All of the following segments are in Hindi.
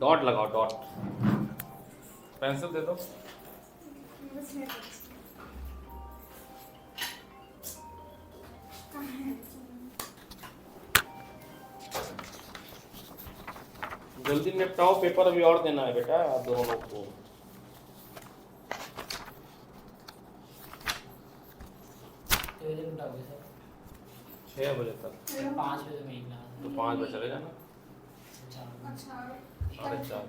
डॉट लगाओ, डॉट। पेंसिल दे दो। जल्दी निपटाओ, पेपर अभी और देना है बेटा आप दोनों लोग को। कितने बजे उठाओगे सर? 6 बजे तक। 5 बजे मेरी क्लास है। तो 5 बजे चले जाना। अच्छा। 4:30।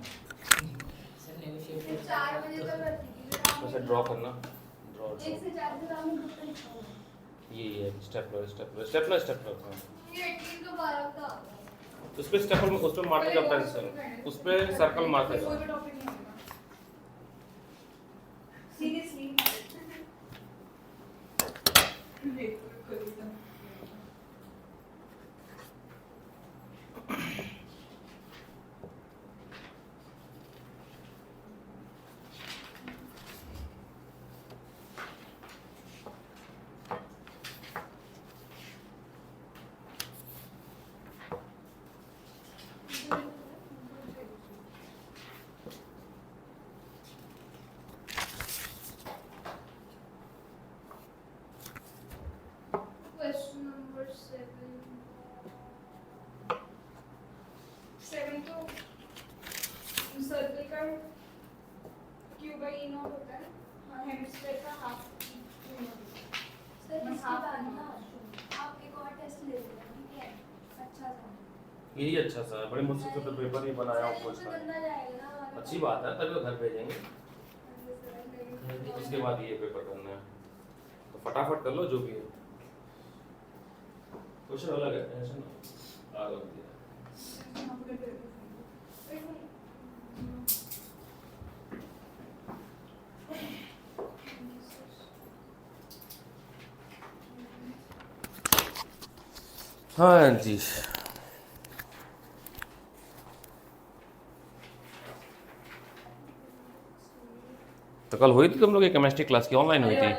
सर नेगोशिएट 4 बजे तक रहती थी। वैसे ड्रॉ करना, ड्रॉ। 1 से 4 तक हम ग्रुप में लिखा हुआ ये स्टेपलर, स्टेपलर, स्टेपलर, स्टेपलर। हाँ, है। ये 18 तो 12 का आ गया। उस पे स्टेपलर में उस पे मार देगा पेंसिल, उस पे सर्कल मार देगा। कोई भी टॉपिक नहीं होगा सीरियसली। क्वेश्चन नंबर 7 तो सर्कल का क्यू बाई ई नॉट होता है। हाँ, हेमिस्फीयर का हाफ क्यू नॉट। सर इसके बाद ना आप एक और टेस्ट ले लेना, ठीक है? अच्छा सा यही अच्छा सा है, बड़े मुश्किल से तो पेपर ही बनाया हूँ कुछ तो गंदा जाएगा ना हमारा। अच्छी बात है, तभी तो घर भेजेंगे। तो उसके बाद ये पेपर करना है, तो फटाफट कर लो जो भी है। क्वेश्चन अलग है, टेंशन ना आगे बढ़ दिया। हाँ जी, तो कल हुई थी तुम लोग की केमिस्ट्री क्लास की, ऑनलाइन हुई थी?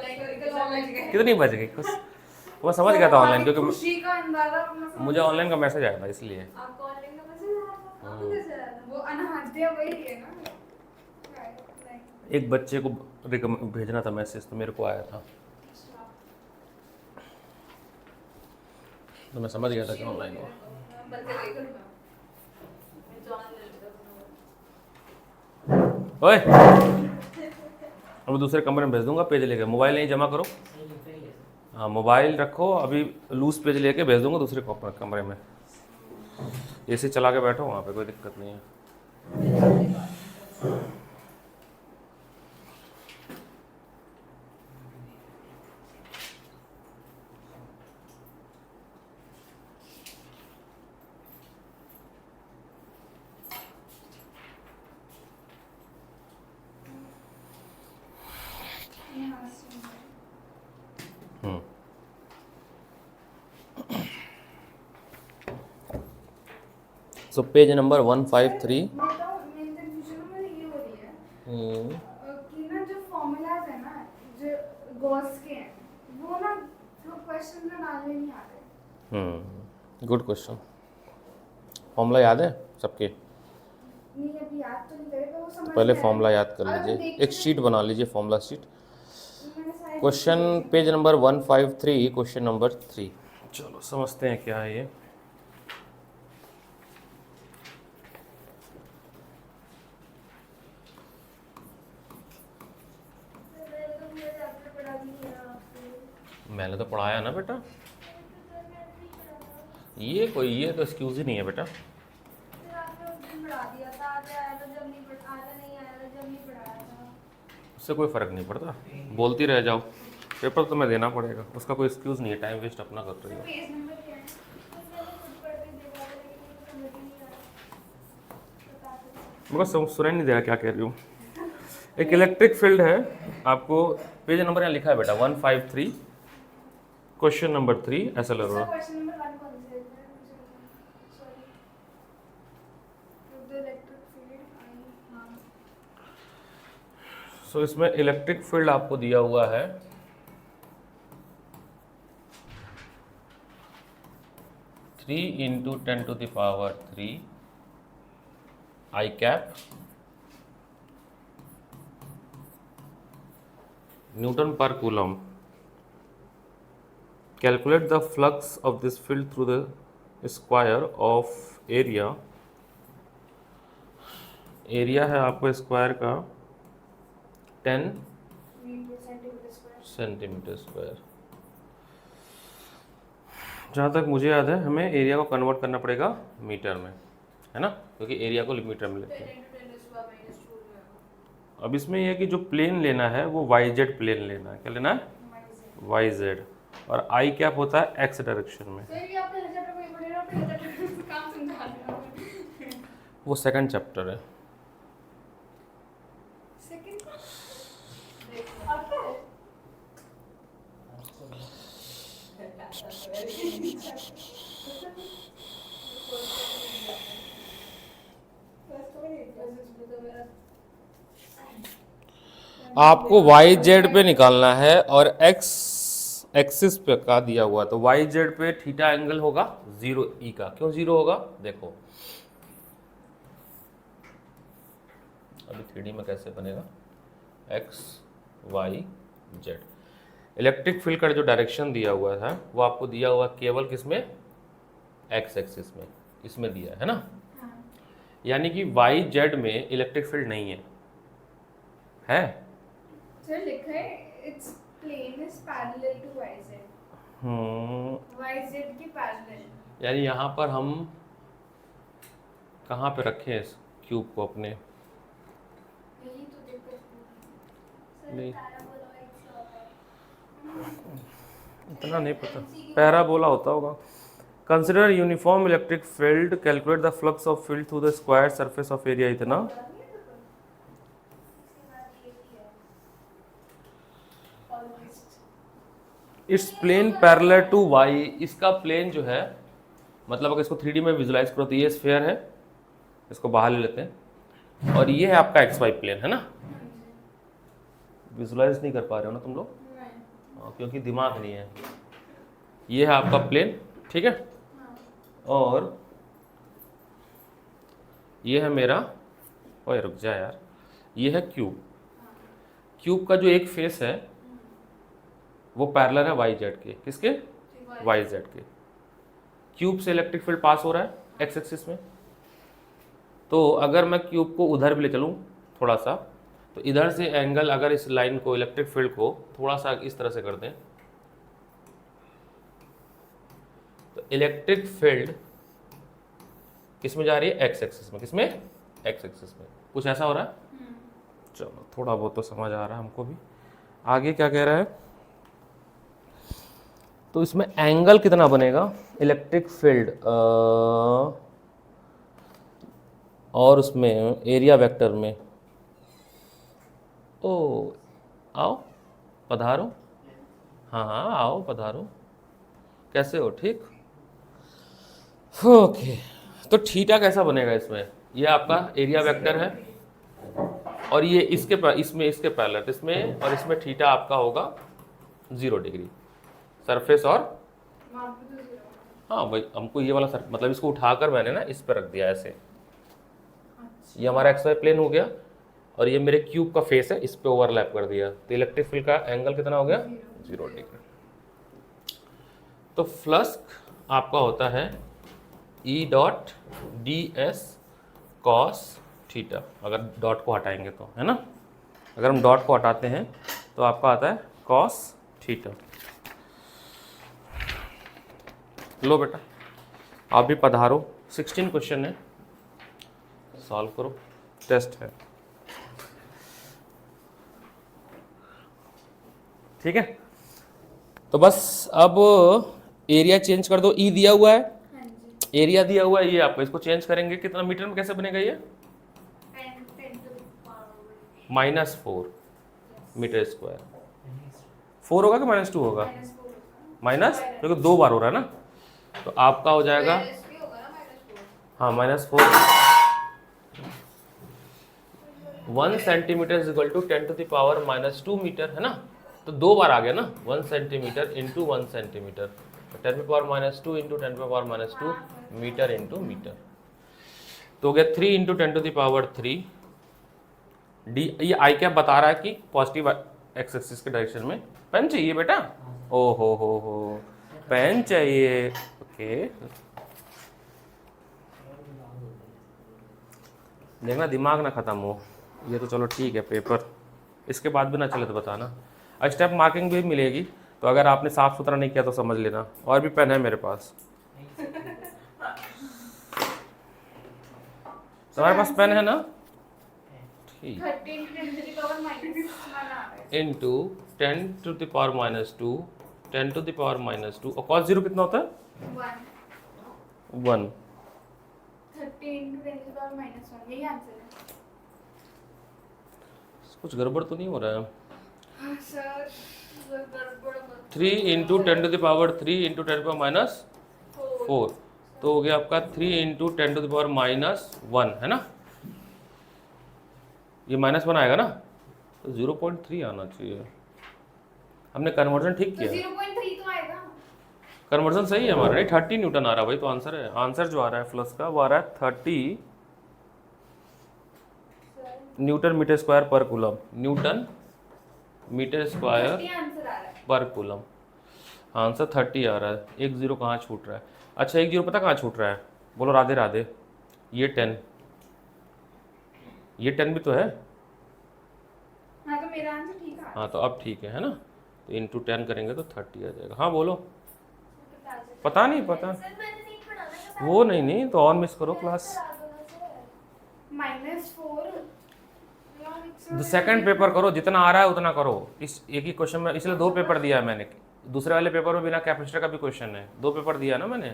कितनी बज गई? कुछ वो समझ गया था ऑनलाइन, क्योंकि खुशी का अंदाजा अपना समझ मुझे ऑनलाइन का मैसेज आया था इसलिए। आपको ऑनलाइन का मैसेज आया था? आपको कैसे आया था? वो अनहादिया वही है ना। एक बच्चे को भेजना था मैसेज, तो मेरे को आया था, तो मैं समझ गया था कि ऑनलाइन हुआ। ओए, अब दूसरे कमरे में भेज दूंगा, पेज लेके। मोबाइल नहीं जमा करो। सही लिख रही है सर। हाँ, मोबाइल रखो, अभी लूज पेज लेके भेज दूंगा दूसरे कमरे में। एसी चला के बैठो वहाँ पे, कोई दिक्कत नहीं है। So page number 153। कि ना जो फॉर्मूलाज है ना, जो गॉस के हैं, वो ना क्वेश्चन में डालने नहीं आते। Good question. फॉर्मूला याद है सबके? नहीं, अभी याद तो नहीं करेगा वो समझ पहले में फॉर्मूला आएगा। याद कर अगर लीजिए, देखने एक शीट बना लीजिए, फॉर्मूला शीट। मैंने सारे question page number 153, question number 3। चलो समझते हैं क्या है ये। मैंने तो पढ़ाया ना बेटा, ये तो एक्सक्यूज ही नहीं है बेटा। उससे कोई फ़र्क नहीं पड़ता, बोलती रह जाओ, पेपर तो मैं देना पड़ेगा, उसका कोई एक्सक्यूज़ नहीं है। टाइम वेस्ट अपना कर रही हो। पेज नंबर क्या है? मगर सुनाई नहीं दे रहा क्या कह रही हूँ। एक इलेक्ट्रिक फील्ड है, आपको पेज नंबर यहाँ लिखा है बेटा 153, क्वेश्चन नंबर 3, ऐसा लग रहा है। क्वेश्चन नंबर 1 कौन से है? Sorry, the electric field. हाँ, सो इसमें इलेक्ट्रिक फील्ड आपको दिया हुआ है 3 × 10⁻³ आई कैप न्यूटन पर coulomb. Calculate the flux of this field through the square of area. Area है आपको स्क्वायर का 10 सेंटीमीटर स्क्वायर। जहाँ तक मुझे याद है हमें एरिया को कन्वर्ट करना पड़ेगा मीटर में, है ना, क्योंकि एरिया को मीटर में लेते हैं। अब इसमें यह है कि जो प्लेन लेना है वो वाई जेड प्लेन लेना है। क्या लेना है? Y Z. और आई कैप होता है एक्स डायरेक्शन में। वो सेकंड चैप्टर है। आपको वाई जेड पे निकालना है और एक्स एक्सिस पे का दिया हुआ, तो वाई जेड पे थीटा एंगल होगा 0 ई का। क्यों 0 होगा? देखो अभी 3D में कैसे बनेगा, X Y Z. Electric field का जो डायरेक्शन दिया हुआ था वो आपको दिया हुआ केवल किसमें? एक्स एक्सिस में, इसमें दिया है ना। यानी कि वाई जेड में इलेक्ट्रिक फील्ड नहीं है? सर लिखा है it's plane is parallel to yz। yz की पैरेलल। यानी यहाँ पर हम कहाँ पे रखें इस क्यूब को अपने? यही तो दिक्कत है नहीं। सर। पैराबोलॉइड से होता है। इतना नहीं पता, पैराबोला होता होगा। Consider uniform electric field, calculate the flux of field through the square surface of area. इतना it's plane parallel to Y. इसका प्लेन जो है, मतलब अगर इसको 3D में विजुलाइज करो तो ये स्फीयर है, इसको बाहर ले लेते हैं, और ये है आपका एक्स वाई प्लेन, है ना। विजुलाइज नहीं कर पा रहे हो ना तुम लोग? क्योंकि दिमाग नहीं है। ये है आपका प्लेन, ठीक है। और ये है मेरा, ओए रुक जा यार, ये है क्यूब। क्यूब का जो एक फेस है वो पैरेलल है वाई जेड के। किसके? वाई जेड के। क्यूब से इलेक्ट्रिक फील्ड पास हो रहा है एक्स एक्सिस में। तो अगर मैं क्यूब को उधर भी ले चलूँ थोड़ा सा, तो इधर से एंगल, अगर इस लाइन को, इलेक्ट्रिक फील्ड को थोड़ा सा इस तरह से कर दें, तो इलेक्ट्रिक फील्ड किस में जा रही है? एक्स एक्सिस में। किसमें? एक्स एक्सिस में। कुछ ऐसा हो रहा है? चलो थोड़ा बहुत तो समझ आ रहा है हमको भी। आगे क्या कह रहा है? तो इसमें एंगल कितना बनेगा इलेक्ट्रिक फील्ड और उसमें एरिया वेक्टर में? ओ आओ पधारो। हाँ हाँ आओ पधारो। कैसे हो? ठीक। ओके, तो थीटा कैसा बनेगा इसमें? ये आपका एरिया वेक्टर है और ये इसमें इसके पैरेलल, इसमें और इसमें थीटा आपका होगा 0 डिग्री सरफेस। और हाँ भाई, हमको ये वाला मतलब इसको उठाकर मैंने ना इस पर रख दिया ऐसे। ये हमारा एक्स वाई प्लेन हो गया और ये मेरे क्यूब का फेस है, इस पे ओवरलैप कर दिया। तो इलेक्ट्रिक फील्ड का एंगल कितना हो गया? 0 डिग्री। तो फ्लक्स आपका होता है E dot D S cos theta. अगर डॉट को हटाएंगे तो, है ना, अगर हम डॉट को हटाते हैं तो आपका आता है कॉस थीटा। लो बेटा आप भी पधारो। 16 क्वेश्चन है, सॉल्व करो, टेस्ट है, ठीक है। तो बस अब एरिया चेंज कर दो। ई दिया हुआ है, एरिया दिया हुआ है, ये आपको इसको चेंज करेंगे कितना मीटर में कैसे बनेगा ये? -4 मीटर स्क्वायर। 4 होगा कि -2 होगा? माइनस, क्योंकि 2 बार हो रहा है ना, तो आपका हो जाएगा हाँ -4। 1 centimetre is equal to 10⁻⁻² metre, है ना। तो 2 बार आ गया ना, 1 centimetre into 1 centimetre, 10⁻² into 10⁻² metre into metre. तो हो गया 3 इंटू 10⁻³ डी। ये आई कैप बता रहा है कि पॉजिटिव एक्स एक्सिस के डायरेक्शन में। पेन चाहिए बेटा? ओ हो पेन चाहिए, ओके। देखना दिमाग ना खत्म हो। ये तो चलो ठीक है पेपर, इसके बाद भी ना चले तो बताना। स्टेप मार्किंग भी मिलेगी, तो अगर आपने साफ सुथरा नहीं किया तो समझ लेना। और भी पेन है मेरे पास, तुम्हारे पास पेन है ना? ठीक। 13 इंटू 10⁻², 10⁻², और cos 0 कितना होता है? 1। 13 × 10⁻⁻1, यही आंसर है। कुछ गड़बड़ तो नहीं हो रहा है? हाँ सर, गड़बड़ मत। 3 इंटू 10⁻³ इंटू 10⁻⁴ तो हो गया आपका 3 इंटू 10⁻⁻1 है ना? ये -1 आएगा ना, तो 0.3 आना चाहिए। हमने कन्वर्जन ठीक तो किया, 0.3 तो आएगा। कन्वर्जन सही है हमारा। नहीं 30 न्यूटन आ रहा है भाई, तो आंसर है। आंसर जो आ रहा है फ्लक्स का वो आ रहा है 30 newton metre square per coulomb. Newton metre square 30 answer आ रहा है। पर कूलम। आंसर 30 आ रहा है। 1 0 कहाँ छूट रहा है? अच्छा 1 0 पता कहाँ छूट रहा है? बोलो राधे राधे। ये 10, ये 10 भी तो है। हाँ तो मेरा आंसर ठीक है। हाँ तो अब ठीक है ना? तो इंटू 10 करेंगे तो 30 आ जाएगा। हाँ बोलो। पता नहीं पता, सर मैंने नहीं पढ़ा ना। वो नहीं तो और मिस करो क्लास। -4 सेकंड पेपर करो, जितना आ रहा है उतना करो। इस एक ही क्वेश्चन में, इसलिए 2 पेपर दिया है मैंने। दूसरे वाले पेपर में बिना कैपेसिटर का भी क्वेश्चन है। 2 पेपर दिया ना मैंने,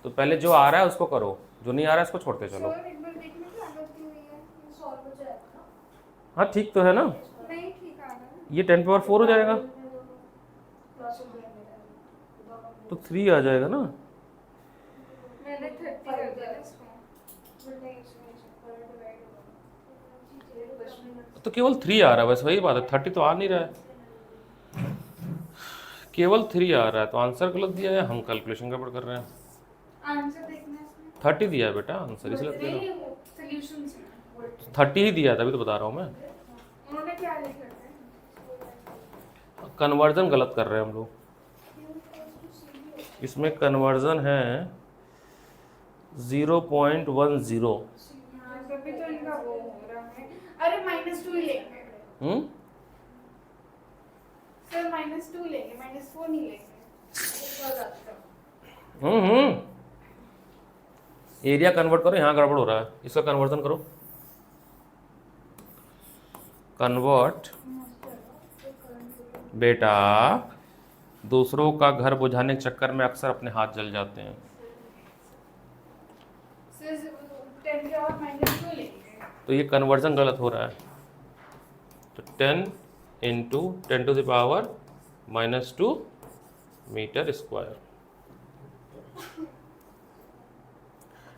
तो पहले जो आ रहा है उसको करो, जो नहीं आ रहा है उसको छोड़ते चलो। सर एक बार देखने की आदत क्यों हुई है? सॉल्व हो जाएगा ना। हाँ ठीक तो है ना? नहीं ठीक आ रहा है। ये 10⁻⁴ हो जाएगा, प्लस हो गया मेरा। तो 3 आ जाएगा ना? मैंने 30 कर दिया इसको। तो केवल 3 आ रहा है, बस वही बात है। 30 तो आ नहीं रहा है, केवल 3 आ रहा है। तो आंसर गलत दिया है, हम कैलकुलेशन गड़बड़ कर रहे हैं। आंसर देखना है इसमें। 30 दिया है बेटा आंसर, इसलिए दे रहा नहीं सॉल्यूशंस में हूँ। 30 ही दिया, तभी तो बता रहा हूँ मैं। उन्होंने क्या लिखा है? कन्वर्जन गलत कर रहे हैं हम लोग। इसमें कन्वर्जन है 0.10। हाँ तभी तो इनका वो हो रहा है। अरे -2 लेंगे सर, -2 लेंगे, -4 नहीं लेंगे। एरिया कन्वर्ट करो, यहाँ गड़बड़ हो रहा है। इसका कन्वर्जन करो, कन्वर्ट। बेटा दूसरों का घर बुझाने के चक्कर में अक्सर अपने हाथ जल जाते हैं। सर 10 के और -2 लेंगे। तो ये कन्वर्जन गलत हो रहा है। तो 10 into 10⁻⁻² metre square.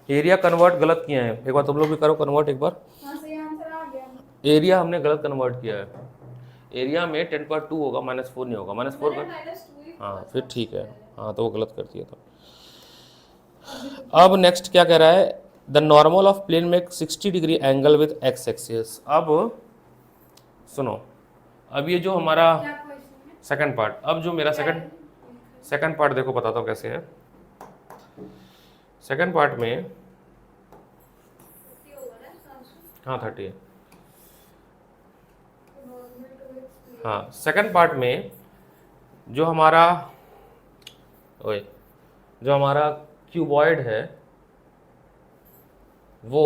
Area convert गलत किए हैं। एक बार तुम लोग भी करो कन्वर्ट एक बार। हाँ सही आंसर आ गया। एरिया हमने गलत कन्वर्ट किया है। एरिया में 10/2 होगा, -4 नहीं होगा। -4 का हाँ फिर ठीक है। हाँ तो वो गलत कर दिया था। अब नेक्स्ट क्या कह रहा है? द नॉर्मल ऑफ प्लेन में 60 degree angle with x axis. अब सुनो, अब ये जो हमारा क्या क्वेश्चन है? सेकंड पार्ट, अब जो मेरा सेकंड पार्ट देखो, बताता हूँ कैसे है। सेकंड पार्ट में हाँ 30 है। हाँ सेकंड पार्ट में जो हमारा क्यूबॉइड है वो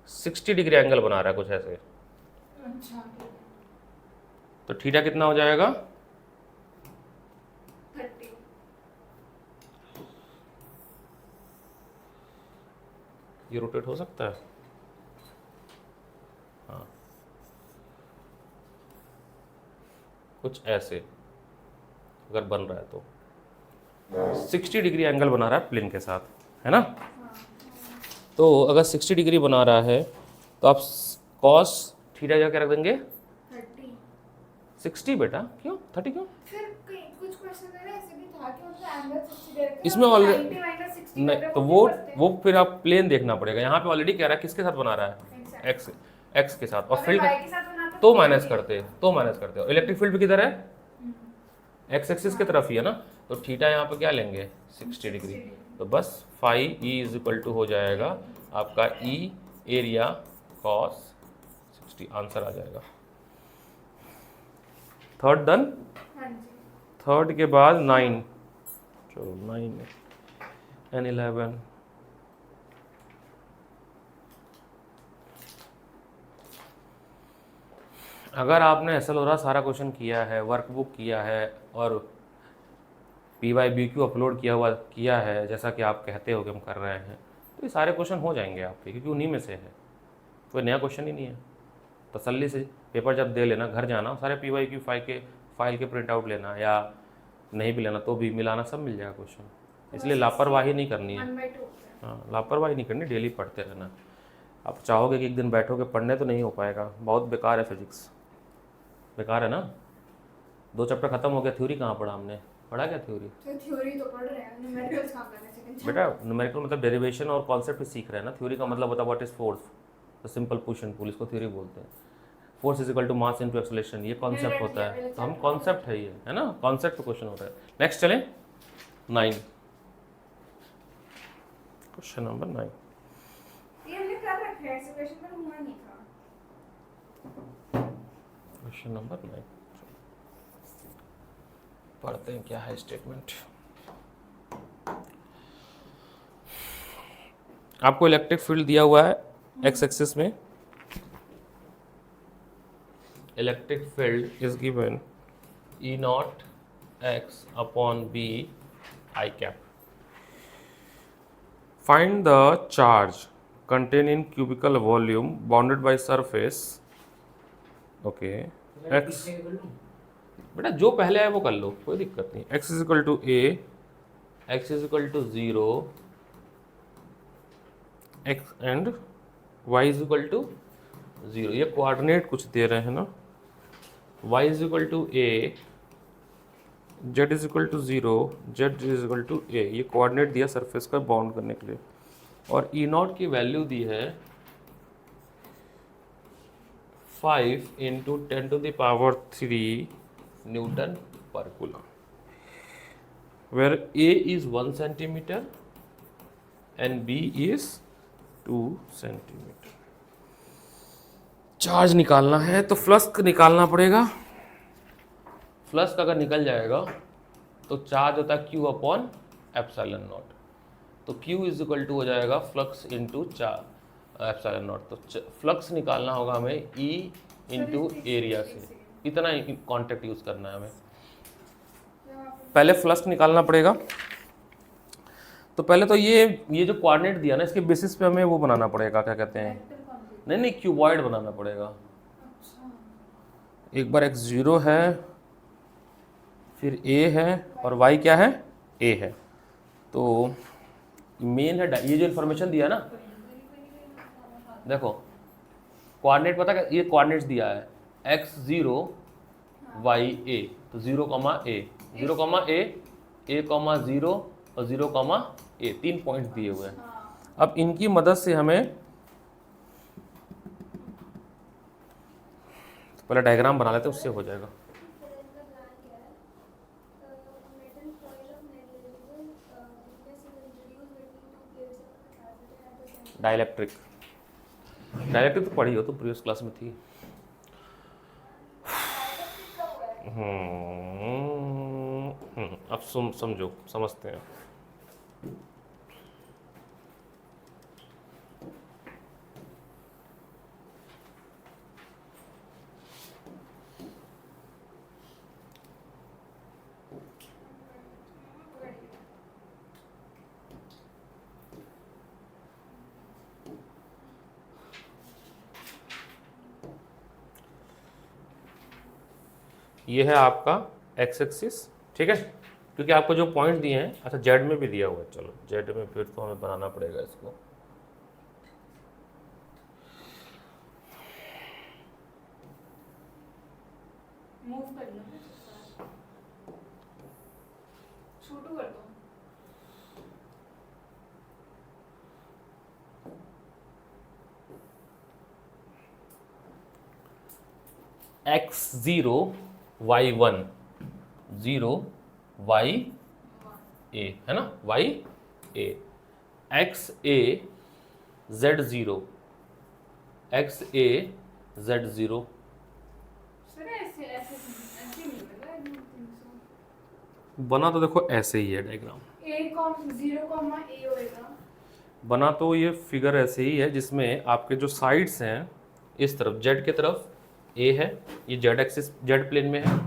60 डिग्री एंगल बना रहा है कुछ ऐसे। अच्छा तो थीटा कितना हो जाएगा? 30। ये रोटेट हो सकता है? हाँ कुछ ऐसे अगर बन रहा है तो 60 डिग्री एंगल बना रहा है प्लेन के साथ, है ना? तो अगर 60 डिग्री बना रहा है तो आप कॉस थीटा जा के रख देंगे 30। 60 बेटा। क्यों 30 क्यों? फिर कुछ क्वेश्चन है ऐसे भी था कि मतलब एंगल 60 दे रखे इसमें already- 90 माइनस 60 नहीं, कर रहे तो हैं, वो नहीं करते हैं। वो फिर आप प्लेन देखना पड़ेगा। यहाँ पे ऑलरेडी कह रहा है किसके साथ बना रहा है, Exactly. एक्स एक्स के साथ, और अगर फील्ड y के साथ बनाते तो फिर माइनस भी- करते हो। इलेक्ट्रिक फील्ड किधर है, एक्स एक्सिस की तरफ ही है ना, तो थीटा यहाँ पे क्या लेंगे 60 डिग्री। तो बस phi E is equal to हो जाएगा आपका ई एरिया कॉस 60, आंसर आ जाएगा। Third done. हाँ जी। थर्ड के बाद 9, चलो 9 एंड 11। अगर आपने एसएलओरा सारा क्वेश्चन किया है, वर्कबुक किया है और PYBQ अपलोड किया है, जैसा कि आप कहते हो कि हम कर रहे हैं, तो ये सारे क्वेश्चन हो जाएंगे आपके, क्योंकि उन्हीं में से है, कोई नया क्वेश्चन ही नहीं है। तसल्ली से पेपर जब दे लेना, घर जाना, सारे PYQ फाइल के प्रिंट आउट लेना, या नहीं भी लेना तो भी मिलाना, सब मिल जाएगा क्वेश्चन। इसलिए लापरवाही नहीं करनी है। 1/2 होता है। हाँ, लापरवाही नहीं करनी, डेली पढ़ते रहना। आप चाहोगे कि एक दिन बैठोगे पढ़ने, तो नहीं हो पाएगा, बहुत बेकार है फिजिक्स, बेकार है ना। 2 चैप्टर खत्म हो गया, थ्योरी कहाँ पढ़ा हमने, पढ़ा क्या थ्योरी? तो थ्योरी तो पढ़ रहे हैं, न्यूमेरिकल्स काम करने सेकंड बेटा न्यूमेरिकल मतलब डेरिवेशन और कॉन्सेप्ट सीख रहे हैं ना, थ्योरी का मतलब होता है व्हाट इज फोर्स, तो सिंपल पुश एंड पुल, इसको थ्योरी बोलते हैं। Force is equal to mass into acceleration, ये कॉन्सेप्ट होता है, तो हम कॉन्सेप्ट है ये, है ना, कॉन्सेप्ट पे क्वेश्चन होता है। नेक्स्ट चलें 9, क्वेश्चन नंबर 9। ये हमने कर रखा है ऐसे क्वेश्चन, पर हुआ नहीं था। क्वेश्चन नंबर 9 पढ़ते हैं क्या है स्टेटमेंट। आपको इलेक्ट्रिक फील्ड दिया हुआ है एक्स एक्सिस में, electric field is given E not X upon B I cap. Find the charge contain in cubical volume bounded by surface, okay X, पीछे कर लूं? बेटा जो पहले है वो कर लो, कोई दिक्कत नहीं। X is equal to A, X is equal to 0, X and Y is equal to 0, ये कोऑर्डिनेट कुछ दे रहे हैं ना, y is equal to A, z is equal to 0, z is equal to a, ये कोऑर्डिनेट दिया सरफेस का बाउंड करने के लिए, और ई नॉट की वैल्यू दी है 5 इंटू 10⁻³ न्यूटन पर coulomb, where a is 1 centimeter and b is 2 centimeter। Charge निकालना है तो फ्लक्स निकालना पड़ेगा। फ्लक्स अगर निकल जाएगा तो चार्ज होता है Q अपॉन एप्सिलॉन नॉट, तो Q इज इक्वल टू हो जाएगा फ्लक्स इंटू एप्सिलॉन नॉट। तो फ्लक्स निकालना होगा हमें E इंटू एरिया से, इतना ही कॉन्टेक्ट यूज करना है हमें। पहले फ्लक्स निकालना पड़ेगा, तो पहले तो ये जो कोऑर्डिनेट दिया ना, इसके बेसिस पे हमें वो बनाना पड़ेगा, क्या कहते हैं, नहीं क्यूबॉइड बनाना पड़ेगा। एक बार x 0 है, फिर a है, और y क्या है, a है। तो मेन है, ये जो इन्फॉर्मेशन दिया ना, देखो कोऑर्डिनेट पता है, ये कोऑर्डिनेट्स दिया है x 0 y a, तो 0, a 0, a 0 और 0, a, 3 पॉइंट्स दिए हुए हैं। अब इनकी मदद से हमें पहले डायग्राम बना लेते हैं, उससे हो जाएगा। डाइलेक्ट्रिक तो पढ़ी हो, तो प्रीवियस क्लास में थी। अब समझो, समझते हैं। ये है आपका एक्स एक्सिस, ठीक है, क्योंकि आपको जो पॉइंट दिए हैं, अच्छा जेड में भी दिया हुआ है, चलो जेड में फिर तो हमें बनाना पड़ेगा इसको। मूव कर लो। छोटू कर दो। x0 y1 0 y a है ना, y a x a z0 x a z0 sir ऐसे ऐसे ऐसे नहीं होगा, I don't think so। बना तो देखो ऐसे ही है diagram, A com 0 comma A होएगा। बना तो ये फिगर ऐसे ही है जिसमें आपके जो साइड्स हैं इस तरफ z की तरफ a है, ये z एक्सिस z प्लेन में है,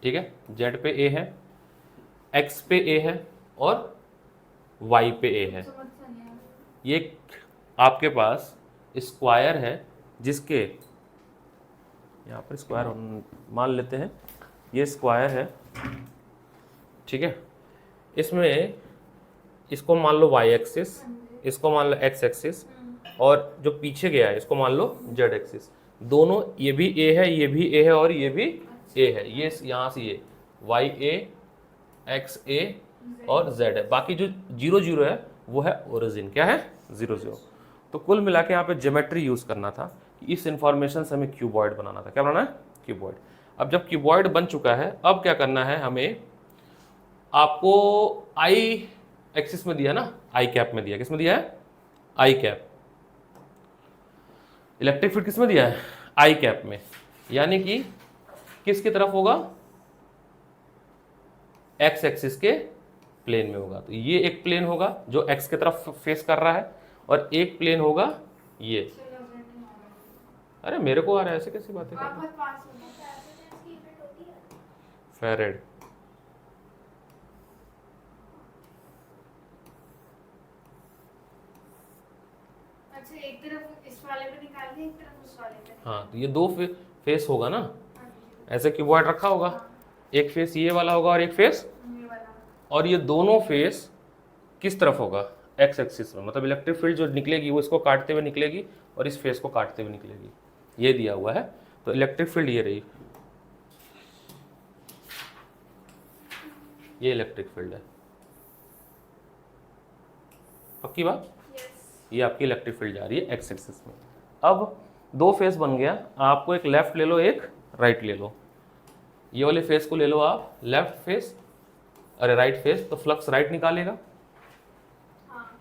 ठीक है, z पे a है, x पे a है और y पे a है। समझ सा नहीं आ रहा। ये एक आपके पास स्क्वायर है जिसके यहाँ पर स्क्वायर मान लेते हैं, ये स्क्वायर है, ठीक है, इसमें इसको मान लो y एक्सिस, इसको मान लो x एक्सिस और जो पीछे गया है इसको मान लो z एक्सिस। दोनों ये भी a है, ये भी a है और ये भी a है, ये यहाँ से ये y a x a और z है, बाकी जो 0 0 है वो है ओरिजिन, क्या है 0 0। तो कुल मिला के यहाँ पे ज्योमेट्री यूज़ करना था कि इस इंफॉर्मेशन से हमें क्यूबॉइड बनाना था, क्या बनाना है क्यूबॉइड। अब जब क्यूबॉइड बन चुका है अब क्या करना है हमें, आपको आई एक्सिस में दिया ना, आई कैप में दिया, किस में दिया है आई कैप, इलेक्ट्रिक फील्ड किस में दिया है आई कैप में, यानी कि किसकी तरफ होगा एक्स एक्सिस के प्लेन में होगा। तो ये एक प्लेन होगा जो एक्स की तरफ फेस कर रहा है और एक प्लेन होगा ये, चलो मैं नहीं आ रहा। अरे मेरे को आ रहा है, ऐसे कैसी बातें कर आप रहे हो? बहुत पास हो गए। कैपेसिटेंस की यूनिट होती है। फेरेड। अच्छा एक तरफ इस वाले पे निकाल दिया, एक तरफ उस वाले पे। हाँ तो ये दो फेस होगा ना, हाँ जी। ऐसे क्यूबॉइड रखा होगा, एक फेस ये वाला होगा और एक फेस, ये वाला। और ये दोनों फेस किस तरफ होगा एक्स एक्सिस में, मतलब इलेक्ट्रिक फील्ड जो निकलेगी वो इसको काटते हुए निकलेगी और इस फेस को काटते हुए निकलेगी, ये दिया हुआ है। तो इलेक्ट्रिक फील्ड ये रही, ये इलेक्ट्रिक फील्ड है, पक्की बात, यस। ये आपकी इलेक्ट्रिक फील्ड जा रही है एक्स एक्सिस में। अब दो फेस बन गया, आपको एक लेफ्ट ले लो एक राइट ले लो, ये वाले फेस को ले लो आप लेफ्ट फेस, अरे राइट फेस, तो फ्लक्स राइट निकालेगा, हाँ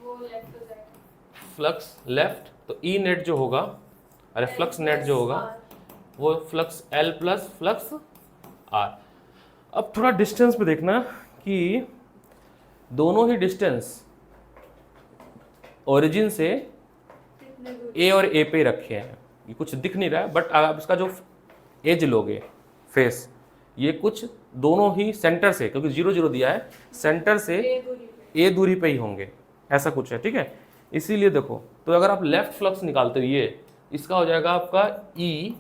वो लेफ्ट हो जाएगा। फ्लक्स लेफ्ट, तो ई नेट जो होगा, अरे फ्लक्स नेट जो होगा वो flux L plus flux R. अब थोड़ा डिस्टेंस पे देखना कि दोनों ही डिस्टेंस ओरिजिन से कितने दूर? ए और ए पे रखे हैं, ये कुछ दिख नहीं रहा है बट आप इसका जो एज लोगे फेस, ये कुछ दोनों ही सेंटर से, क्योंकि 0 0 दिया है, सेंटर से ये दूरी पे। ए दूरी पे ही होंगे, ऐसा कुछ है, ठीक है। इसीलिए देखो, तो अगर आप लेफ्ट फ्लक्स निकालते हो ये, इसका हो जाएगा आपका ई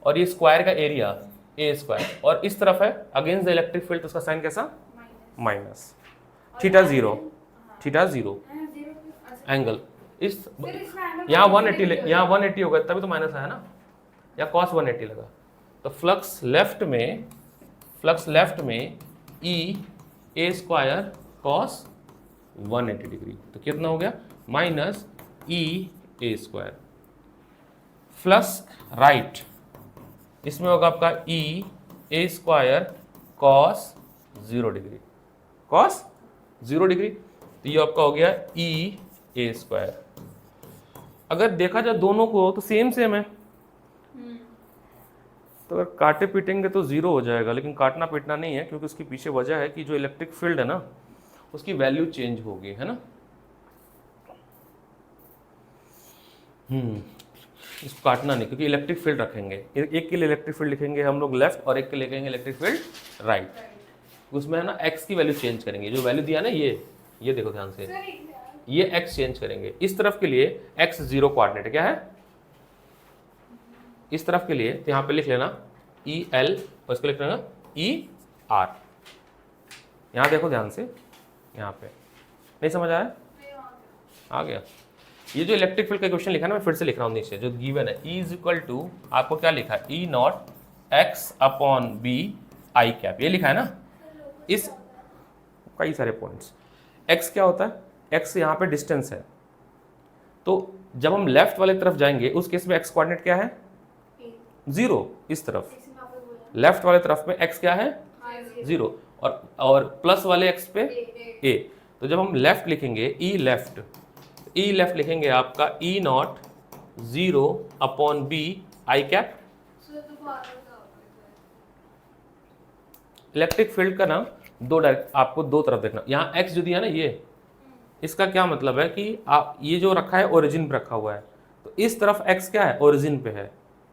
और ये स्क्वायर का एरिया ए स्क्वायर, और इस तरफ है अगेंस्ट द इलेक्ट्रिक फील्ड, तो उसका साइन कैसा माइनस। माइनस, थीटा 0, थीटा 0 हाँ, 0 अच्छा। एंगल इस फिर इसमें एंगल यहाँ का 180 यहाँ 180 होगा तभी तो माइनस आया ना, या कॉस 180 लगा, तो फ्लक्स लेफ्ट में E A square cos 180 degree, तो कितना हो गया minus E A square. Flux right, इसमें होगा आपका E A square cos 0 degree, cos 0 degree, तो ये आपका हो गया ई ए स्क्वायर। अगर देखा जाए दोनों को तो सेम है, तो अगर काटे पीटेंगे तो 0 हो जाएगा, लेकिन काटना पीटना नहीं है, क्योंकि उसके पीछे वजह है कि जो इलेक्ट्रिक फील्ड है ना उसकी वैल्यू चेंज होगी, है ना। इसको काटना नहीं, क्योंकि इलेक्ट्रिक फील्ड रखेंगे, एक के लिए इलेक्ट्रिक फील्ड लिखेंगे हम लोग लेफ्ट और एक के लिए लिखेंगे इलेक्ट्रिक फील्ड राइट, उसमें है ना एक्स की वैल्यू चेंज करेंगे, जो वैल्यू दिया ना ये देखो ध्यान से, सर ये एक्स चेंज करेंगे, इस तरफ के लिए एक्स 0 कोऑर्डिनेट क्या है, इस तरफ के लिए तो यहाँ पे लिख लेना ई एल और इसको लिख लेना ई आर। यहाँ देखो ध्यान से, यहाँ पे नहीं समझ आया, आ गया। ये जो इलेक्ट्रिक फील्ड का क्वेश्चन लिखा है ना, मैं फिर से लिख रहा हूँ नीचे, जो गिवन है ई इज इक्वल टू, आपको क्या लिखा है, E not X upon B I cap, ये लिखा है ना। इस कई सारे पॉइंट्स, एक्स क्या होता है, एक्स यहाँ पे डिस्टेंस है, तो जब हम लेफ्ट वाले तरफ जाएंगे उस केस में एक्स कोऑर्डिनेट क्या है, 0 इस तरफ, लेफ्ट वाले तरफ में एक्स क्या है 0, और प्लस वाले एक्स पे ए। तो जब हम लेफ्ट लिखेंगे ई लेफ्ट लिखेंगे आपका E naught 0 upon B I cap. Electric field का ना दो डायरेक्ट, आपको दो तरफ देखना। यहाँ एक्स जो दिया ना, ये इसका क्या मतलब है कि आप ये जो रखा है ओरिजिन पे रखा हुआ है, तो इस तरफ एक्स क्या है ओरिजिन पे है,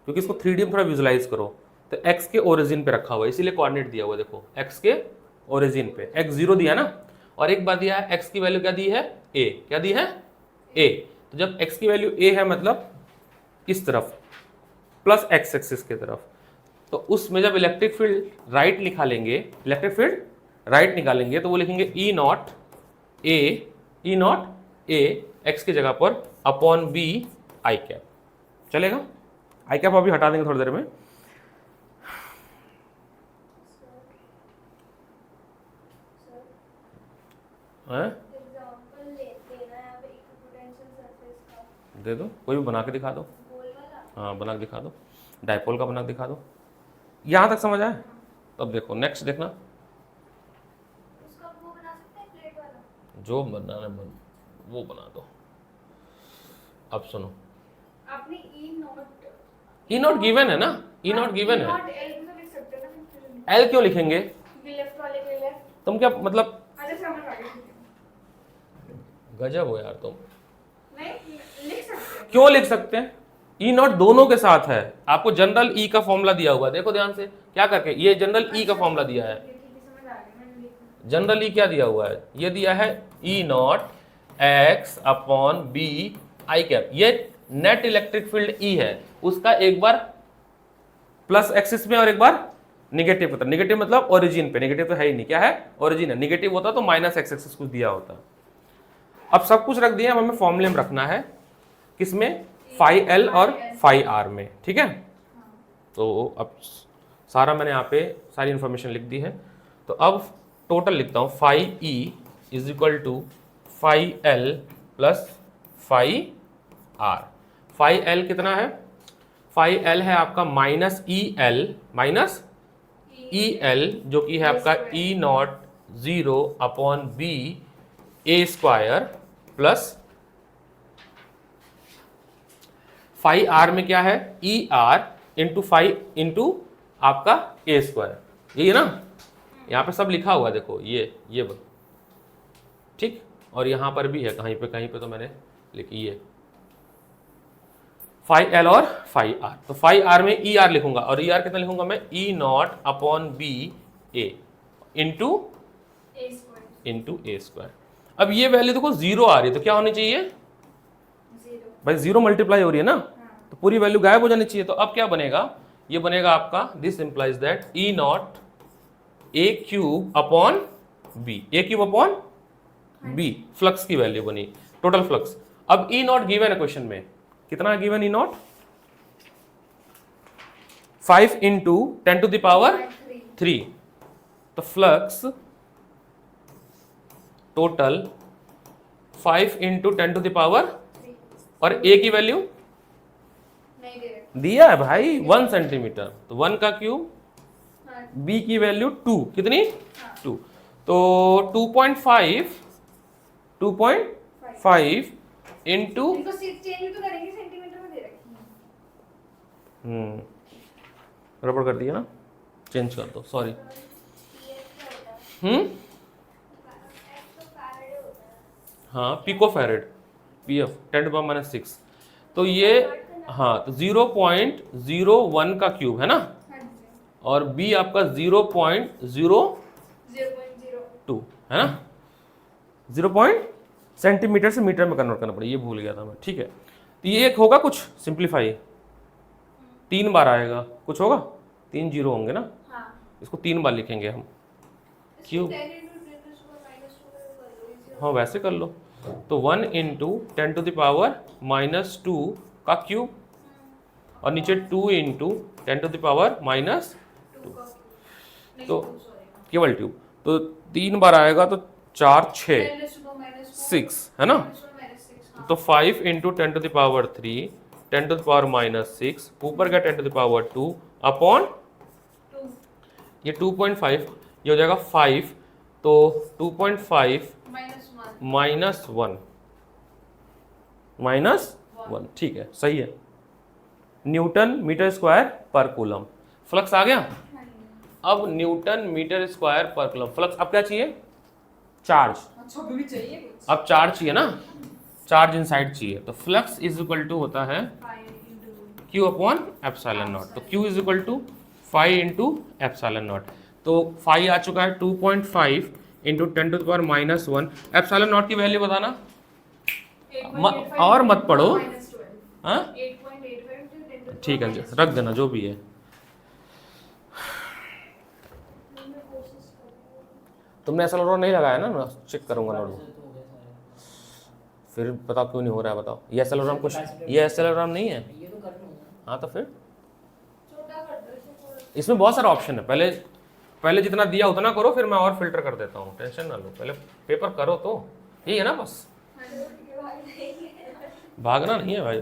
क्योंकि इसको 3D में थोड़ा विजुलाइज करो, तो एक्स के ओरिजिन पे रखा हुआ है, इसीलिए कोऑर्डिनेट दिया हुआ है। देखो एक्स के ओरिजिन पे एक्स 0 दिया ना, और एक बात दिया है एक्स की वैल्यू क्या दी है ए, क्या दी है ए। तो जब एक्स की वैल्यू ए है मतलब इस तरफ प्लस एक्स एक्सिस की तरफ, तो उसमें जब इलेक्ट्रिक फील्ड राइट निकालेंगे, इलेक्ट्रिक फील्ड राइट निकालेंगे तो वो लिखेंगे ई नॉट ए एक्स की जगह पर अपॉन बी आई कैप। चलेगा, आई कैप अभी हटा देंगे थोड़ी देर में। एग्जांपल लेते हैं ना, यहाँ पे इक्विपोटेंशियल सरफेस का दे दो, कोई भी बना के दिखा दो। गोल वाला। हाँ बना के दिखा दो, डायपोल का बना के दिखा दो। यहाँ तक समझ आए? तब देखो नेक्स्ट देखना, उसका वो बना सकते हैं प्लेट वाला। जो बनाना वो बना दो। अब सुनो, आपने ई नॉट गिवन है ना, ई नॉट गिवन है, नॉट एल भी तो लिख सकते हैं ना फिर, एल क्यों लिखेंगे? क्योंकि लेफ्ट वाले के लेफ्ट। तुम क्या मतलब अच्छा समझ आ गया, गजब हो यार तुम। नहीं लिख सकते हैं। क्यों लिख सकते हैं? ई नॉट दोनों के साथ है, आपको जनरल ई का फॉर्मूला दिया हुआ है, देखो ध्यान से क्या करके, ये जनरल ई का फॉर्मूला दिया है। ठीक है समझ आ गया, मैंने लिखा। जनरल ई क्या दिया हुआ है, ये दिया है E not X upon B I cap. ये नेट इलेक्ट्रिक फील्ड ई है, उसका एक बार प्लस एक्सिस में और एक बार निगेटिव होता है। निगेटिव मतलब ओरिजिन पे, निगेटिव तो है ही नहीं, क्या है ओरिजिन है, निगेटिव होता तो माइनस एक्स एक्सिस कुछ दिया होता। अब सब कुछ रख दिया, अब हमें फॉर्मूले में रखना है, किसमें, फाई एल और फाई आर में, ठीक है। तो अब सारा मैंने यहाँ पे सारी इंफॉर्मेशन लिख दी है, तो अब टोटल लिखता हूँ, phi E is equal to phi L plus phi R. Phi L कितना है, फाई एल है आपका माइनस ई एल जो कि है आपका E naught 0 upon B A square plus phi R में क्या है E R into phi into आपका ए स्क्वायर, यही है ना। यहाँ पे सब लिखा हुआ है, देखो ये ठीक, और यहाँ पर भी है कहीं पे तो मैंने लिखी है फाई एल और फाई आर। तो फाई आर में ई आर लिखूंगा, और ई आर कितना लिखूंगा मैं, E naught upon B A into A square. अब ये वैल्यू देखो 0 आ रही है, तो क्या होनी चाहिए भाई, 0 मल्टीप्लाई हो रही है ना, तो पूरी वैल्यू गायब हो जानी चाहिए। तो अब क्या बनेगा, ये बनेगा आपका, this implies that E naught A cube upon B, A cube upon B flux की वैल्यू बनी, टोटल फ्लक्स। अब ई नॉट गिवन है क्वेश्चन में, कितना given E naught, 5 into 10 to the power 3। तो flux total 5 into 10 to the power, और ए की वैल्यू नहीं दे रहे। दिया है भाई 1 सेंटीमीटर, तो 1 का क्यूब, हाँ, बी की वैल्यू 2, कितनी 2, तो 2.5 इंटू, इनको चेंज तो करेंगे, सेंटीमीटर में दे रखी है। गड़बड़ कर दिया ना, चेंज कर दो, सॉरी। हाँ पिको फैरेड, पी एफ 10⁻⁻⁶, तो ये हाँ, तो 0.01 का क्यूब है ना, हाँ जी, और बी आपका 0.02 है ना, 0. सेंटीमीटर से मीटर में कन्वर्ट करना पड़ेगा, ये भूल गया था मैं, ठीक है। तो ये एक होगा कुछ सिंप्लीफाई, 3 बार आएगा, कुछ होगा 3 0 होंगे ना, हाँ, इसको 3 बार लिखेंगे हम, क्यूब, हाँ वैसे कर लो, तो 1 इंटू 10 टू द पावर -2 का क्यूब, और नीचे 2 इंटू 10 टू द पावर -2, तो केवल ट्यूब, तो 3 बार आएगा तो 4 6 6 है ना। तो 5 इंटू 10⁻³ 10⁻⁻6 ऊपर का 10⁻², अपॉन ये 2.5, ये हो जाएगा 5, तो 2.5 -1 ठीक है, सही है। Newton metre square per coulomb, flux आ गया। अब Newton metre square per coulomb, flux अब क्या चाहिए, चार्ज। अब चार्ज चाहिए ना, चार्ज इनसाइड चाहिए, तो फ्लक्स इज इक्वल टू होता है Q अपॉन एप्सिलॉन नॉट। तो Q is equal to 5 into epsilon naught. तो 5 आ चुका है, 2.5 इंटू 10⁻⁻1। एप्सिलॉन नॉट की वैल्यू बताना, और मत पढ़ो, हाँ ठीक है, रख देना जो भी है। तुमने एप्सिलॉन नहीं लगाया ना, मैं चेक करूंगा नोट। फिर बताओ क्यों नहीं हो रहा है, बताओ। ये एप्सिलॉन कुछ, ये एप्सिलॉन नहीं है। हाँ तो फिर इसमें बहुत सारा ऑप्शन है, पहले जितना दिया उतना करो, फिर मैं और फिल्टर कर देता हूँ, टेंशन ना लो, पहले पेपर करो तो यही है ना बस। भागना नहीं है भाई,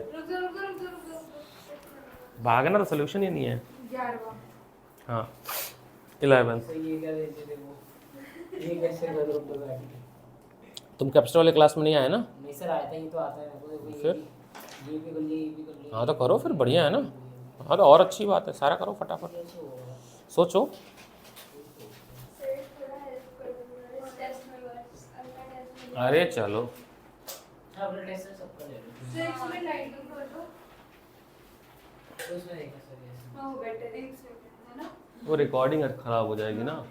भागना तो सोल्यूशन ही नहीं है। हाँ 11। तुम कैप्स्टर वाले क्लास में नहीं आए ना? नहीं सर, आया था, ये तो आता है मेरे को। फिर ये भी कर लिए, ये भी कर लिए। हाँ तो करो फिर, बढ़िया है ना। हाँ तो और अच्छी बात है, सारा करो फटाफट, सोचो। अरे चलो अपने टेस्ट से सब कर ले रहे तो उसमें देखा सर ये वो रिकॉर्डिंग खराब हो जाएगी ना।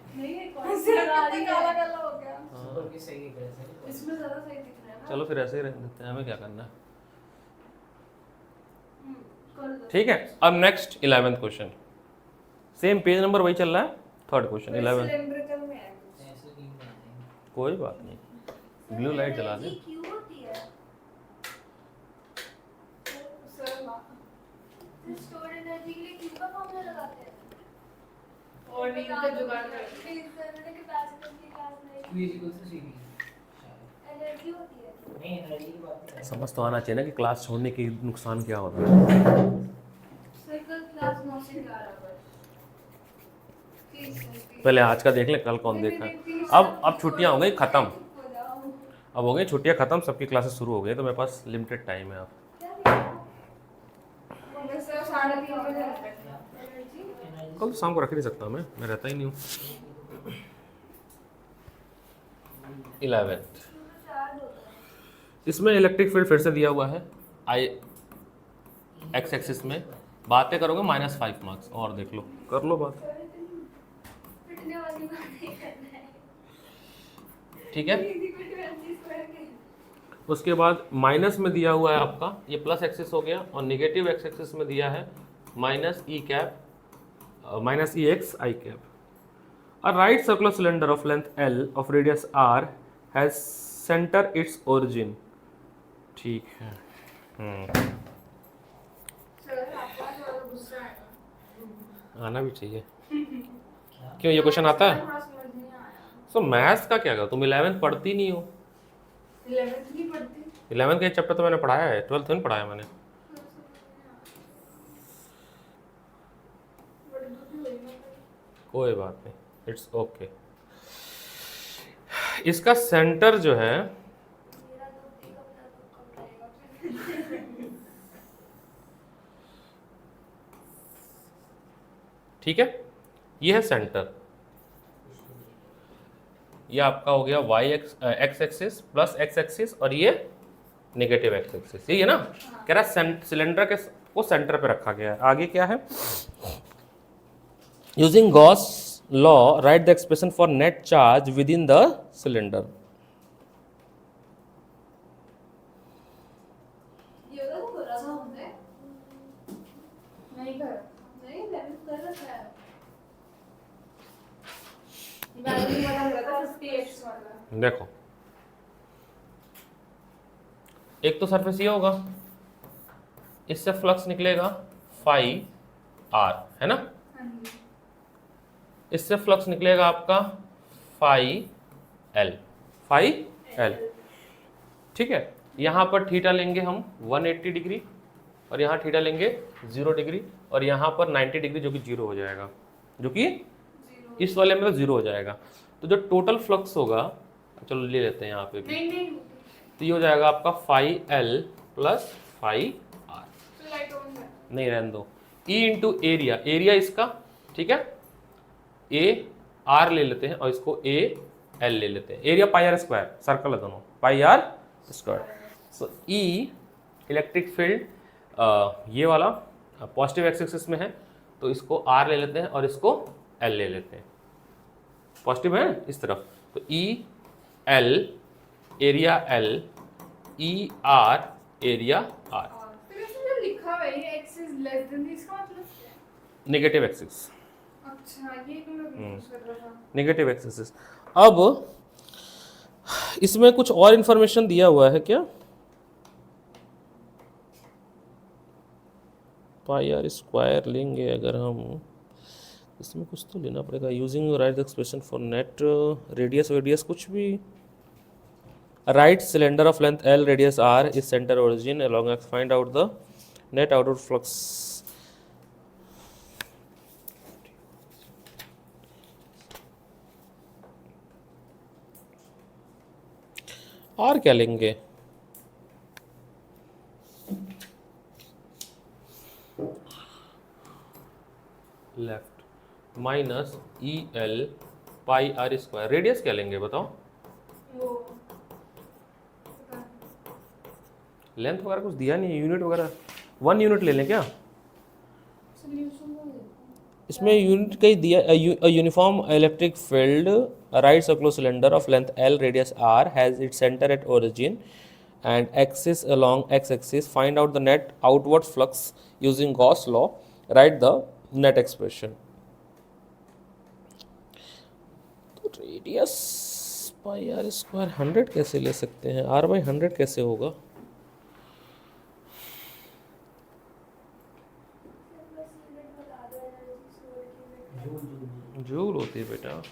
सुपर की सही दिख रहा है सर। चलो फिर ऐसे ही रहने देते हैं, हमें क्या करना है। ठीक है, अब next 11th question, same page number वही चल रहा है, 3rd क्वेश्चन 11। ऐसे नहीं बनाते हैं। कोई बात नहीं, ब्लू लाइट जला दे। क्यों होती है? स्टोर एनर्जी के लिए क्यू का फॉर्मूला लगाते हैं और नींद का जुगाड़ करते कैपेसिटेंस की क्लास में Q is equal to CV energy होती है। नहीं, एनर्जी की बात नहीं कर रहा। समझ तो आना चाहिए ना कि क्लास छोड़ने के नुकसान क्या होता है। सर्कल क्लास मौसी का रहा पहले आज का देख ले, कल कौन देखा है। अब छुट्टियां हो गई खत्म, अब हो गई छुट्टियां खत्म, सबकी क्लासेस शुरू हो गई, तो मेरे पास लिमिटेड टाइम है। कल शाम को रख नहीं सकता मैं रहता ही नहीं हूँ। 11th, इसमें इलेक्ट्रिक फील्ड फिर से दिया हुआ है, x एक्सिस में। बातें करोगे -5 मार्क्स, और देख लो, कर लो बात, पिटने वाली बात नहीं करना है। ठीक है। इसी को 20 स्क्वायर के उसके बाद माइनस में दिया हुआ है आपका, ये प्लस एक्सिस हो गया, और नेगेटिव एक्स एक्सिस में दिया है -EX I cap. A right circular cylinder of length L of radius R has center its origin। ठीक है। आना भी चाहिए। क्यों, ये क्वेश्चन आता है? सो मैथ्स का क्या कर, तुम 11th पढ़ती नहीं हो। 11th नहीं पढ़ती, 11th का चैप्टर तो मैंने पढ़ाया है, 12th नहीं पढ़ाया मैंने। कोई बात नहीं, इट्स ओके। इसका सेंटर जो है, मेरा तो एक अपना तो कम रहेगा। ठीक है, ये है सेंटर। ये आपका हो गया x axis plus x axis, और ये नेगेटिव x एक्सिस, यही है ना। कह रहा है सिलेंडर के को सेंटर पे रखा गया है। आगे क्या है, using Gauss law right the expression for net charge with in the cylinder. ये तो हो रहा था हमने नहीं कर, नहीं 11th कर रखा है। वैल्यू वाला लग रहा था 50x वाला। देखो, एक तो सरफेस ये होगा, इससे फ्लक्स निकलेगा phi r, है ना। इससे फ्लक्स निकलेगा आपका फाई एल, ठीक है। यहाँ पर थीटा लेंगे हम 180 डिग्री और यहाँ थीटा लेंगे 0 डिग्री और यहाँ पर 90 डिग्री जो कि 0 हो जाएगा, जो कि इस वाले में तो 0 हो जाएगा। तो जो टोटल फ्लक्स होगा, चलो ले लेते हैं यहाँ पे भी, नहीं तो ये हो जाएगा आपका phi L plus phi R, तो लाइट ऑन है। नहीं रहने दो, ई इंटू एरिया, एरिया इसका, ठीक है, ए आर ले लेते हैं और इसको ए एल ले लेते हैं। Area pi R square, circle है दोनों, pi R square. So E electric field ये वाला पॉजिटिव एक्स एक्सिस में है, तो इसको आर ले लेते हैं और इसको एल ले लेते हैं। पॉजिटिव है इस तरफ, तो E L area L, E R area R. तो इसमें जो लिखा हुआ है ये x is less than, इसका मतलब क्या है? नेगेटिव एक्सिस, अच्छा ये तो मैं कंफ्यूज कर रहा था। Negative axis. अब इसमें कुछ और इंफॉर्मेशन दिया हुआ है क्या? पाई आर स्क्वायर लेंगे अगर हम, इसमें कुछ तो लेना पड़ेगा। Using right expression for net radius वेडियस, कुछ भी। Right cylinder of length L radius R is centre origin along X, find out the net outward flux. R क्या लेंगे? Left minus E L pi R square, radius क्या लेंगे बताओ? वो लेंथ वगैरह कुछ दिया नहीं है, यूनिट वगैरह 1 यूनिट ले लें क्या? सॉल्यूशन में इसमें यूनिट का ही दिया, uniform electric field right circular cylinder of length L radius R has its centre at origin and axis along x-axis, find out the net outward flux using Gauss law, write the net expression. तो रेडियस पाई आर स्क्वायर 100 कैसे ले सकते हैं? r बाई 100 कैसे होगा? जूल होती है बेटा।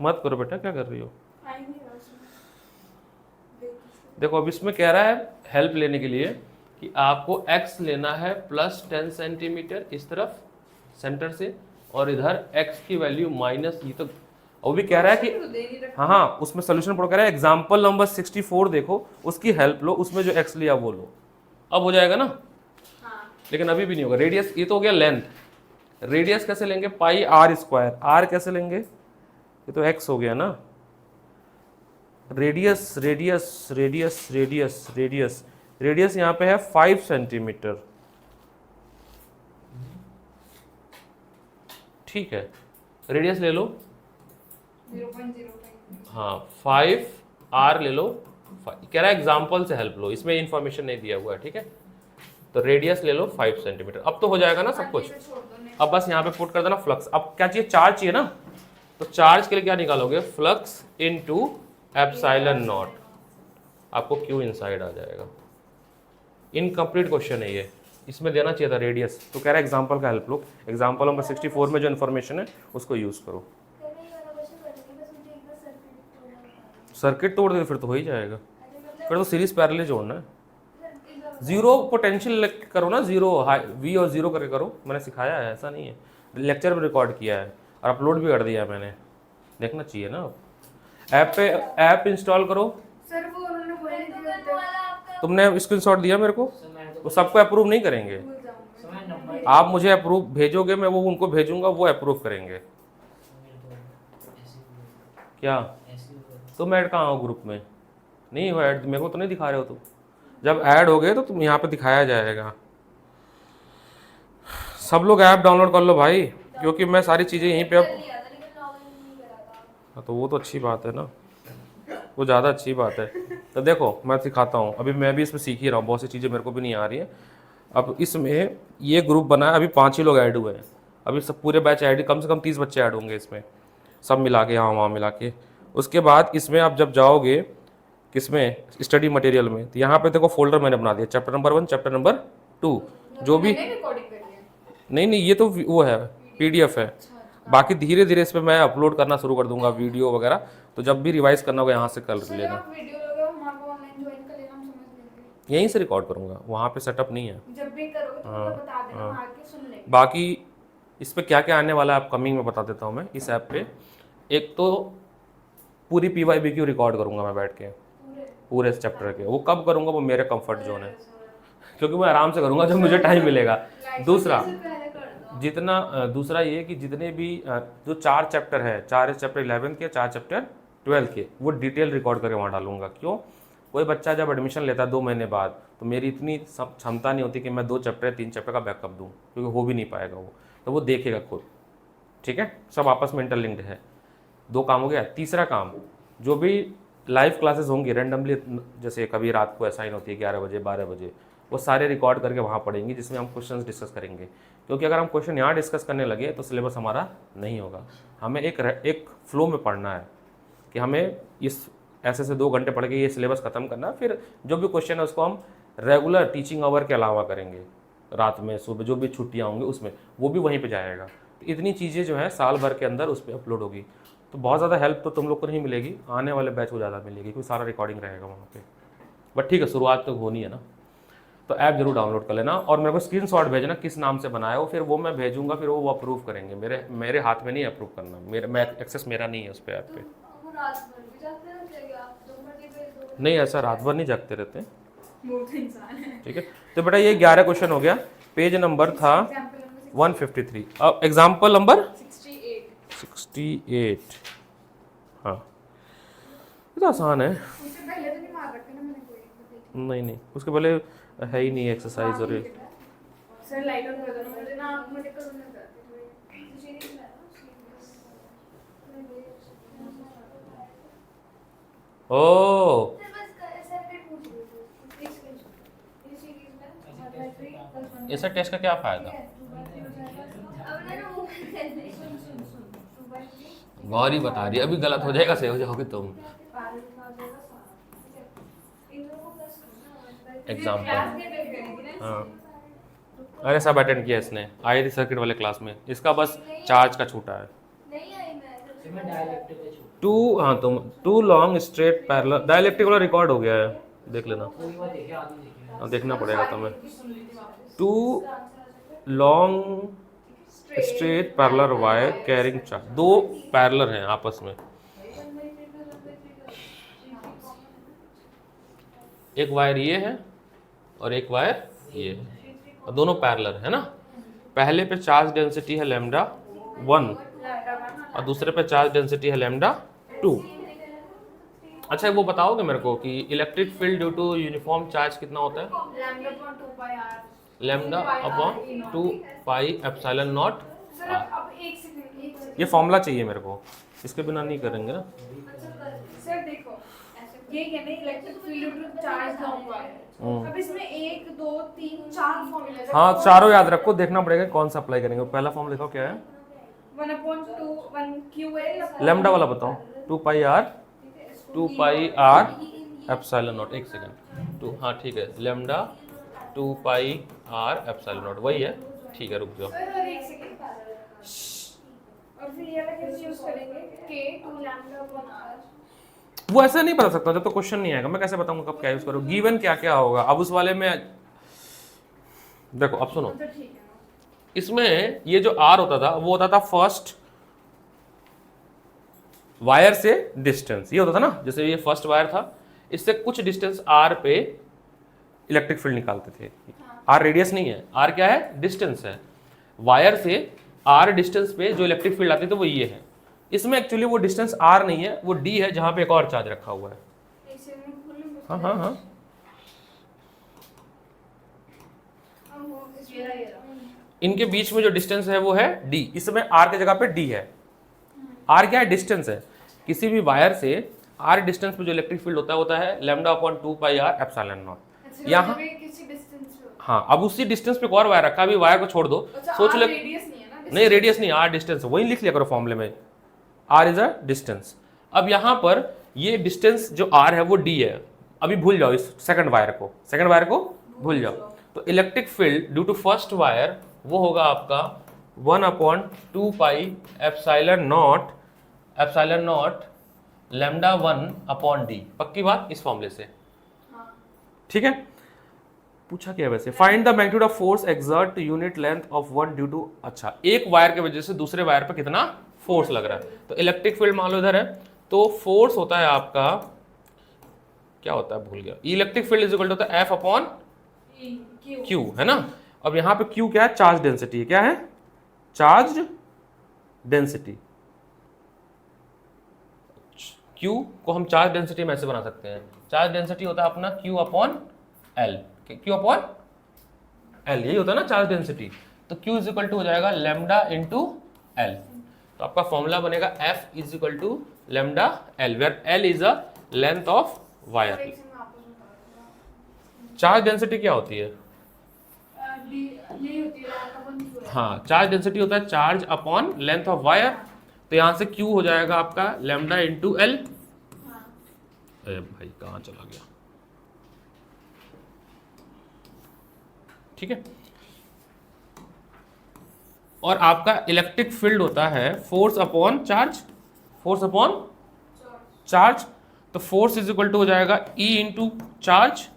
मत करो बेटा, क्या कर रही हो? आई नहीं रहा उसमें। देखो अब इसमें कह रहा है हेल्प लेने के लिए कि आपको x लेना है प्लस 10 सेंटीमीटर इस तरफ सेंटर से, और इधर x की वैल्यू माइनस, ये तो वो भी कह रहा है कि तो दे नहीं रखा। हाँ उसमें सोल्यूशन पढ़, कह रहा है एग्जाम्पल नंबर 64 देखो, उसकी हेल्प लो, उसमें जो x लिया वो लो, अब हो जाएगा ना। हाँ लेकिन अभी भी नहीं होगा। रेडियस ये तो हो गया लेंथ, रेडियस कैसे लेंगे? पाई आर स्क्वायर, आर कैसे लेंगे? ये तो x हो गया ना। Radius radius radius radius radius radius यहाँ पे है 5 सेंटीमीटर, ठीक है, रेडियस ले लो, 0.05। हाँ 5 आर ले लो, कह रहा है एग्जाम्पल से हेल्प लो, इसमें इंफॉर्मेशन नहीं दिया हुआ है, ठीक है। तो रेडियस ले लो 5 सेंटीमीटर। अब तो हो जाएगा ना सब कुछ। अब बस यहाँ पे पुट कर देना फ्लक्स। अब क्या चाहिए? चार्ज चाहिए ना, तो चार्ज के लिए क्या निकालोगे? फ्लक्स इनटू एप्सिलॉन नॉट, आपको क्यू इनसाइड आ जाएगा। इनकम्प्लीट क्वेश्चन है ये, इसमें देना चाहिए था रेडियस। तो कह रहा है एग्जाम्पल का हेल्प लो, एग्जाम्पल नंबर 64 में जो इन्फॉर्मेशन है उसको यूज़ करो। सर्किट तोड़ दे फिर तो हो ही जाएगा, फिर तो सीरीज पैरेलल जोड़ना है। जीरो पोटेंशियल करो ना, जीरो वी और जीरो करके करो, मैंने सिखाया है, ऐसा नहीं है, लेक्चर में रिकॉर्ड किया है और अपलोड भी कर दिया है मैंने, देखना चाहिए ना। ऐप पे ऐप इंस्टॉल करो। सर वो उन्होंने बोला कि तुमने स्क्रीनशॉट दिया मेरे को, वो सबको अप्रूव नहीं करेंगे। भूल जाऊंगा। आप मुझे अप्रूव भेजोगे, मैं वो उनको भेजूंगा, वो अप्रूव करेंगे। क्या तुम ऐड कहाँ हो ग्रुप में? नहीं हो ऐड, मेरे को तो नहीं दिखा रहे हो तुम। जब ऐड हो गए तो तुम यहाँ पे दिखाया जाएगा। सब लोग ऐप डाउनलोड कर लो भाई, क्योंकि मैं सारी चीज़ें यहीं पे अब, तो वो तो अच्छी बात है ना, वो ज़्यादा अच्छी बात है। तो देखो मैं सिखाता हूँ, अभी मैं भी इसमें सीख ही रहा हूँ, बहुत सी चीज़ें मेरे को भी नहीं आ रही हैं। अब इसमें ये ग्रुप बना है, अभी 5 ही लोग ऐड हुए हैं, अभी सब पूरे बैच ऐड, कम से कम 30 बच्चे ऐड होंगे इसमें, सब मिला के, यहाँ वहाँ मिला के। उसके बाद इसमें आप जब जाओगे किसमें, स्टडी मटेरियल में। तो यहाँ पे देखो फोल्डर मैंने बना दिया, चैप्टर नंबर 1, चैप्टर नंबर 2, जो भी। मैंने रिकॉर्डिंग करी है। नहीं नहीं, ये तो वो है, PDF है। बाकी धीरे धीरे इस पर मैं अपलोड करना शुरू कर दूंगा वीडियो वगैरह, तो जब भी रिवाइज करना होगा यहाँ से कर चलो लेना। आप वीडियो लोगे वहाँ पे ऑनलाइन ज्वाइन कर लेना, हम समझ लेंगे। यहीं से रिकॉर्ड करूँगा, वहाँ पे सेटअप नहीं है। जब भी करोगे तो मुझे बता देना, वहाँ आके सुन लेंगे। बाकी इस पे क्या क्या आने वाला है अपकमिंग में बता देता हूँ मैं इस ऐप पे। एक तो पूरी PYBQ रिकॉर्ड करूँगा मैं बैठ के, पूरे इस चैप्टर के। वो कब करूँगा, वो मेरे कंफर्ट जोन है, क्योंकि मैं आराम से करूँगा जब मुझे टाइम मिलेगा। दूसरा दूसरा ये कि जितने भी जो 4 चैप्टर है, 4 चैप्टर 11 के, 4 चैप्टर 12 के, वो डिटेल रिकॉर्ड करके वहाँ डालूंगा। क्यों, कोई बच्चा जब एडमिशन लेता है 2 महीने बाद, तो मेरी इतनी क्षमता नहीं होती कि मैं 2 चैप्टर 3 चैप्टर का बैकअप दूँ, क्योंकि हो भी नहीं पाएगा वो, तो वो देखेगा खुद। ठीक है, सब आपस में इंटरलिंक्ड है। 2 काम हो गया। तीसरा काम, जो भी लाइव क्लासेस होंगी रैंडमली, जैसे कभी रात को असाइन होती है 11 बजे 12 बजे, वो सारे रिकॉर्ड करके वहाँ पढ़ेंगे, जिसमें हम क्वेश्चंस डिस्कस करेंगे। क्योंकि अगर हम क्वेश्चन यहाँ डिस्कस करने लगे तो सिलेबस हमारा नहीं होगा। हमें एक फ्लो में पढ़ना है कि हमें इस ऐसे से 2 घंटे पढ़ के ये सिलेबस ख़त्म करना है। फिर जो भी क्वेश्चन है उसको हम रेगुलर टीचिंग आवर के अलावा करेंगे, रात में, सुबह, जो भी छुट्टियाँ होंगी उसमें, वो भी वहीं पर जाएगा। तो इतनी चीज़ें जो है साल भर के अंदर उस पर अपलोड होगी। तो बहुत ज़्यादा हेल्प तो तुम लोग को नहीं मिलेगी, आने वाले बैच को ज़्यादा मिलेगी, क्योंकि सारा रिकॉर्डिंग रहेगा वहाँ पे। बट ठीक है, शुरुआत तो होनी है ना। तो ऐप जरूर डाउनलोड कर लेना और मेरे को स्क्रीनशॉट भेजना किस नाम से बनाया हो, फिर वो मैं भेजूंगा, फिर वो अप्रूव करेंगे। मेरे हाथ में नहीं अप्रूव करना, एक्सेस मेरा नहीं है उस पर ऐप पे। वो रात भर भी जागते रहते हैं आप, 2 बजे पे 2 नहीं, ऐसा रात भर नहीं जागते रहते। वो तो इंसान है। ठीक है, तो बेटा ये 11 क्वेश्चन हो गया। पेज नंबर था 153। अब एग्जाम्पल नंबर 68। हाँ, ये तो आसान है। उससे पहले तो नहीं मार रखे ना मैंने कोई। नहीं, उसके पहले है ही नहीं एक्सरसाइज। और सर लाइट ऑन कर दो, मुझे ना मुझे करूँ ना ओ, ऐसा टेस्ट का क्या फायदा? गौरी बता रही है, अभी गलत हो जाएगा, सही हो जाओगे तुम। एग्जाम्पल, हाँ, अरे सब अटेंड किया इसने, आई थी सर्किट वाले क्लास में, इसका बस चार्ज का छूटा है। Two long straight parallel, dielectric वाला रिकॉर्ड हो गया है, देख लेना। अब देखना पड़ेगा तुम्हें। 2 long straight parallel wire carrying charge, 2 parallel हैं आपस में, एक वायर ये है और एक वायर ये है, और दोनों पैरेलल है ना। पहले पे चार्ज डेंसिटी है λ1 और दूसरे पे चार्ज डेंसिटी है λ2। अच्छा, वो बताओगे मेरे को कि electric field due to uniform charge कितना होता है? λ/2π/ε0। ये फॉर्मूला चाहिए मेरे को, इसके बिना नहीं करेंगे ना। सर देखो, ये है ना electric field due to charge long wire. अब इसमें 1 2 3 4 फॉर्मूले हैं। हाँ, चारों याद रखो, देखना पड़ेगा कौन सा अप्लाई करेंगे। पहला फॉर्म लिखो, क्या है? 1/2 1QL लैम्डा वाला बताओ। 2πr ε0। एक सेकंड, हाँ ठीक है, λ/2πr ε0 वही है। ठीक है, रुक जाओ। सर एक सेकंड, और फिर ये वाला कैसे यूज करेंगे? k 2 λ/r। वो ऐसा नहीं बता सकता जब तो क्वेश्चन नहीं आएगा। मैं कैसे बताऊंगा कब क्या यूज करो, गिवन क्या क्या होगा। अब उस वाले में देखो, अब सुनो, तो ठीक है। इसमें ये जो आर होता था वो होता था फर्स्ट वायर से डिस्टेंस, ये होता था ना। जैसे ये फर्स्ट वायर था, इससे कुछ डिस्टेंस आर पे इलेक्ट्रिक फील्ड निकालते थे। आर रेडियस नहीं है, आर क्या है? डिस्टेंस है। वायर से आर डिस्टेंस पे जो इलेक्ट्रिक फील्ड आती है तो वो ये है। इसमें एक्चुअली वो डिस्टेंस आर नहीं है, वो डी है, जहां पे एक और चार्ज रखा हुआ है। हाँ हाँ हाँ, इनके बीच में जो डिस्टेंस है वो है डी। इसमें आर की जगह पे डी है। आर क्या है? डिस्टेंस है। किसी भी वायर से आर डिस्टेंस पे जो इलेक्ट्रिक फील्ड होता है λ/2πr/ε0। यहाँ हाँ, अब उसी डिस्टेंस पे एक और वायर रखा, अभी वायर को छोड़ दो। सोच ले, नहीं रेडियस नहीं, आर डिस्टेंस, वही लिख लिया करो फॉर्मूले में, आर इज अ डिस्टेंस। अब यहाँ पर ये डिस्टेंस जो r है वो d है, अभी भूल जाओ इस सेकंड वायर को भूल जाओ। तो electric field due to first wire वो होगा आपका 1/2 पाई एप्सिलॉन नॉट लैम्डा 1/d। पक्की बात इस फॉर्मूले से, ठीक है। पूछा क्या है वैसे, find the magnitude of force exert unit length of one due to, अच्छा एक वायर के वजह से दूसरे वायर पे कितना फोर्स लग रहा है। तो इलेक्ट्रिक फील्ड मान लो इधर है, तो फोर्स होता है आपका, क्या होता है भूल गया, electric field is equal to होता है F/Q, है ना। अब यहाँ पे Q क्या है, चार्ज डेंसिटी, क्या है चार्ज डेंसिटी। Q को हम चार्ज डेंसिटी में ऐसे बना सकते हैं, चार्ज डेंसिटी होता है अपना Q/L, Q/L यही होता है ना चार्ज डेंसिटी। तो Q इज इक्वल टू हो जाएगा लैम्डा इंटू L। तो आपका फॉर्मूला बनेगा F is equal to lambda L, where L is a length of wire. Charge density क्या होती है, हाँ चार्ज डेंसिटी होता है charge upon length of wire. तो यहां से Q हो जाएगा आपका लैम्डा इंटू L। अरे भाई कहाँ चला गया, ठीक है। और आपका इलेक्ट्रिक फील्ड होता है फोर्स अपॉन चार्ज, तो फोर्स इज इक्वल टू हो जाएगा E इंटू चार्ज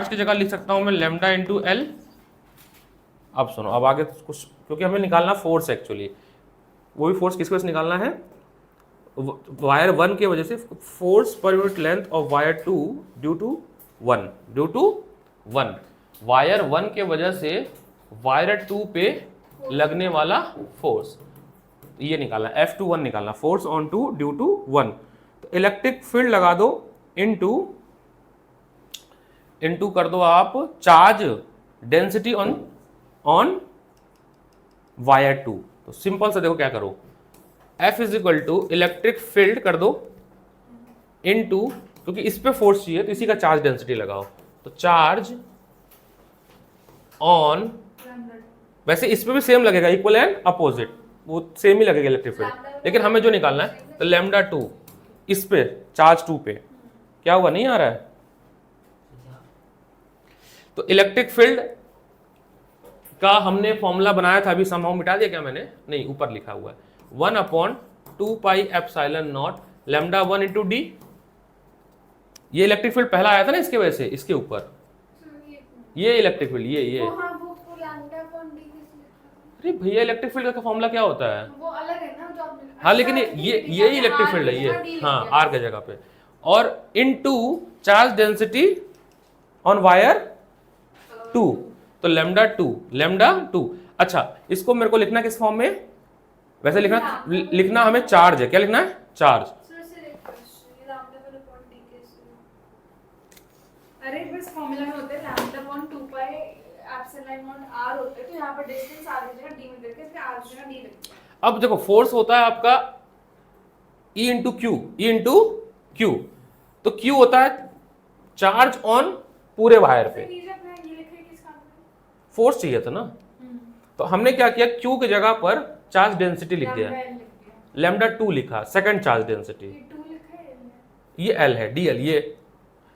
की जगह लिख सकता हूं मैं लैम्डा इंटू L। अब सुनो, अब आगे कुछ, क्योंकि हमें निकालना फोर्स एक्चुअली, वो भी फोर्स किसको निकालना है, वायर 1 के वजह से फोर्स पर unit length of wire 2 due to 1 wire 1 के वजह से वायर 2 पे लगने वाला फोर्स, ये निकालना F/1 निकालना, फोर्स ऑन 2 ड्यू टू 1। तो इलेक्ट्रिक फील्ड लगा दो इनटू कर दो आप चार्ज डेंसिटी ऑन वायर 2। तो सिंपल से देखो क्या करो, F is equal to electric field कर दो इनटू, क्योंकि इस पे फोर्स चाहिए तो इसी का चार्ज डेंसिटी लगाओ, तो चार्ज ऑन, वैसे इस पे भी सेम लगेगा, इक्वल एंड अपोजिट, वो सेम ही लगेगा इलेक्ट्रिक फील्ड, लेकिन हमें जो निकालना है तो लैम्डा 2 इस पे चार्ज 2 पे, क्या हुआ नहीं आ रहा है। तो इलेक्ट्रिक फील्ड का हमने फॉर्मूला बनाया था, अभी समहाउ मिटा दिया क्या मैंने, नहीं ऊपर लिखा हुआ है 1/2 पाई epsilon not lambda 1 into D. ये इलेक्ट्रिक फील्ड पहला आया था ना इसके वजह से, इसके ऊपर ये इलेक्ट्रिक फील्ड, ये अरे भैया इलेक्ट्रिक फील्ड का फॉर्मूला क्या होता है, वो अलग है ना जो आपने, हाँ लेकिन ये इलेक्ट्रिक फील्ड है, ये हाँ आर के जगह पे, और into charge density on wire 2, तो लैम्डा 2। अच्छा इसको मेरे को लिखना किस फॉर्म में, वैसे लिखना हमें चार्ज है, क्या लिखना है चार्ज। अरे बस फॉर्मूला में होते हैं लैम्डा 1/2 पाई एप्सिलॉन नॉट r होते हैं, तो यहाँ पर डिस्टेंस r की जगह d में करके इसके r की जगह d लिखते हैं। अब देखो फोर्स होता है आपका E इंटू क्यू, तो Q होता है चार्ज ऑन पूरे वायर पे, नीचे अपना ये लिखे किस काम में, फोर्स चाहिए था ना, तो हमने क्या किया Q की जगह पर चार्ज डेंसिटी लिख दिया, लैम्डा 2 लिखा, सेकंड चार्ज डेंसिटी, ये 2 लिखा है, ये L है, DL, ये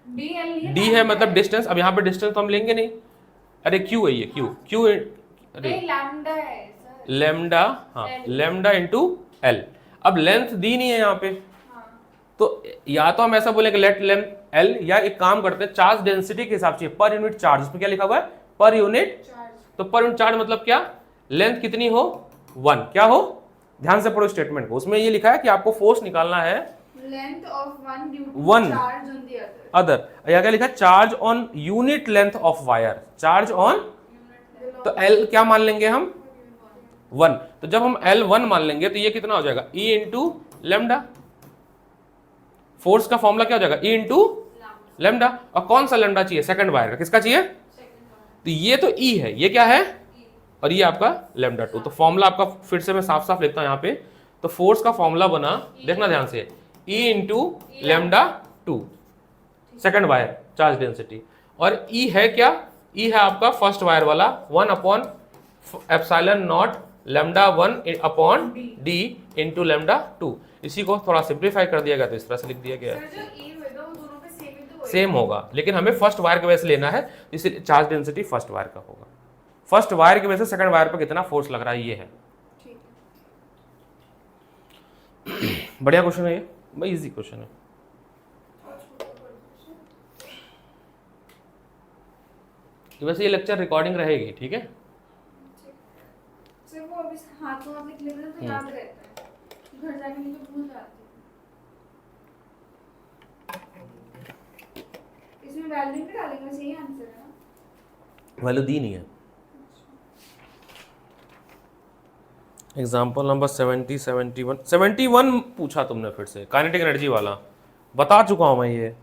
DL D है मतलब डिस्टेंस। अब यहाँ पे डिस्टेंस तो हम लेंगे नहीं, अरे Q है ये Q, अरे नहीं लैम्डा है सर, लैम्डा, हाँ लैम्डा इंटू L। अब लेंथ दी नहीं है यहाँ पे, तो या तो हम ऐसा बोलेंगे लेट लेंथ L, या एक काम करते हैं चार्ज डेंसिटी के हिसाब से पर यूनिट चार्ज, इसमें क्या लिखा हुआ है पर यूनिट, तो पर यूनिट चार्ज मतलब क्या, लेंथ कितनी हो 1, क्या हो, ध्यान से पढ़ो स्टेटमेंट को, उसमें ये लिखा है कि आपको फोर्स निकालना है length of 1 due to 1 charge on the other, या क्या लिखा है charge on unit length of wire, charge on, तो L क्या मान लेंगे हम 1, तो जब हम L 1 मान लेंगे तो ये कितना हो जाएगा E इंटू लैम्डा, फोर्स का फॉर्मूला क्या हो जाएगा E इंटू लैम्डा, और कौन सा लैम्डा चाहिए, सेकंड वायर का, किसका चाहिए, तो ये तो E है, ये क्या है, और ये आपका लैम्डा 2। तो फॉर्मूला आपका फिर से मैं साफ साफ लिखता हूं यहाँ पे, तो फोर्स का फॉर्मूला बना, देखना ध्यान से, E into lambda 2 second wire charge density, और E है क्या, E है आपका फर्स्ट वायर वाला 1/एप्सिलॉन naught lambda 1 upon D into lambda 2। इसी को थोड़ा सिंप्लीफाई कर दिया गया तो इस तरह से लिख दिया गया है। सर जो ए होगा वो दोनों पे सेम ही तो होगा। सेम होगा, लेकिन हमें फर्स्ट वायर की वजह से लेना है, इसलिए चार्ज डेंसिटी फर्स्ट वायर का होगा। फर्स्ट वायर की वजह से सेकंड वायर पर कितना फोर्स लग रहा है ये है। ठीक बढ़िया क्वेश्चन है ये, भाई इजी क्वेश्चन है। वैसे ये लेक्चर रिकॉर्डिंग रहेगी, ठीक है। सर वो अभी हाथों हाथ लिख लेते हैं तो याद रहता है, घर जाके नहीं तो भूल जाती हूँ। इसमें वैल्यू भी डालेंगे, सही आंसर है ना? वैल्यू दी नहीं है। एग्जाम्पल नंबर 70, 71 पूछा तुमने फिर से, काइनेटिक एनर्जी वाला बता चुका हूं मैं, ये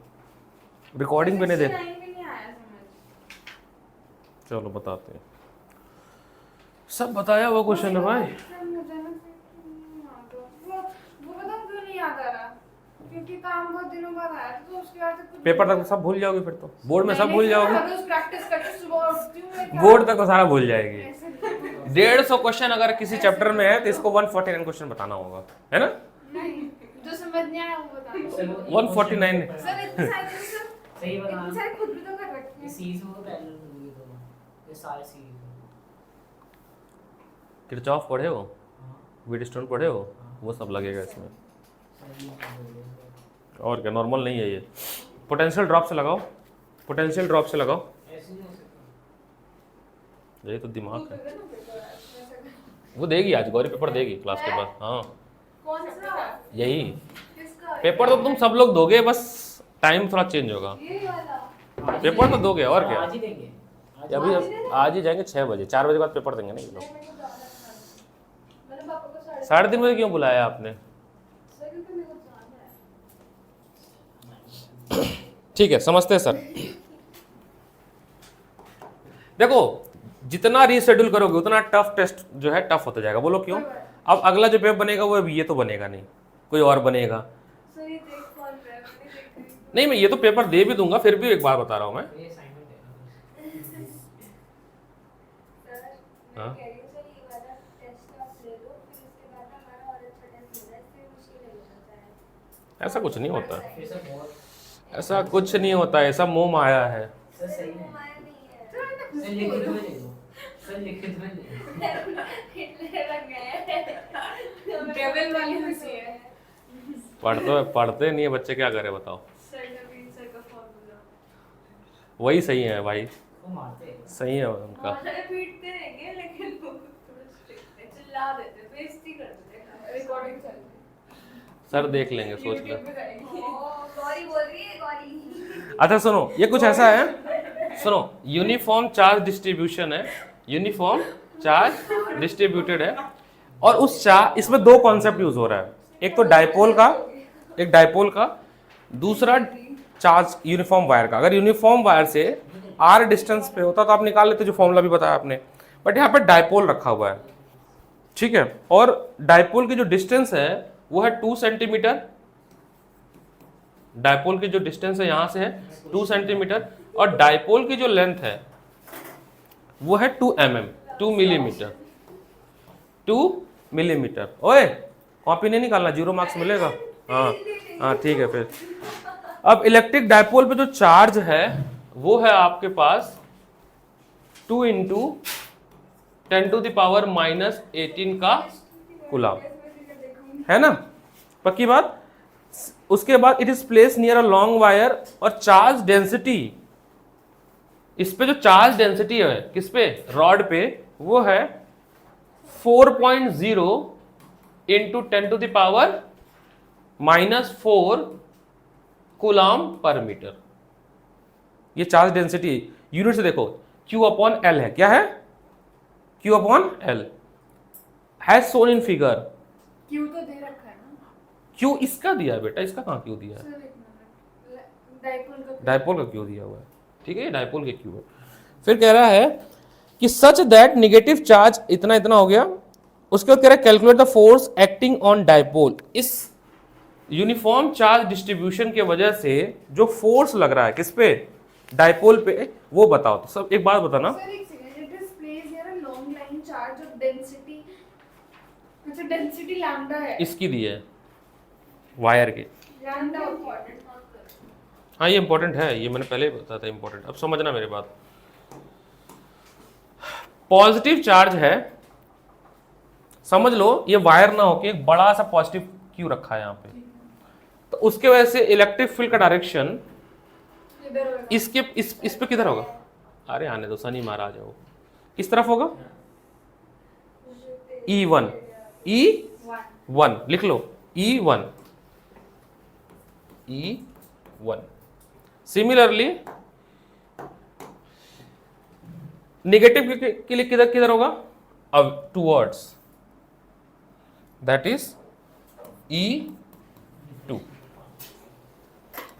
रिकॉर्डिंग पे नहीं दे। 69 भी नहीं आया समझ। चलो बताते हैं, सब बताया हुआ क्वेश्चन है भाई। सर मुझे ना वो बताओ क्यों नहीं याद आ रहा, क्योंकि काम बहुत दिनों बाद आया था, तो उसके बाद कुछ पेपर तक तो सब भूल जाओगे, फिर तो बोर्ड में सब भूल जाओगे, रोज प्रैक्टिस करके सुबह उठती हूँ मैं, बोर्ड तक तो सारा भूल जाएगी। ऐसे 150 क्वेश्चन अगर किसी चैप्टर में है तो इसको 149 क्वेश्चन बताना होगा, है ना। नहीं जो समझ नहीं आया वो बता दो। 149 सर इतने सारे सर सही बता। इतने सारे खुद भी तो कर रखे हैं। सीरीज में पैरेलल होगी तो ये सारे सीरीज किरचॉफ पढ़े हो, हाँ व्हीटस्टोन पढ़े हो, वो सब लगेगा इसमें। सही है। और क्या, नॉर्मल नहीं है ये। पोटेंशियल ड्रॉप से लगाओ, पोटेंशियल ड्रॉप से लगाओ, ऐसे नहीं हो सकता। यही तो दिमाग है। कर ना पेपर ऐसे। वो देगी आज, गौरी पेपर देगी क्लास के बाद। हाँ कौन सा यही किसका पेपर तो तुम सब लोग दोगे, बस टाइम थोड़ा चेंज होगा। ये वाला आज पेपर ही तो दोगे, और क्या। आज ही देंगे। अभी आज ही जाएंगे 6 बजे, 4 बजे बाद पेपर देंगे ना ये लोग। मैंने पापा को 3:30 बजे क्यों बुलाया आपने? सर क्योंकि मेरे को जाना है। ठीक है, समझते हैं सर। देखो जितना रीशेड्यूल करोगे उतना टफ टेस्ट जो है टफ होता जाएगा। बोलो क्यों? अब अगला जो पेपर बनेगा वो अब ये तो बनेगा नहीं, कोई और बनेगा। सर ये देख कौन रहा है, मैंने देख रही हूँ। नहीं, मैं ये तो पेपर दे भी दूंगा, फिर भी एक बार बता रहा हूँ मैं। ये असाइनमेंट है सर हाँ? मैं कह रही हूँ सर ये वाला टेस्ट आप ले लो, फिर उसके बाद ना हमारा और अच्छा टेस्ट लेना है, इससे मुश्किल नहीं होता है। ऐसा कुछ नहीं होता, फिर से बहुत ऐसा कुछ नहीं होता, ऐसा मोह माया है। सर सही है। हमारा नहीं है। सर लिखित में ले लो, सर लिखित में ले लो। हिटलर लग गए डेविल वाली हंसी है। पढ़ते नहीं है बच्चे, क्या करे बताओ। सर नवीन सर का फॉर्मूला वही सही है भाई, वो मारते हैं। सही है उनका। अरे पीटते रहेंगे लेकिन वो थोड़ा स्ट्रिक्ट है, चिल्ला देते हैं, बेइज्जती कर देते हैं। रिकॉर्डिंग चल रही सर देख लेंगे, है, सोच ले। YouTube पे जाएगी। गौरी बोल रही है गौरी। अच्छा सुनो, ये कुछ ऐसा है, सुनो, यूनिफॉर्म चार्ज डिस्ट्रीब्यूशन है, यूनिफॉर्म चार्ज डिस्ट्रीब्यूटेड है, और उस चार्ज, इसमें दो कॉन्सेप्ट यूज हो रहा है, एक तो डाइपोल का, एक डाइपोल का, दूसरा चार्ज यूनिफॉर्म वायर का। अगर यूनिफॉर्म वायर से आर डिस्टेंस पे होता तो आप निकाल लेते, जो फॉर्मूला भी बताया आपने, बट यहाँ पे डाइपोल रखा हुआ है, ठीक है। और डाइपोल की जो डिस्टेंस है वो है 2 सेंटीमीटर, डाइपोल की जो डिस्टेंस है यहाँ से है 2 सेंटीमीटर, और डाइपोल की जो लेंथ है वो है 2 mm, 2 मिलीमीटर, 2 मिलीमीटर। ओए कॉपी नहीं निकालना, 0 मार्क्स मिलेगा। हाँ हाँ ठीक है। फिर अब इलेक्ट्रिक डाइपोल पे जो चार्ज है वो है आपके पास 2 × 10⁻⁻18 का कूलम, है ना, पक्की बात। उसके बाद it is place near a long wire, और चार्ज डेंसिटी, इस पे जो चार्ज डेंसिटी है किस पे, रॉड पे, वो है 4.0 × 10⁻⁻4 कूलम पर मीटर। ये चार्ज डेंसिटी यूनिट से देखो, Q/L है, क्या है, Q/L has Son in figure. क्यों तो दे रखा है ना क्यू इसका दिया है बेटा, इसका कहाँ क्यू दिया है, सर। एक मिनट, डाइपोल का डाइपोल का क्यू दिया हुआ है, ठीक है, ये डाइपोल के क्यू है। फिर कह रहा है कि सच दैट नेगेटिव चार्ज इतना इतना हो गया। उसके बाद कह रहा है calculate the force acting on dipole. इस यूनिफॉर्म चार्ज डिस्ट्रीब्यूशन के वजह से जो फोर्स लग रहा है किस पे, डाइपोल पे, वो बताओ। तो सब एक बात बताना, सर एक second, it is place here a long line charge of density, अच्छा डेंसिटी लैम्डा है। इसकी दी है, वायर की। Lambda important. हाँ ये इंपॉर्टेंट है, ये मैंने पहले ही बताया था इंपॉर्टेंट। अब समझना मेरी बात। पॉजिटिव चार्ज है, समझ लो ये वायर ना होके एक बड़ा सा पॉजिटिव क्यू रखा है यहाँ पे, तो उसके वजह से इलेक्ट्रिक फील्ड का डायरेक्शन इधर होगा। इसके इस पे किधर होगा? अरे आने दो, शनि महाराज है वो, किस तरफ होगा? E1, E1 लिख लो, E1, E1। सिमिलरली नेगेटिव के लिए किधर किधर होगा? अब towards, that is E2।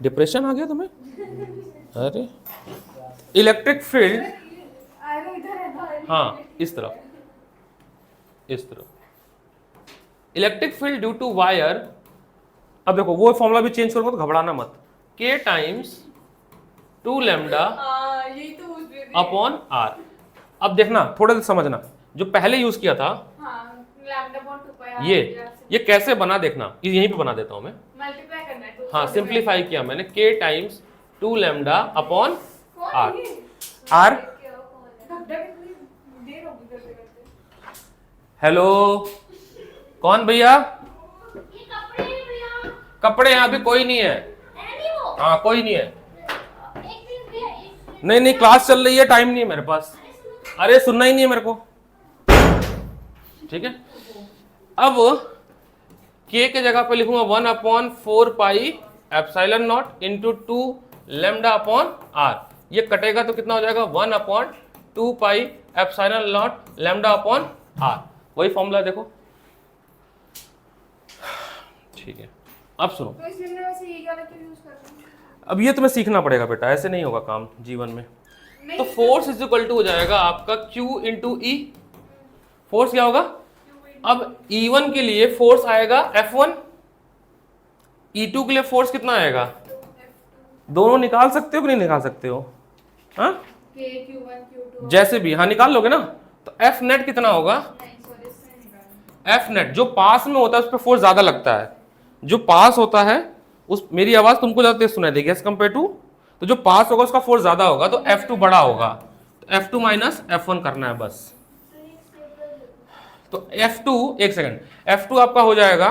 Depression आ गया तुम्हें? अरे इलेक्ट्रिक फील्ड, अरे इधर है ना। हाँ इस तरफ, इस तरफ electric field due to wire. अब देखो वो फॉर्मूला भी चेंज करूंगा तो घबराना मत, K टाइम्स 2 लैम्डा यही तो पूछ रही थी। Upon R। अब देखना थोड़ा सा समझना, जो पहले यूज किया था हाँ, लैम्डा अपॉन 2 पाई r ये कैसे बना देखना, ये यहीं पे बना देता हूं मैं। मल्टीप्लाई करना है 2 हाँ सिंप्लीफाई किया मैंने, K टाइम्स 2 लैम्डा अपॉन कौन R। है ये? R धक्का कितनी देर होगी करते करते। हेलो कौन भैया? ये कपड़े हैं भैया। कपड़े यहाँ पे कोई नहीं है। है नहीं वो। हाँ कोई नहीं है। एक मिनट भैया, एक मिनट। नहीं नहीं क्लास चल रही है, टाइम नहीं है मेरे पास। अरे सुनना ही नहीं है मेरे को, ठीक है। अब K के जगह पे लिखूंगा 1/4 पाई epsilon naught into 2 lambda upon R। ये कटेगा तो कितना हो जाएगा? 1/2 पाई epsilon not lambda upon R। वही फॉर्मूला देखो, ठीक है। अब सुनो, तो इसलिए मैं वैसे ये वाला क्यों यूज कर रही हूँ? अब ये तुम्हें सीखना पड़ेगा बेटा, ऐसे नहीं होगा काम जीवन में। तो फोर्स इज इक्वल टू हो जाएगा आपका Q इंटू E। फोर्स क्या होगा? अब E1 के लिए फोर्स आएगा F1, E2 के लिए फोर्स कितना आएगा? दोनों निकाल सकते हो कि नहीं निकाल सकते हो? हाँ K Q1 Q2 जैसे भी, हाँ निकाल लोगे ना। तो F नेट कितना होगा? नहीं सॉरी इससे नहीं निकालना। F नेट जो पास में होता है उस पर फोर्स ज्यादा लगता है, जो पास होता है उस, मेरी आवाज तुमको ज्यादा तेज सुनाई देगी एज कम्पेयर टू, तो जो पास होगा उसका फोर्स ज्यादा होगा, तो F2 बड़ा होगा, तो F2 माइनस F1 करना है बस। तो F2, एक सेकंड, F2 आपका हो जाएगा,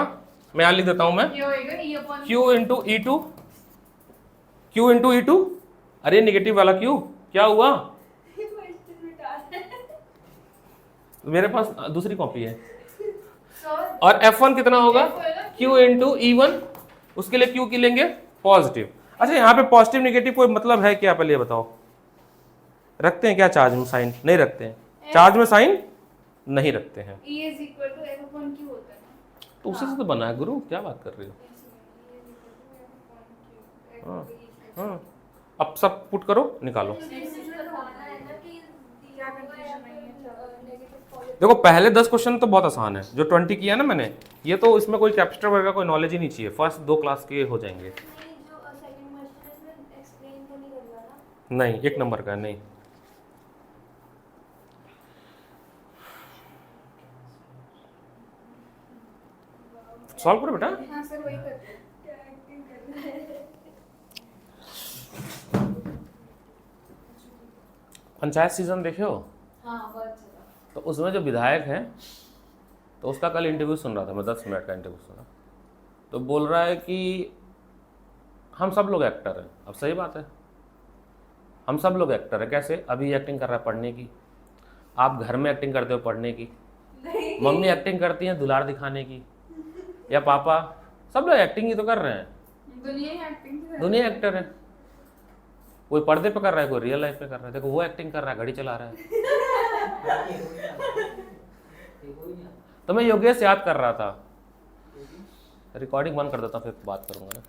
मैं यहाँ लिख देता हूं मैं, ये होएगा E upon Q into E2, Q into E2। अरे निगेटिव वाला Q क्या हुआ? मेरे पास दूसरी कॉपी है। सॉरी और F1 कितना होगा? F होएगा Q इंटू E1, उसके लिए Q की लेंगे पॉजिटिव। अच्छा यहाँ पे पॉजिटिव निगेटिव कोई मतलब है क्या, पहले ये बताओ। रखते हैं क्या चार्ज में साइन? नहीं रखते हैं, चार्ज में साइन नहीं रखते हैं। E is equal to F upon Q होता है ना। तो उसी से तो बना है गुरु, क्या बात कर रही हो? हाँ हाँ, अब सब पुट करो निकालो। क्या कंफ्यूजन है ये? देखो पहले 10 क्वेश्चन तो बहुत आसान है, जो 20 किया ना मैंने, ये तो इसमें कोई कैप्स्टर वगैरह कोई नॉलेज ही नहीं चाहिए, फर्स्ट 2 क्लास के हो जाएंगे। नहीं 1 नंबर का नहीं। सॉल्व करो बेटा। हाँ सर वही करते हैं। पंचायत सीजन देखे हो? हाँ बहुत अच्छा। तो उसमें जो विधायक है, तो उसका कल इंटरव्यू सुन रहा था मैं, 10 मिनट का इंटरव्यू सुना। तो बोल रहा है कि हम सब लोग एक्टर हैं। अब सही बात है, हम सब लोग एक्टर हैं। कैसे? अभी एक्टिंग कर रहा है पढ़ने की, आप घर में एक्टिंग करते हो पढ़ने की, मम्मी एक्टिंग करती हैं दुलार दिखाने की, या पापा, सब लोग एक्टिंग ही तो कर रहे हैं। दुनिया ही एक्टिंग की दुनिया एक्टर है, कोई पर्दे पे कर रहा है, कोई रियल लाइफ पे कर रहा है। देखो वो एक्टिंग कर रहा है, गाड़ी चला रहा है। तो मैं योगेश याद कर रहा था, रिकॉर्डिंग बंद कर देता हूँ फिर बात करूंगा ना।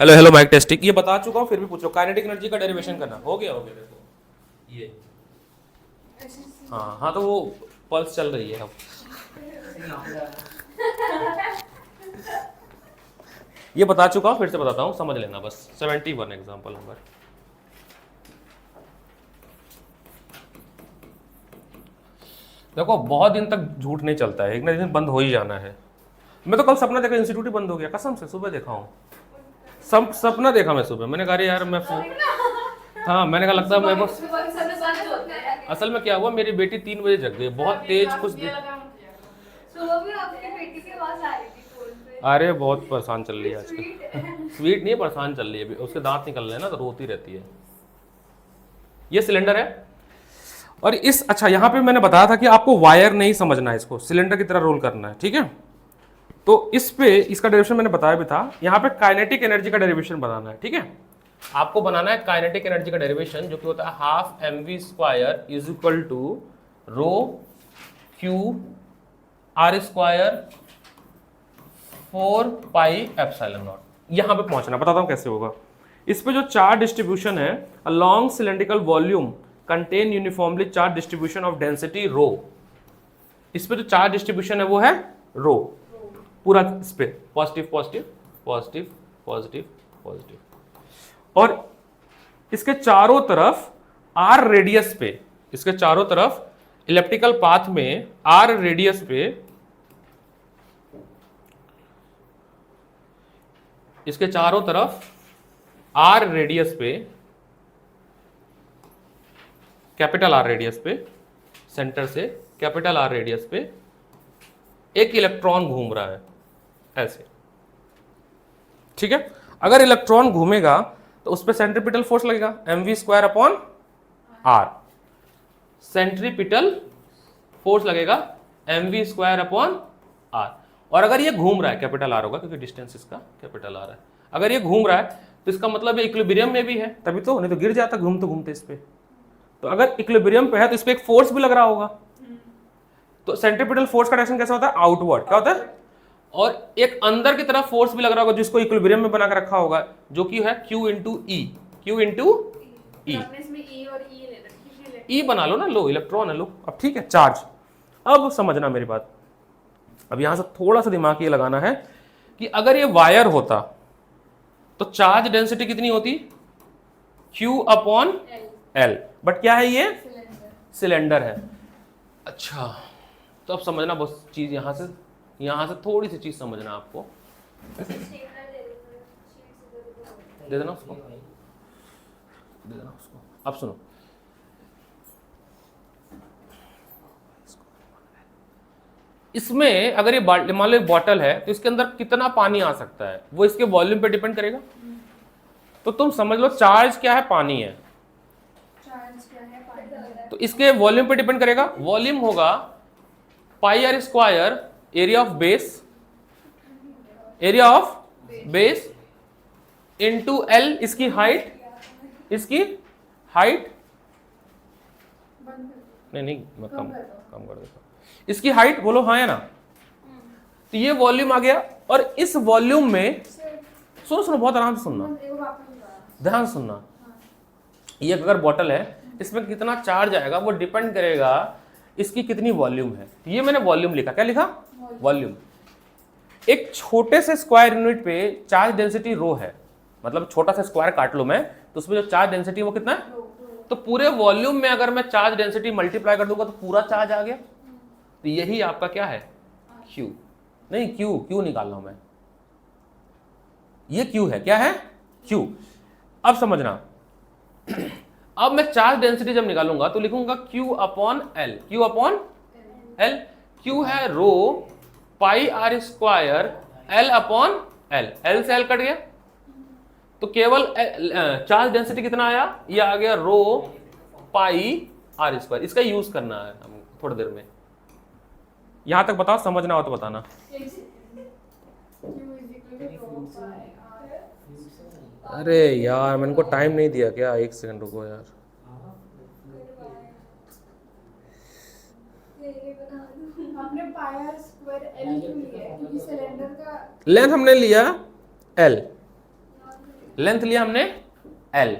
हेलो हेलो माइक टेस्टिंग, ये बता चुका हूँ फिर भी पूछो, काइनेटिक एनर्जी का डेरिवेशन करना। हो गया देखो ये। हाँ हाँ, तो वो पल्स चल रही है अब। ये बता चुका हूँ, फिर से बताता हूँ, समझ लेना बस। 71 एग्जाम्पल नंबर। देखो बहुत दिन तक झूठ नहीं चलता है, एक ना दिन बंद हो ही जाना है। मैं तो कल सपना देखा, इंस्टीट्यूट ही बंद हो गया कसम से। सुबह देखा हूँ, सपना देखा मैं सुबह। मैंने कहा यार मैं हाँ, मैंने कहा लगता है मैं बस। असल में क्या हुआ, मेरी बेटी 3 बजे जग गई, बहुत तेज कुछ सुबह भी आपकी बेटी की आवाज आ रही थी फोन पे। अरे बहुत परेशान चल रही है आजकल। स्वीट नहीं, परेशान चल रही है, उसके दांत निकल रहे हैं ना, तो रोती रहती है। ये सिलेंडर है और इस, अच्छा यहाँ पे मैंने बताया था कि आपको वायर नहीं समझना है, इसको सिलेंडर की तरह रोल करना है, ठीक है। तो इस पे इसका डेरिवेशन मैंने बताया भी था। यहाँ पे काइनेटिक एनर्जी का डेरिवेशन बनाना है, ठीक है। आपको बनाना है काइनेटिक एनर्जी का डेरिवेशन, जो कि होता है half mv² is equal to rho Q R square 4 pi epsilon naught. यहां पे पहुंचना, बताता हूं कैसे होगा। इस पे जो चार्ज डिस्ट्रीब्यूशन है, a long cylindrical volume contain uniformly charge distribution of density rho. इस पे जो चार्ज डिस्ट्रीब्यूशन है वो है रो, पूरा इस पे positive positive positive positive positive. और इसके चारों तरफ आर रेडियस पे, इसके चारों तरफ इलेप्टिकल पाथ में आर रेडियस पे, इसके चारों तरफ आर रेडियस पे, कैपिटल आर रेडियस पे, सेंटर से कैपिटल आर रेडियस पे एक इलेक्ट्रॉन घूम रहा है ऐसे, ठीक है। अगर इलेक्ट्रॉन घूमेगा तो उस पर सेंट्रीपिटल फोर्स लगेगा mv²/r। सेंट्रीपिटल फोर्स लगेगा mv²/r। और अगर ये घूम रहा है, कैपिटल आर होगा क्योंकि डिस्टेंस इसका कैपिटल आर है। अगर ये घूम रहा है तो इसका मतलब इक्विलिब्रियम में भी है, तभी तो, नहीं तो गिर जाता घूमते घूमते इस पे। तो अगर इक्विलिब्रियम पे है तो इस पे एक फोर्स भी लग रहा होगा। तो सेंट्रीपिटल फोर्स का डायरेक्शन कैसा होता है, आउटवर्ड। क्या होता है, और एक अंदर की तरफ फोर्स भी लग रहा होगा जिसको इक्विलिब्रियम में बना कर रखा होगा, जो कि है Q इंटू ई। Q इंटू ई, ई बना लो ना, लो इलेक्ट्रॉन है, लो। अब ठीक है, चार्ज। अब समझना मेरी बात, अब यहां से थोड़ा सा दिमाग ये लगाना है कि अगर ये वायर होता तो चार्ज डेंसिटी कितनी होती, Q/L। बट क्या है, ये सिलेंडर है। अच्छा, तो अब समझना बस चीज, यहां से थोड़ी सी चीज समझना आपको। दे देना उसको, दे देना उसको। अब सुनो, इसमें अगर ये मान लो बॉटल है तो इसके अंदर कितना पानी आ सकता है, वो इसके वॉल्यूम पे डिपेंड करेगा। तो तुम समझ लो चार्ज क्या है, पानी है, तो इसके वॉल्यूम पे डिपेंड करेगा। वॉल्यूम होगा πr² area of base into L, इसकी हाइट नहीं मैं कम कर देता हूं, इसकी हाइट बोलो हाँ या ना। तो ये वॉल्यूम आ गया, और इस वॉल्यूम में सुनो बहुत आराम से सुनना, ध्यान सुनना। ये अगर बॉटल है, इसमें कितना चार्ज आएगा वो डिपेंड करेगा इसकी कितनी वॉल्यूम है। ये मैंने वॉल्यूम लिखा, क्या लिखा, वॉल्यूम। एक छोटे से स्क्वायर यूनिट पे चार्ज डेंसिटी रो है, मतलब छोटा सा स्क्वायर काट लो मैं, तो उसमें जो चार्ज डेंसिटी वो कितना है। तो पूरे वॉल्यूम में अगर मैं चार्ज डेंसिटी मल्टीप्लाई कर दूंगा तो पूरा चार्ज आ गया। तो यही आपका क्या है, Q। नहीं, Q निकाल रहा हूं मैं, ये Q है, क्या है, Q। अब समझना, अब मैं चार्ज डेंसिटी जब निकालूंगा तो लिखूंगा Q/L। Q है रो πr² L/L। L से L कट गया तो केवल चार्ज डेंसिटी कितना आया, ये आ गया रो πr²। इसका यूज करना है हम थोड़ी देर में। यहां तक बताओ, समझना हो तो बताना। अरे यार मैंने को टाइम नहीं दिया क्या, 1 सेकंड रुको यार। हमने πr² L क्यों लिया है? क्योंकि सिलेंडर का लेंथ हमने लिया L, लेंथ लिया हमने एल,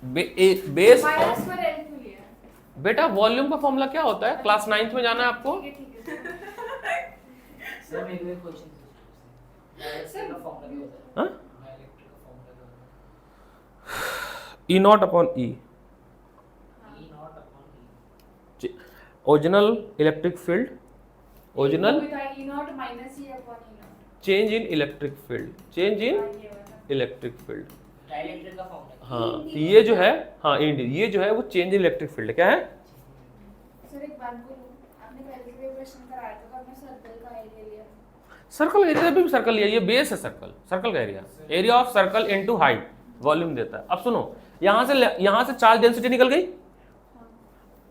बेस माइनस पर एल क्यों लिया है? बेटा वॉल्यूम का फॉर्मूला क्या होता है, क्लास 9th में जाना है आपको। ठीक है सर मेरे को एक क्वेश्चन डायरेक्ट का फॉर्मूला क्या होता है? हाँ, डायरेक्ट का फॉर्मूला क्या होता है? E naught upon E, E naught upon E। Original electric field, original E naught minus E upon E naught. Change in electric field, change in electric field. Direct का फॉर्मूला। हाँ ये जो है, हाँ ये जो है वो चेंज इन इलेक्ट्रिक फील्ड क्या है। सर एक बात बोलूं, आपने पहले भी क्वेश्चन कराया था तो आपने सर्कल का एरिया लिया। सर्कल एरिया भी सर्कल लिया, ये बेस है सर्कल, सर्कल का area, area of circle into height volume देता है। अब सुनो, यहां से चार्ज डेंसिटी निकल गई,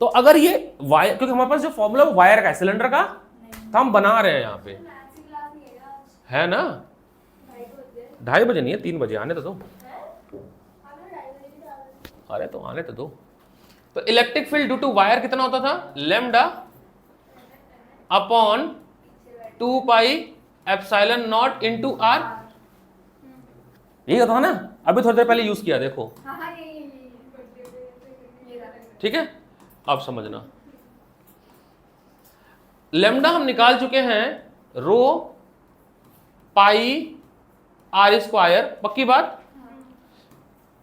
तो अगर ये वायर, क्योंकि हमारे पास जो फॉर्मूला वायर का है, सिलेंडर का, तो हम बना रहे हैं यहाँ पे, मैथ्स की क्लास नहीं है आज, है ना। 2:30 बजे नहीं है, 3 बजे, आने तो दो, आपने 2:30 बजे की डाला। अरे तो आने तो दो। तो electric field due to wire कितना होता था, lambda upon 2 pi epsilon naught into R, यही होता था ना, अभी थोड़ी देर पहले यूज किया, देखो हाँ हाँ ये ठीक है। अब समझना, लैम्डा हम निकाल चुके हैं, रो पाई आर स्क्वायर, पक्की बात,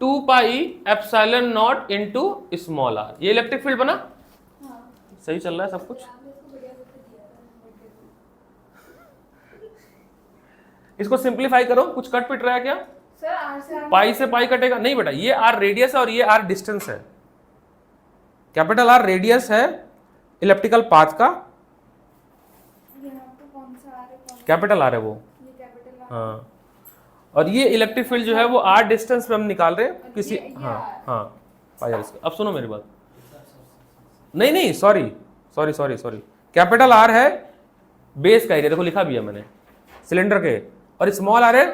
2 pi epsilon naught into small R, ये इलेक्ट्रिक फील्ड बना। सही चल रहा है सब कुछ। इसको सिंप्लीफाई करो, कुछ कट पिट रहा है क्या, सर आर से आर पाई से पाई कटेगा नहीं बेटा, ये आर रेडियस है और ये आर डिस्टेंस है, कैपिटल आर रेडियस है इलेप्टिकल पाथ का, यहाँ पे कौन सा आर है, कौन कैपिटल आर है वो, ये कैपिटल आर। हाँ। और ये इलेक्ट्रिक फील्ड जो है वो आर डिस्टेंस पे हम निकाल रहे हैं किसी, ये हाँ R। हाँ पाई आर स्क्वायर। अब सुनो मेरी बात, नहीं सॉरी, कैपिटल आर है बेस का एरिया, देखो लिखा भी है मैंने सिलेंडर के, और स्मॉल आर है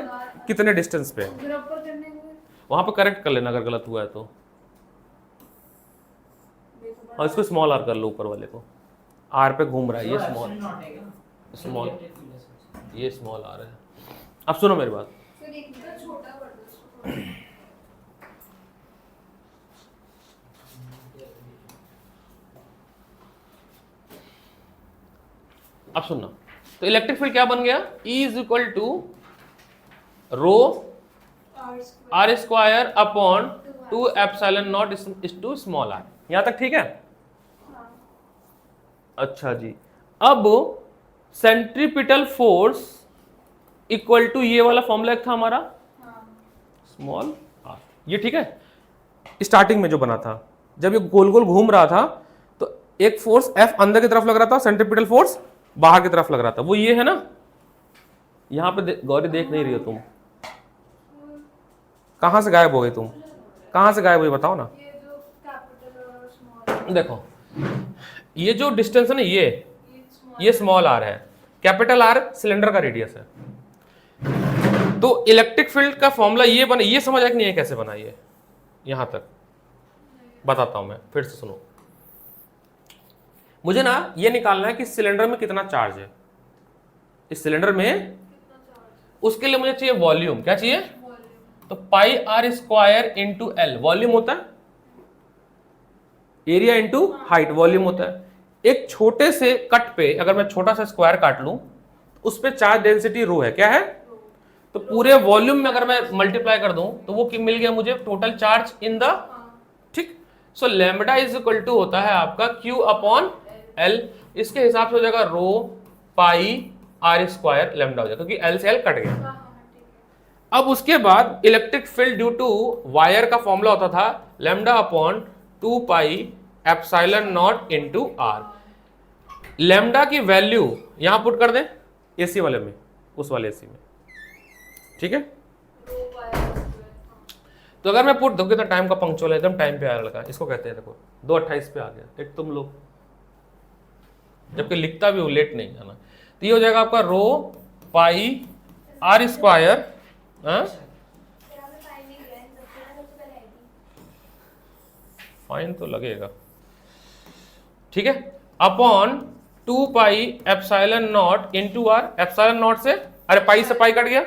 कितने डिस्टेंस पे, फिर ऊपर करने में वहां पे करेक्ट कर लेना अगर गलत हुआ है तो, देखो और इसको स्मॉल आर कर लो, ऊपर वाले को, आर पे घूम रहा है ये स्मॉल, नॉट है क्या? स्मॉल, इलेक्ट्रिक फील्ड है सर। ये स्मॉल आर है। अब सुनो मेरी बात, फिर एक तो छोटा कर दो इसको। अब सुनना, तो इलेक्ट्रिक फील्ड क्या बन गया, E is equal to rho R square upon 2 epsilon naught to small R, यहां तक ठीक है। अच्छा जी, अब सेंट्रीपिटल फोर्स इक्वल टू ये वाला फॉर्मूला एक था हमारा, स्मॉल आर, ये ठीक है। स्टार्टिंग में जो बना था, जब ये गोल गोल घूम रहा था तो एक फोर्स F अंदर की तरफ लग रहा था, सेंट्रीपिटल फोर्स बाहर की तरफ लग रहा था, वो ये है ना, यहां पे गौरी देख नहीं रही हो तुम, कहां से गायब हो गई तुम, कहां से गायब हुई बताओ ना। ये जो कैपिटल और स्मॉल, देखो ये जो डिस्टेंस है ना, ये स्मॉल ये स्मॉल आर है, कैपिटल आर सिलेंडर का रेडियस है। तो इलेक्ट्रिक फील्ड का फॉर्मूला ये बना, ये समझ आया कि नहीं है कैसे बना, ये यहां तक बताता हूं मैं, फिर से सुनो। मुझे ना ये निकालना है कि सिलेंडर में कितना चार्ज है, इस सिलेंडर में, उसके लिए मुझे चाहिए वॉल्यूम, क्या चाहिए, तो pi R square into L volume होता है, एरिया इंटू हाइट वॉल्यूम होता है। एक छोटे से कट पे अगर मैं छोटा सा स्क्वायर काट लूं, उस पे चार्ज डेंसिटी रो है, क्या है, तो पूरे वॉल्यूम में अगर मैं मल्टीप्लाई कर दूं तो वो मिल गया मुझे टोटल चार्ज इन द, ठीक। सो लैम्बडा इज इक्वल टू होता है आपका Q अपॉन L, इसके हिसाब से हो जाएगा रो पाई आर स्क्वायर लैम्बडा हो जाएगा, क्योंकि L से L कट गया। अब उसके बाद electric field due to wire का फॉर्मूला होता था lambda upon 2 pi epsilon naught into R. Lambda की वैल्यू यहां पुट कर दें एसी वाले में, उस वाले एसी में, ठीक है। तो अगर मैं पुट दूं, कितना टाइम का पंक्चुअल है, एकदम टाइम पे आ लड़का, इसको कहते हैं, देखो 2:28 पे आ गया, एक तुम लोग, जबकि लिखता भी हूं, लेट नहीं आना। तो ये हो जाएगा आपका rho pi R square, fine तो लगेगा, ठीक है, upon 2 pi epsilon naught into R, epsilon naught से, अरे पाई से पाई कट गया,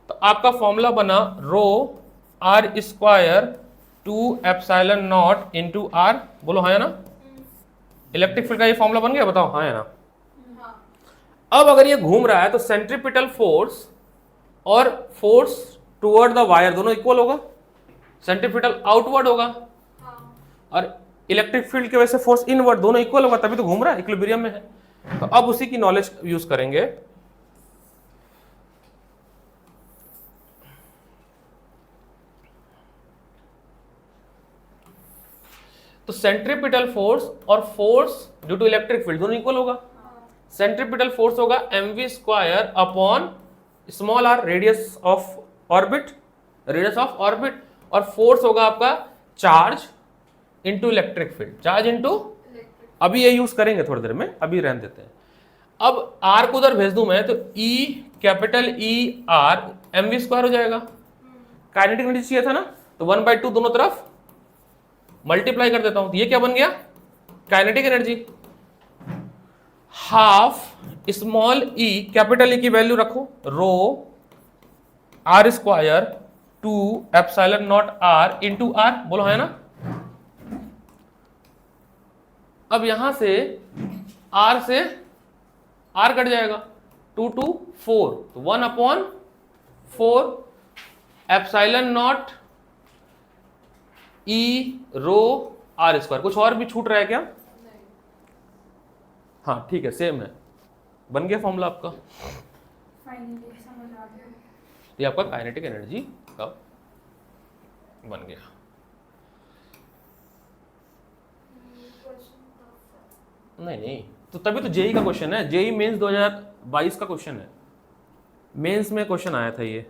तो आपका फॉर्मूला बना rho R square 2 epsilon naught into R, बोलो हाँ या ना। इलेक्ट्रिक फील्ड का ये फॉर्मूला बन गया, बताओ हाँ या ना। अब अगर ये घूम रहा है तो सेंट्रीपिटल फोर्स और फोर्स टुवर्ड द वायर दोनों इक्वल होगा, सेंट्रीपिटल आउटवर्ड होगा और इलेक्ट्रिक फील्ड की वजह से फोर्स इनवर्ड, दोनों इक्वल होगा, तभी तो घूम रहा है, इक्विलिब्रियम में है। तो अब उसी की नॉलेज यूज करेंगे। तो सेंट्रीपिटल फोर्स और force due to electric field दोनों इक्वल होगा। सेंट्रीपिटल फोर्स होगा mv square upon small r radius of orbit, radius of orbit, और फोर्स होगा आपका charge into electric field, charge into, अभी ये यूज करेंगे थोड़ी देर में, अभी रहने देते हैं। अब r को उधर भेज दूं मैं तो E capital E R mv square हो जाएगा। काइनेटिक एनर्जी चाहिए था ना, तो 1/2 दोनों तरफ मल्टीप्लाई कर देता हूं, तो ये क्या बन गया, kinetic energy. Half small e capital E की वैल्यू रखो, rho R square 2 epsilon naught r into R, बोलो है ना। अब यहां से r से r कट जाएगा, 2 to 4, तो 1/4 epsilon naught E rho R square. कुछ और भी छूट रहा है क्या? हाँ ठीक है, सेम है, बन गया फॉर्मूला आपका। फाइनली समझ आ गया। ये आपका काइनेटिक एनर्जी का बन गया। नहीं नहीं, तो तभी तो जेई का क्वेश्चन है, जेई मेंस 2022 का क्वेश्चन है, मेंस में क्वेश्चन आया था ये।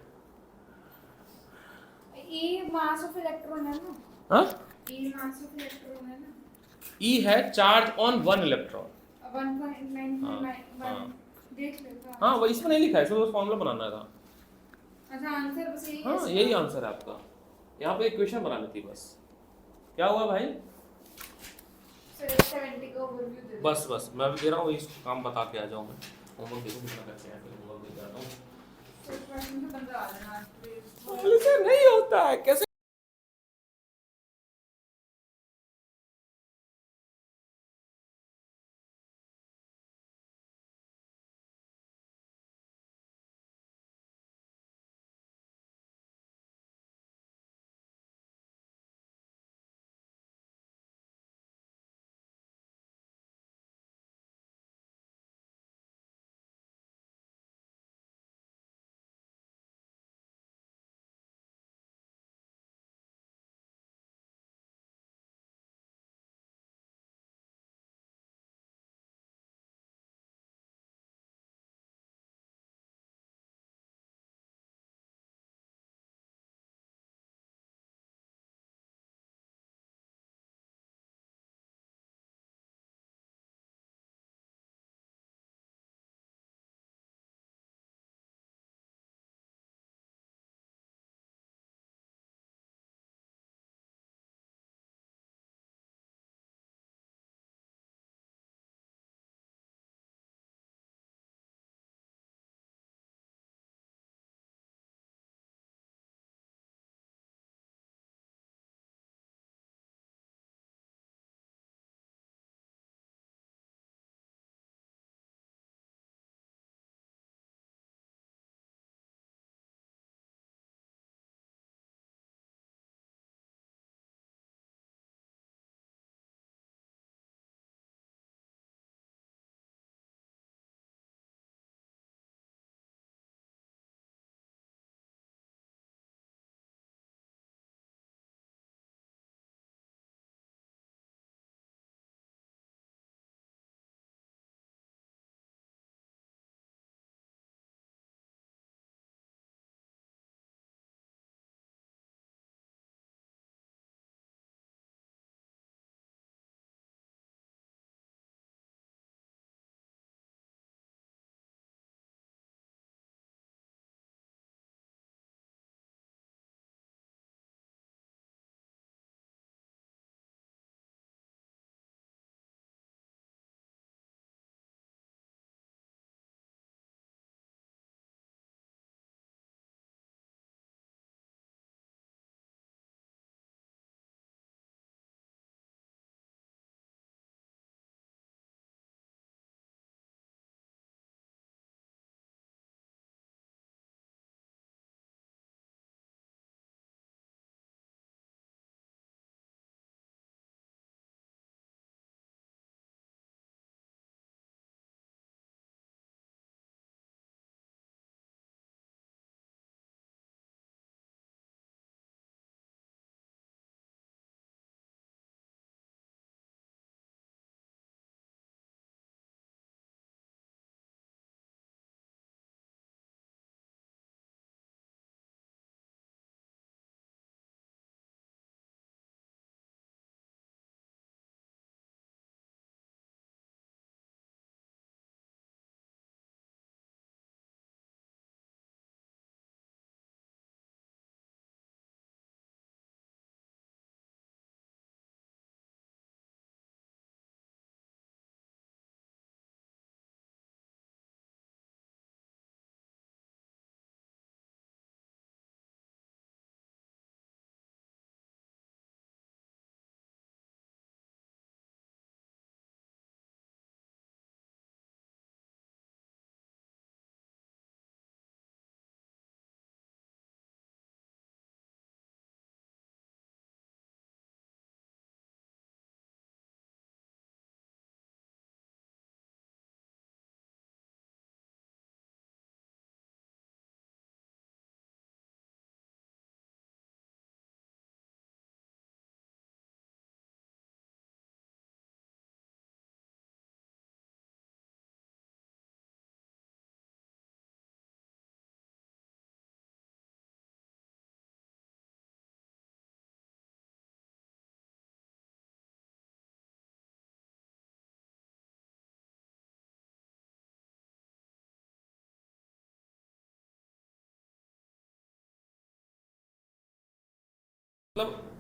ई मास ऑफ इलेक्ट्रॉन है ना, हाँ, ई मास ऑफ इलेक्ट्रॉन है ना, ई है चार्ज ऑन 1 इलेक्ट्रॉन। 1.991 देख लेता। हाँ वो इसमें नहीं लिखा है, इसमें तो फॉर्मूला बनाना था। अच्छा आंसर बस यही है। हाँ यही आंसर है आपका, यहाँ पे इक्वेशन बनानी थी बस। क्या हुआ भाई? सिर्फ 70 का ओवरव्यू दे दो। बस मैं भी दे रहा हूँ, इस काम बता के आ जाऊँ मैं। होमवर्क देखो कितना करते हैं, फिर होमवर्क दे जाता हूँ। सिर्फ क्वेश्चन से बंदा आ जाना आज प्लीज। पहले से नहीं होता है कैसे?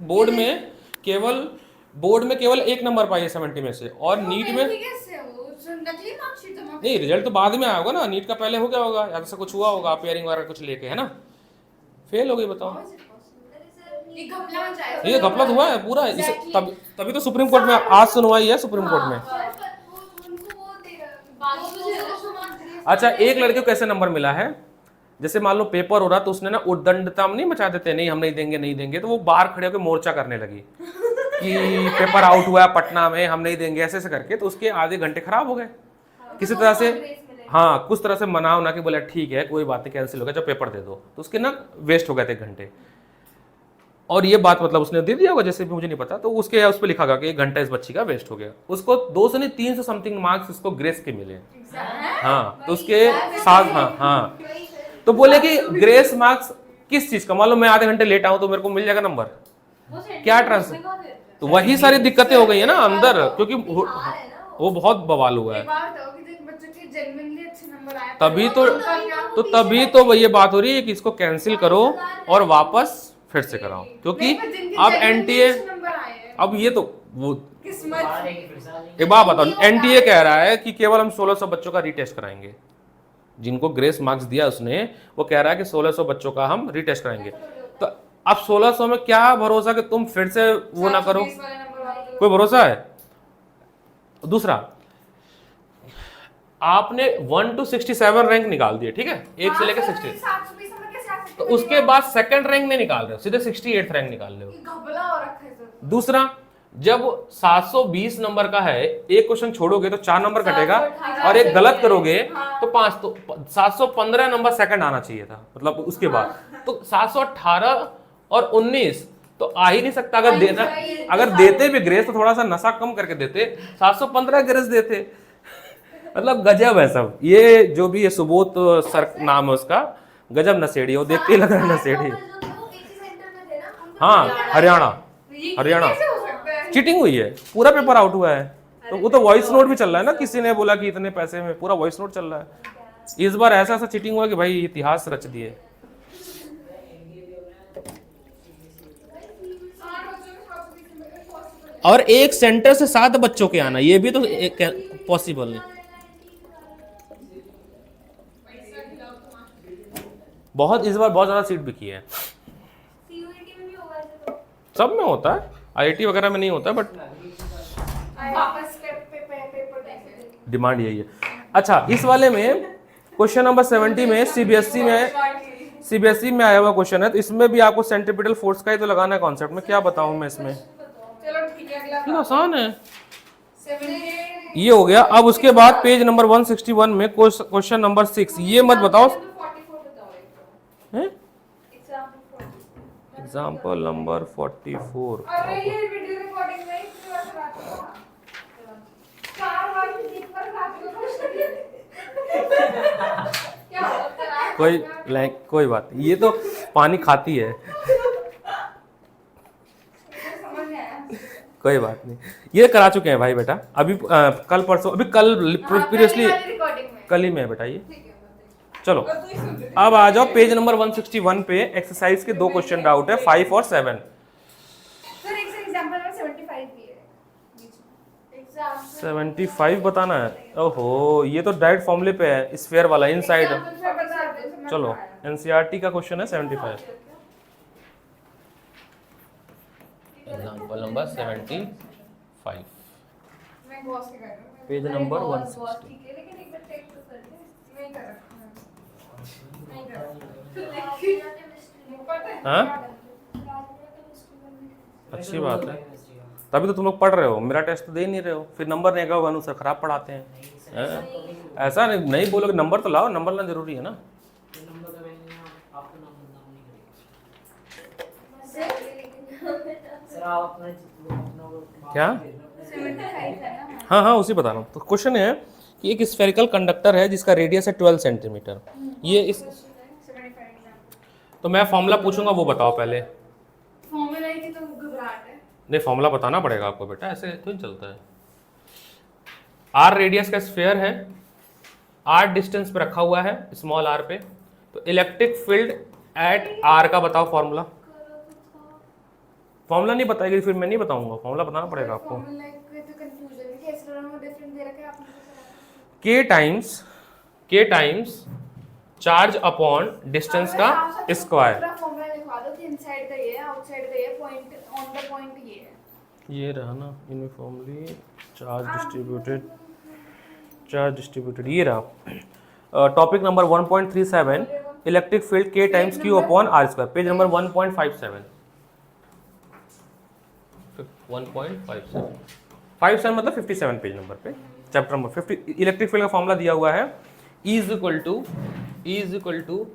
बोर्ड में केवल एक नंबर पाई है 70 में से, और नीट में कैसे वो जो नकली मार्कशीट जमा नहीं, रिजल्ट तो बाद में आया होगा ना, नीट का पहले हो गया होगा, या तो कुछ हुआ होगा पेयरिंग वगैरह कुछ लेके, है ना, फेल हो गई बताओ। ये घपला मचा है। ये घपला हुआ है पूरा तभी तो सुप्रीम कोर्ट में आज सुनवाई है सुप्रीम कोर्ट में। अच्छा, एक लड़के को कैसे नंबर मिला है, जैसे मान लो पेपर हो रहा तो उसने ना उद्दंडता नहीं मचा देते, नहीं हम नहीं देंगे नहीं देंगे, तो वो बाहर खड़े होकर मोर्चा करने लगी कि पेपर आउट हुआ है पटना में, हम नहीं देंगे, ऐसे ऐसे करके, तो उसके आधे घंटे खराब हो गए किसी तरह से। हाँ, कुछ तरह से मना उना के बोला ठीक है कोई बात नहीं कैंसिल हो गया, जब पेपर दे दो, तो उसके ना वेस्ट हो गए थे 1 घंटे। और ये बात मतलब उसने दे दिया होगा जैसे भी, मुझे नहीं पता, तो उसके उस पर लिखा गया कि 1 घंटा इस बच्ची का वेस्ट हो गया। उसको 200 नहीं 300 समथिंग मार्क्स उसको ग्रेस के मिले। हाँ, तो उसके साथ हाँ तो बोले कि ग्रेस मार्क्स किस चीज का, मान लो मैं आधे घंटे लेट आऊं तो मेरे को मिल जाएगा नंबर, क्या ट्रांसफर, तो वही सारी दिक्कतें हो गई है ना अंदर, क्योंकि वो बहुत बवाल हुआ है। तभी तो ये बात हो रही है कि इसको कैंसिल करो और वापस फिर से कराओ, क्योंकि अब एनटीए, अब ये तो वो एक बात बताओ, एनटीए कह रहा है कि केवल हम 1600 बच्चों का रीटेस्ट कराएंगे, जिनको ग्रेस मार्क्स दिया उसने, वो कह रहा है कि 1600 बच्चों का हम रीटेस्ट कराएंगे। तो अब 1600 में क्या भरोसा कि तुम फिर से वो ना करो, कोई भरोसा है? दूसरा, आपने 1 to 67 रैंक निकाल दिए, ठीक है, 1 से लेकर 60, तो उसके बाद सेकंड रैंक नहीं निकाल रहे हो, सीधे 68 रैंक निकाल रहे हो। दूसरा, जब 720 नंबर का है, एक क्वेश्चन छोड़ोगे तो 4 नंबर कटेगा, और एक गलत करोगे तो 5, तो 715 नंबर सेकंड आना चाहिए था, मतलब उसके बाद तो 718 और 19 तो आ ही नहीं सकता। अगर देते भी ग्रेस तो थोड़ा सा नशा कम करके देते, 715 ग्रेस देते, मतलब गजब है सब। ये जो भी ये सुबोध सर नाम है उसका, गजब नशेड़ी, वो देखते ही लग रहा है नशेड़ी। हाँ, हरियाणा चीटिंग हुई है, पूरा पेपर आउट हुआ है, तो वो तो वॉइस नोट भी चल रहा है ना, किसी ने बोला कि इतने पैसे में, पूरा वॉइस नोट चल रहा है। इस बार ऐसा चीटिंग हुआ कि भाई इतिहास रच दिए। और एक सेंटर से 7 बच्चों के आना, ये भी तो पॉसिबल नहीं। बहुत इस बार बहुत ज्यादा सीट बिकी है, सब में होता है, आईआईटी वगैरह में नहीं होता, बट डिमांड यही है। अच्छा, इस वाले में क्वेश्चन नंबर 70 में सीबीएसई में आया हुआ क्वेश्चन है, तो इसमें भी आपको सेंट्रीपिटल फोर्स का ही तो लगाना है कॉन्सेप्ट में। क्या बताऊं मैं इसमें, ये आसान है, ये हो गया। अब उसके बाद पेज नंबर 161 में क्वेश्चन नंबर 6, ये मत बताओ, एग्जाम्पल नंबर 44। कोई बात नहीं, ये तो पानी खाती है, कोई बात नहीं, ये करा चुके हैं भाई बेटा, अभी कल परसों, अभी कल प्रीवियसली कल ही में है बेटा ये। चलो अब आ जाओ पेज नंबर 161 पे, एक्सरसाइज के 2 क्वेश्चन डाउट है, 5 और 7। 75 बताना है, ओहो ये तो डायरेक्ट फॉर्मूले पे है, स्फीयर वाला इनसाइड। चलो एनसीईआरटी का क्वेश्चन है 75, एग्जांपल नंबर 75, पेज नंबर 160। हाँ, अच्छी बात है, तभी तो तुम लोग पढ़ रहे हो, मेरा टेस्ट तो दे नहीं रहे हो, फिर नंबर नहीं होगा, सर खराब पढ़ाते हैं। ऐसा नहीं बोलोगे, नंबर तो लाओ, नंबर लाना जरूरी है ना। क्या? हाँ उसी बता रहा हूँ। तो क्वेश्चन है कि एक स्फेरिकल कंडक्टर है जिसका रेडियस है 12 सेंटीमीटर, ये इस, तो मैं फॉर्मूला पूछूंगा वो बताओ पहले। फॉर्मूला ही तो घबराहट है। नहीं, फॉर्मूला बताना पड़ेगा आपको बेटा, ऐसे क्यों चलता है। आर रेडियस का स्फीयर है, आर डिस्टेंस पे रखा हुआ है, स्मॉल आर पे, तो इलेक्ट्रिक फील्ड एट आर का बताओ फॉर्मूला। फॉर्मूला नहीं बताएगी फिर मैं नहीं बताऊंगा, फॉर्मूला बताना पड़ेगा आपको। फॉर्मूला तो कंफ्यूजन है कि एक्सेलरेटर में डिफरेंट दे रखा है आपने k times charge upon distance का स्क्वायर। पूरा फॉर्मूला लिखवा दो कि इनसाइड का ये है, आउटसाइड का ये, पॉइंट ऑन द पॉइंट ये है। ये रहा ना यूनिफॉर्मली चार्ज डिस्ट्रीब्यूटेड, ये रहा topic number 1.37 electric field k times q upon r square, page number 1.57 57 मतलब 57 पेज नंबर पे, चैप्टर नंबर 50। इलेक्ट्रिक फील्ड का फॉर्मूला दिया हुआ है E is equal to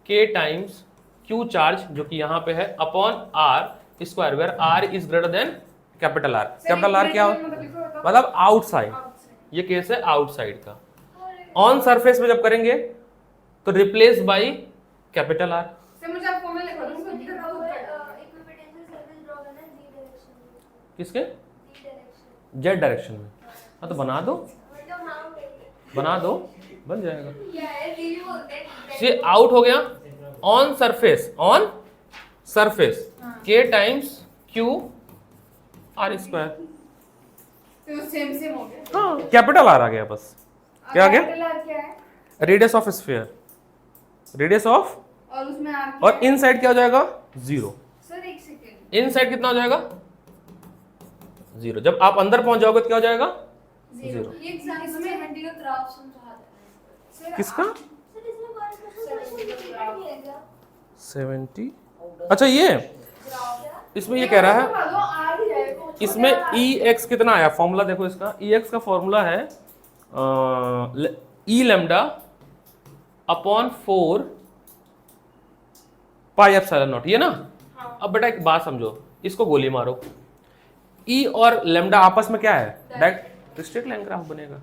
k times q charge जो कि यहाँ पे है upon r square, where r is greater than capital R। Capital R क्या मतलब आउटसाइड, ये केस है आउटसाइड का। ऑन सरफेस में जब करेंगे तो replace by capital R। Sir मुझे आप फॉर्मूला लिखवा दो, उसको दिखा दो। इक्विपोटेंशियल सर्कल ड्रॉ करना है z डायरेक्शन में। किसके? z डायरेक्शन जेड डायरेक्शन में। हाँ तो बना दो, मतलब हाँ बना दो, बन जाएगा। क्या है जी बोलते हैं ये आउट हो गया। On surface k times q r square, तो सेम हो गया। हाँ कैपिटल R आ गया बस। क्या आ गया? कैपिटल R क्या है? Radius of sphere, radius of, और उसमें R क्या और है? इनसाइड क्या हो जाएगा 0। सर एक सेकंड, इनसाइड कितना हो जाएगा 0। जब आप अंदर पहुंच जाओगे तो क्या हो जाएगा 0। ये एग्जाम में हड्डी का ग्राफ समझा देना। सर किसका? सर इसमें कौन क्वेश्चन रिपीट किया गया 70। अच्छा ये इसमें ये कह रहा है, इसमें EX कितना आया फॉर्मूला देखो इसका। EX का फॉर्मूला है E lambda upon 4 pi epsilon not, ये ना। अब बेटा एक बात समझो, इसको गोली मारो, E और लैम्डा आपस में क्या है? डायरेक्ट स्ट्रेट लाइन ग्राफ बनेगा।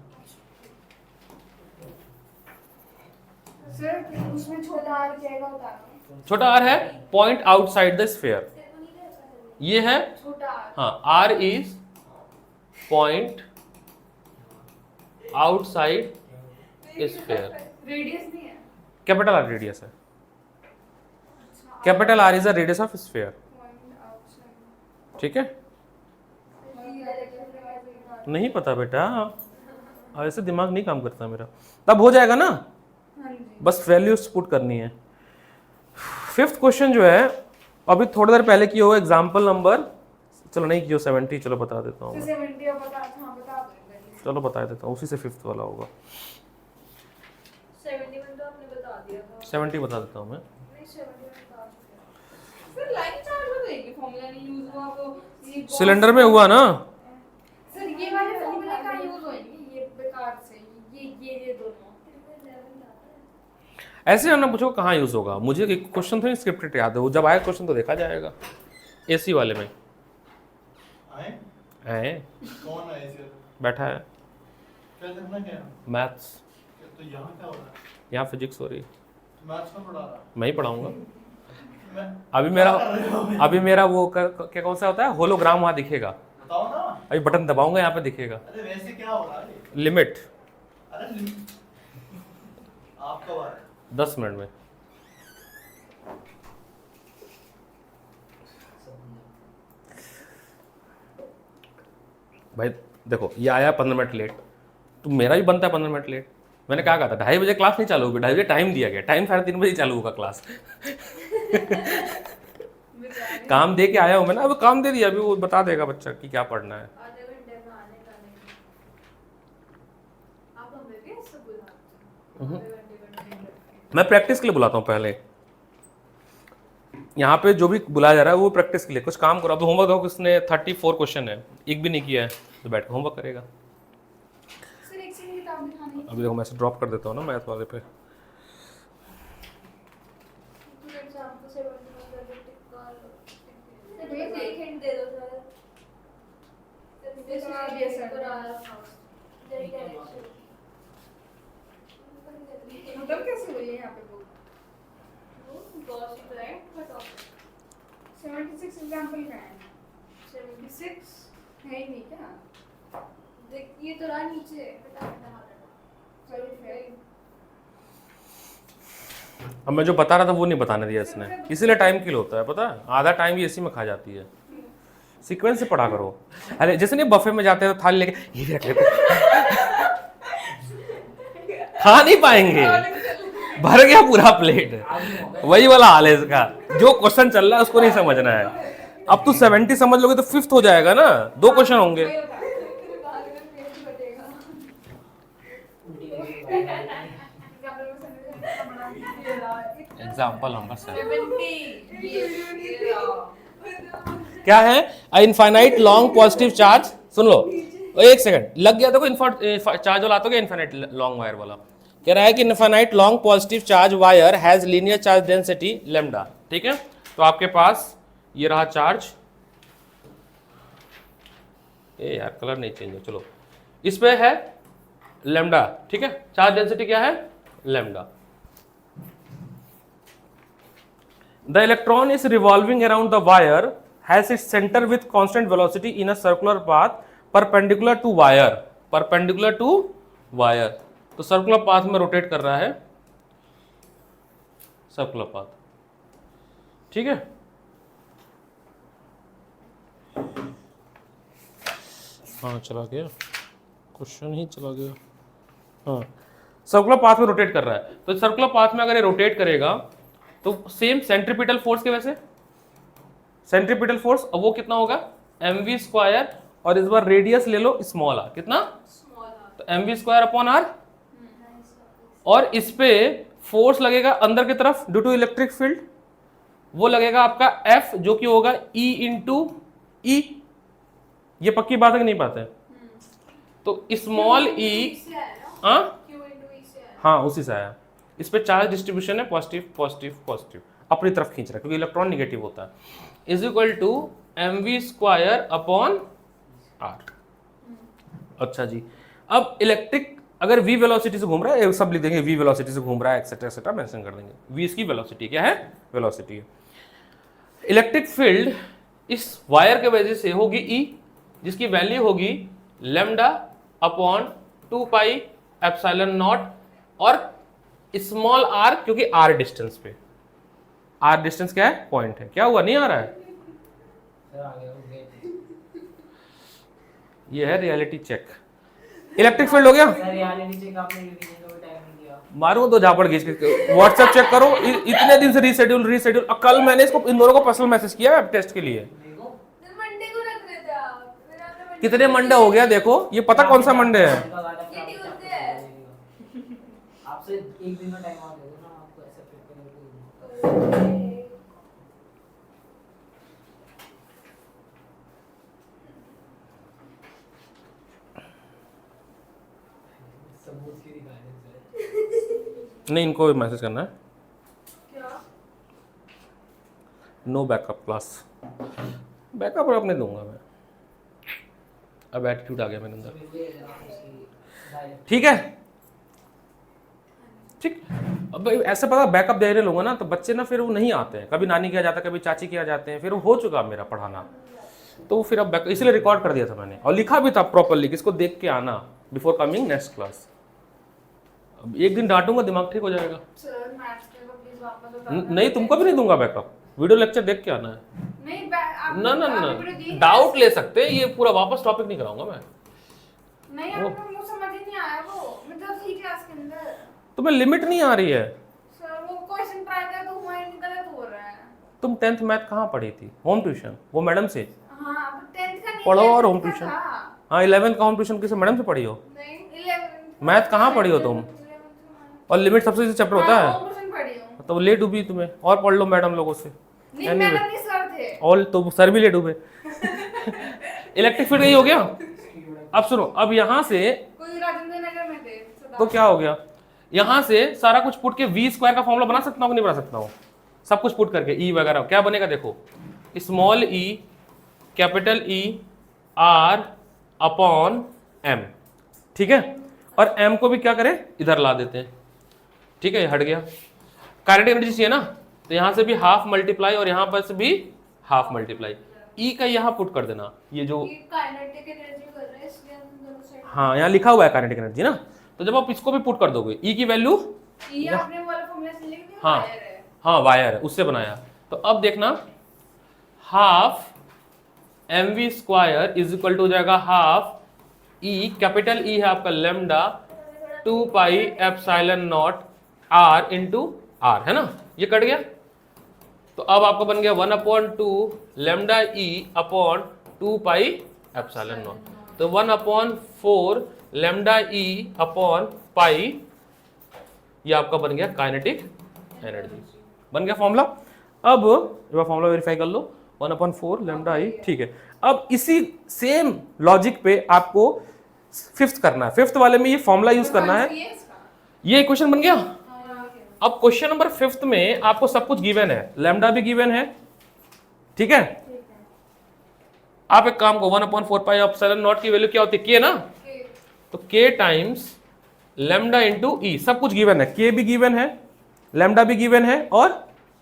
सर उसमें छोटा R क्या है बताना। छोटा r है पॉइंट आउटसाइड द स्फीयर, ये है छोटा R हाँ r is point outside sphere. Radius नहीं है। कैपिटल R रेडियस है, capital R is the radius of sphere, point outside. ठीक है। नहीं पता बेटा, ऐसे दिमाग नहीं काम करता मेरा। तब हो जाएगा ना, हाँ जी। बस वैल्यूज पुट करनी है। 5th क्वेश्चन जो है अभी थोड़ी देर पहले किया हुआ एग्जाम्पल नंबर, चलो नहीं किया 70, चलो बता देता हूँ मैं। 70 अब बता, हाँ बता दो। चलो बता देता हूँ, उसी से 5th वाला होगा। 71 तो आपने बता दिया था 70 बता देता हूँ मैं। नहीं 71 बता चुके सर लाइन चार्ज में तो एक ही फॉर्मूला नहीं यूज हुआ, वो ये सिलेंडर में हुआ ना, सर ये वाले फॉर्मूले का यूज होएंगे, ये बेकार से ये दोनों। ऐसे हमने पूछो कहाँ यूज होगा। मुझे एक क्वेश्चन थोड़ी स्क्रिप्टेड याद है, वो जब आया क्वेश्चन तो देखा जाएगा। AC वाले में आए? है, कौन है इसे? बैठा है, क्या करना क्या है? मैथ्स, तो यहाँ क्या हो रहा है? यहाँ फिजिक्स हो रही है। मैथ्स में पढ़ा रहा मैं ही पढ़ाऊंगा। मैं अभी मेरा वो क्या कौन सा होता है, होलोग्राम वहाँ दिखेगा। बताओ ना। अभी बटन दबाऊंगा यहाँ पे दिखेगा अरे वैसे क्या हो रहा है? लिमिट। अरे आप कब आ रहे हैं? 10 मिनट में। भाई देखो ये आया 15 मिनट लेट, तो मेरा भी बनता है 15 मिनट लेट। मैंने क्या कहा था 2:30 बजे क्लास नहीं चालू होगी, 2:30 बजे टाइम दिया गया, टाइम 3:30 बजे चालू होगा क्लास। काम दे के आया हूँ मैंने, अब काम दे दिया, अभी वो बता देगा बच्चा कि क्या पढ़ना है। आधे घंटे में आने का नहीं आप हमें भी ऐसे बुलाते हैं आधे घंटे मैं प्रैक्टिस के लिए बुलाता हूँ पहले। यहाँ पे जो भी बुलाया जा रहा है वो प्रैक्टिस के लिए। कुछ काम करो, अब होमवर्क देखो किसने 34 क्वेश्चन है, एक भी नहीं किया है तो बैठ के होमवर्क करेगा। सर एक सेकंड किताब दिखानी है। अभी देखो मैं ऐसे ड्रॉप कर देता हूँ ना मैथ वाले पे। एग्जाम को 71 कर दो टिक कर हिंट दे दो सर ये सवाल दिया सर। पर आ रहा था जेड डायरेक्शन मतलब कैसे हुई है यहाँ पे book? Gossip right but 76 example का है। 76 है ही नहीं क्या? देख ये तो रहा नीचे बता बता चलो फिर अब मैं जो बता रहा था वो नहीं बताने दिया इसने, इसीलिए टाइम किल होता है, पता है। आधा टाइम भी इसी में खा जाती है। सीक्वेंस से पढ़ा करो। अरे जैसे नहीं बफे में जाते हो थाली लेके ये भी रख लेते खा नहीं पाएंगे, भर गया पूरा प्लेट। वही वाला हाल है इसका, जो क्वेश्चन चल रहा है उसको नहीं समझना है। अब तू 70 समझ लोगे तो 5th हो जाएगा ना, 2 क्वेश्चन होंगे। एग्जाम्पल नंबर 7 क्या है? A infinite long positive charge, सुन लो एक सेकंड लग गया, देखो चार्ज वाला तो क्या इनफाइनाइट लॉन्ग वायर वाला कह रहा है कि infinite long positive charge wire has linear charge density lambda. ठीक है, तो आपके पास ये रहा चार्ज, ए यार कलर नहीं चेंज है, चलो इस पे है लैम्डा। ठीक है, चार्ज डेंसिटी क्या है? Lambda. The electron is revolving around the wire has its centre with constant velocity in a circular path perpendicular to wire, perpendicular to wire. तो सर्कुलर पाथ में रोटेट कर रहा है, सर्कुलर पाथ। ठीक है, हाँ चला गया क्वेश्चन ही चला गया। हाँ, सर्कुलर पाथ में रोटेट कर रहा है, तो सर्कुलर पाथ में अगर ये रोटेट करेगा तो सेम सेंट्रीपिटल फोर्स के वैसे सेंट्रीपिटल फोर्स, अब वो कितना होगा? mv², और इस बार रेडियस ले लो स्मॉल r, कितना? तो mv² अपॉन r, और इस पे फोर्स लगेगा अंदर की तरफ ड्यू टू इलेक्ट्रिक फील्ड, वो लगेगा आपका F जो कि होगा E इंटू ई। ये पक्की बात है कि नहीं बात है? तो स्मॉल e, हाँ उसी से आया। इस पे चार्ज डिस्ट्रीब्यूशन है पॉजिटिव पॉजिटिव पॉजिटिव, अपनी तरफ खींच रहा है क्योंकि इलेक्ट्रॉन निगेटिव होता है, is equal to mv² upon r। अच्छा जी, अब इलेक्ट्रिक अगर v वेलोसिटी से घूम रहा है, सब लिख देंगे v वेलोसिटी से घूम रहा है एक्सेट्रा एक्सेट्रा मेंशन कर देंगे, v इसकी वेलोसिटी क्या है? वेलोसिटी है। इलेक्ट्रिक फील्ड इस वायर के वजह से होगी E, जिसकी वैल्यू होगी lambda upon 2 pi epsilon not, और स्मॉल r क्योंकि r डिस्टेंस पे, r डिस्टेंस क्या है? पॉइंट है। क्या हुआ, नहीं आ रहा है? ये है रियलिटी चेक। इलेक्ट्रिक फील्ड हो गया, मारूंगा तो झापड़ खींच के। व्हाट्सएप चेक करो, इतने दिन से रीशेड्यूल। कल मैंने इसको इन दोनों को पर्सनल मैसेज किया है टेस्ट के लिए। मंडे को रख रहे थे आप, फिर आपने मंडे कितने मंडे हो गया देखो, ये पता कौन सा मंडे है? ये ट्यूसडे है। आपसे एक दिन का टाइम आ दे दो ना, आपको ऐसा फिट करने को। सबूत की गाइडेंस है। नहीं, इनको मैसेज करना है, क्या? No backup class. बैकअप और अपने दूंगा मैं, अब एटीट्यूड आ गया मेरे अंदर। ठीक है, ठीक। अब ऐसा पता बैकअप दे रहे लोग ना, तो बच्चे ना फिर वो नहीं आते हैं, कभी नानी के यहाँ जाता है, कभी चाची के यहाँ जाते हैं, फिर वो हो चुका मेरा पढ़ाना, तो फिर अब इसलिए रिकॉर्ड कर दिया था मैंने, और लिखा भी था प्रॉपरली कि इसको देख के आना बिफोर कमिंग नेक्स्ट क्लास। अब एक दिन डांटूंगा, दिमाग ठीक हो जाएगा। सर मैथ्स के को प्लीज वापस बता नहीं, तुमको भी नहीं दूंगा बैकअप, वीडियो लेक्चर देख के आना है। नहीं ना ना ना, डाउट ले सकते हैं, ये पूरा वापस टॉपिक नहीं कराऊंगा मैं। नहीं, आपको मुझे समझ ही नहीं आया वो, मतलब ही क्लास के अंदर तुम्हें लिमिट नहीं आ रही है। सर वो क्वेश्चन ट्राई कर तो हुआ ही नहीं, गलत हो रहा है। तुम 10th मैथ कहाँ पढ़ी थी? होम ट्यूशन, वो मैडम से हां, अब 10th का नहीं, पढ़ो, और होम 11th का ट्यूशन। था। हाँ, 11th का होम ट्यूशन किसी मैडम से पढ़ी हो? नहीं, 11th मैथ कहाँ पढ़ी हो तुम? और लिमिट सबसे इजी चैप्टर होता है, होम ट्यूशन पढ़ी हूं। तो ले डूबी तुम्हें, और पढ़ लो मैडम लोगों से। नहीं, Anyway, मैडम नहीं सर थे। और तो सर भी ले डूबे। इलेक्ट्रिक फील्ड यही हो गया। अब सुनो, अब यहाँ से कोई राजेंद्र नगर में थे तो क्या हो गया, यहाँ से सारा कुछ पुट के v² का फॉर्मूला बना सकता हूँ कि नहीं बना सकता हूँ? सब कुछ पुट करके E वगैरह क्या बनेगा देखो, small e capital E r upon m। ठीक है, और m को भी क्या करें, इधर ला देते हैं। ठीक है, ये हट गया। काइनेटिक एनर्जी चाहिए ना, तो यहाँ से भी हाफ मल्टीप्लाई और यहाँ पर से भी हाफ मल्टीप्लाई, E का यहाँ पुट कर देना, ये जो ये काइनेटिक एनर्जी कर रहे हैं इसलिए हम दोनों साइड। हाँ यहाँ लिखा हुआ है काइनेटिक एनर्जी ना, तो जब आप इसको भी पुट कर दोगे E की वैल्यू, ये आपने वाला फॉर्मूला से लिख दिया, हाँ वायर है। हाँ वायर है, उससे बनाया। तो अब देखना, half mv square is equal to हो जाएगा हाफ ई, कैपिटल ई है आपका lambda 2 pi epsilon naught r into R, है ना, ये कट गया। तो अब आपका बन गया 1/2 लेमडा ई अपॉन 2 पाई एप्सिलॉन नॉट, तो 1/4 लेमडा ई अपॉन पाई, ये आपका बन गया काइनेटिक एनर्जी, बन गया फॉर्मूला। अब जब फॉर्मूला वेरीफाई कर लो 1/4 लेमडा ई, ठीक है। अब इसी सेम लॉजिक पे आपको फिफ्थ करना है, फिफ्थ वाले में ये फॉर्मूला यूज करना है। ये इक्वेशन बन गया। अब क्वेश्चन नंबर फिफ्थ में आपको सब कुछ गिवन है, लेमडा भी गिवन है, ठीक है। आप एक काम को 1/4 पाई एप्सिलॉन नॉट की वैल्यू क्या होती है, के ना, तो के टाइम्स लेमडा इंटू ई, सब कुछ गिवन है, के भी गिवन है, लेमडा भी गिवन है और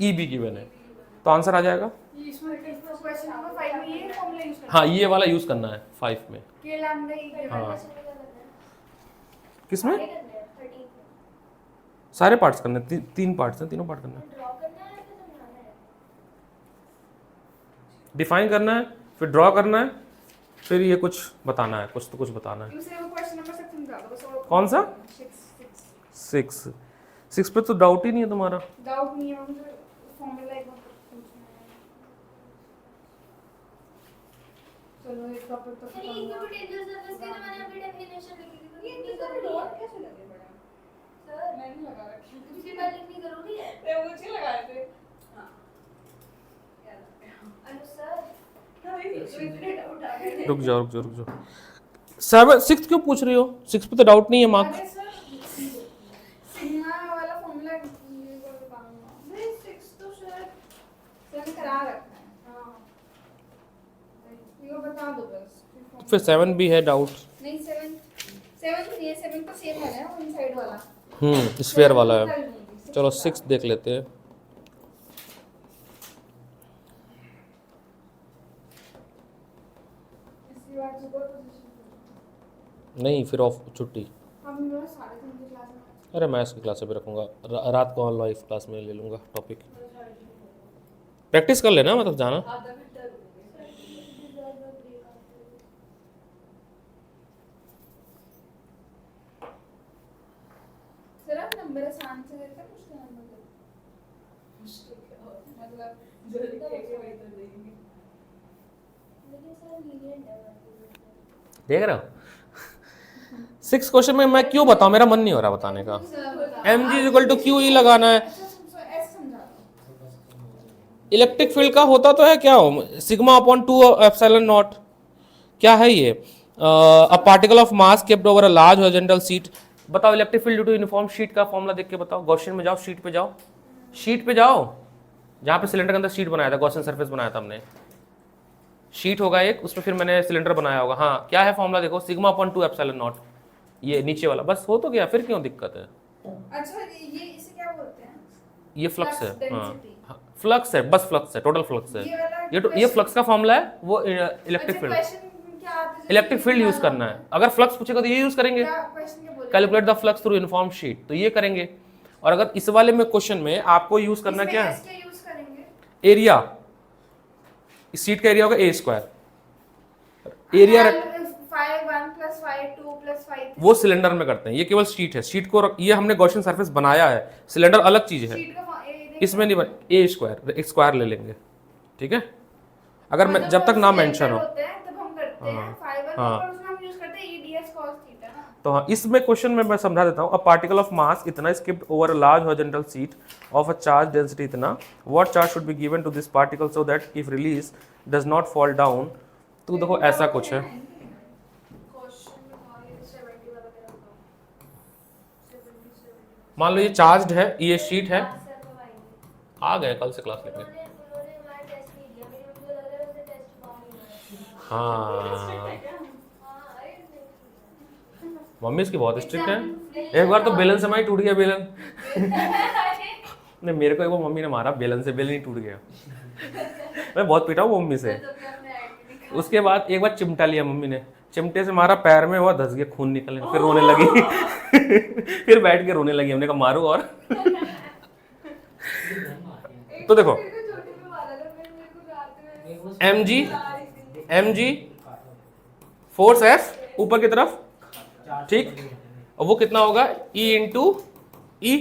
ई भी गिवन है, तो आंसर आ जाएगा। क्वेश्चन नंबर 5 में ये फॉर्मूला यूज करना हाँ, ये वाला यूज करना है 5 में। के लैम्डा ई के हाँ। कैसे क्या करना है? किसमें आगे करना है 13 को। सारे पार्ट्स करने हैं, तीन पार्ट्स हैं, तीनों पार्ट करना है, ड्रॉ करना है कि समझाना है? डिफाइन करना है, फिर ड्रॉ करना है, फिर ये कुछ बताना है, कुछ तो कुछ बताना है। उसे वो क्वेश्चन नंबर 6 समझा दो बस। और कौन सा? 6 6 पे तो डाउट ही नहीं है तुम्हारा। डाउट नहीं है मुझे, फॉर्मूला एक बार पूछना है। चलो एक टॉपिक तो अरे खत्म हुआ। इक्विपोटेंशियल सरफेस के लिए मैंने अभी डेफिनेशन लिखी थी, तो ये लिखनी तो जरूरी डॉट है कैसे लगे बड़ा? सर। मैं नहीं लगा रखी। उसके बाद लिखनी जरूरी है। मैं मुझे लगाए थे। हां याद आ गया। अनु सर, तो इतने डाउट आ गए। रुक जाओ 6 क्यों पूछ रही हो? 6 पे तो डाउट नहीं है मार्क्स। अरे सर सिग्मा वाला फॉर्मूला ये को बताऊंगा। नहीं 6 तो शायद सर करा रखा है। हां ये को बता दो बस। फिर 7 भी है डाउट। नहीं 7 नहीं है, 7 तो सेम वाला है, वो इनसाइड वाला। स्फीयर वाला है। चलो 6 देख लेते हैं। इसकी बात सुपर पोजीशन नहीं, फिर ऑफ छुट्टी। हम लोग 3:30 की क्लास में। अरे मैं इसकी क्लास में रखूंगा, रात को लाइव क्लास में ले लूंगा टॉपिक। प्रैक्टिस कर लेना, मतलब जाना। आधा घंटा रुकेंगे। सर आप नंबर आसान से देते हैं, मुश्किल नंबर देते हैं? मुश्किल क्या होता है, मतलब जो लिखेंगे वही तो देंगे। लेकिन सर लीनियंट है देख रहे हो 6 क्वेश्चन में मैं क्यों बताऊं, मेरा मन नहीं हो रहा बताने का। mg equal to Q E लगाना है। ऐसे समझा दो। इलेक्ट्रिक फील्ड का होता तो है क्या हो, सिग्मा अपॉन 2 एप्सिलॉन नॉट। क्या है ये? A particle of mass kept over a large horizontal sheet. बताओ electric field due to uniform sheet का फॉर्मूला देख के बताओ। गॉसियन में जाओ, शीट पे जाओ, शीट पे जाओ, जहां पे सिलेंडर के अंदर शीट बनाया था, गॉसियन सरफेस बनाया था हमने, शीट होगा एक, उसमें फिर मैंने सिलेंडर बनाया होगा। हाँ, क्या है फॉर्मूला देखो, सिग्मा अपॉन 2 एप्सिलॉन नॉट, ये नीचे वाला, बस हो तो गया, फिर क्यों दिक्कत है। अच्छा ये इसे क्या बोलते हैं? ये फ्लक्स है। Flux हाँ density। हाँ, फ्लक्स है, बस फ्लक्स है, टोटल फ्लक्स है। ये वाला ये question- फ्लक्स का फॉर्मूला है, वो इलेक्ट्रिक अच्छा फील्ड, क्वेश्चन क्या आता है? इलेक्ट्रिक फील्ड यूज करना है। अगर फ्लक्स पूछेगा तो ये यूज करेंगे, क्या क्वेश्चन क्या बोल calculate the flux through uniform sheet, तो ये करेंगे। और अगर इस वाले में क्वेश्चन में आपको यूज करना क्या है, क्या यूज करेंगे? एरिया, इस शीट का एरिया होगा a स्क्वायर, एरिया 5 1 + 5 2 + 5 वो सिलेंडर में करते हैं, ये केवल शीट है, शीट को ये हमने गॉसियन सरफेस बनाया है, सिलेंडर अलग चीज है, शीट का इसमें नहीं बन, a स्क्वायर, एक स्क्वायर ले लेंगे, ठीक है। अगर मैं जब तक ना मेंशन हो, होते हैं तब हम करते हैं 5 1 हाँ। और उसमें हम यूज करते हैं EDS cos थीटा ना। तो हाँ, इसमें क्वेश्चन में मैं समझा देता हूँ। अ पार्टिकल ऑफ मास इतना skipped over a large horizontal sheet of a charge density इतना, what charge should be given to this particle so that if release does not fall down. तो देखो ऐसा कुछ है, क्वेश्चन में ये 70 वाला मेरा बताओ। 70 मान लो ये चार्ज्ड है, ये शीट है, सर कब आएंगे? आ गए कल से क्लास लेके। उन्होंने हमारा टेस्ट नहीं दिया, मेरे मुझे लग रहा है उसने टेस्ट बाउंड नहीं हाँ, हाँ अरे नहीं। मम्मी इसकी बहुत स्ट्रिक्ट है। एक बार तो बेलन से हमारी टूट गया बेलन। नहीं, मेरे को एक बार मम्मी ने मारा बेलन से, बेलन ही टूट गया। मैं बहुत पीटा हूँ मम्मी से। उसके बाद एक बार चिमटा लिया मम्मी ने, चिमटे से मारा पैर में, वो धस गया, खून निकलने, फिर रोने लगी। फिर बैठ के रोने लगी, हमने कहा मारू और। तो देखो छोटे में मारा था, फिर मेरे को रात में mg mg फोर्स F ऊपर की तरफ, ठीक, और वो कितना होगा E इंटू ई,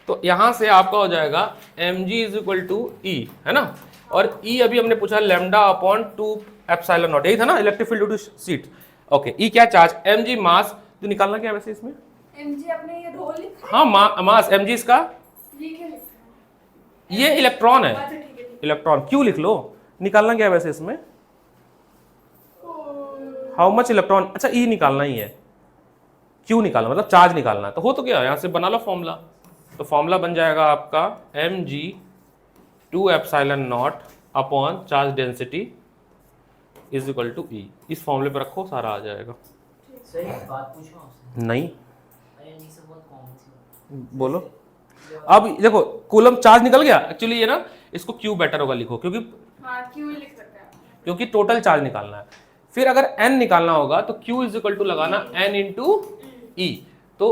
तो यहां से आपका हो जाएगा mg इज इक्वल टू ई, है ना, और E अभी हमने पूछा लैम्डा अपॉन 2 एप्सिलॉन नॉट, यही था ना, electric field due to sheet. Okay, E क्या चार्ज, mg मास, तो निकालना क्या है वैसे इसमें, एमजी अपने ये रोल लिखा है, हाँ मास mg इसका, ये क्या लिखा है? ये इलेक्ट्रॉन है, अच्छा ठीक है, ठीक इलेक्ट्रॉन, क्यों लिख लो, निकालना क्या है वैसे इसमें, हाउ मच इलेक्ट्रॉन, अच्छा ई निकालना ही है, क्यों निकालना, मतलब चार्ज निकालना है, तो हो तो क्या, यहां से बना लो फॉर्मूला, तो फॉर्मूला बन जाएगा आपका mg 2 epsilon naught upon charge density is equal to E, इस फॉर्मूले पर रखो सारा आ जाएगा। सर एक बात पूछूं आपसे, नहीं, अरे नहीं सर बहुत कॉमन सी बोलो, अब देखो कूलम चार्ज निकल गया, एक्चुअली ये ना इसको क्यू बेटर होगा लिखो, क्योंकि हाँ क्यों ही लिख सकते हैं, क्योंकि टोटल चार्ज निकालना है, फिर अगर n निकालना होगा तो q इज इक्वल टू लगाना n इंटू ई, तो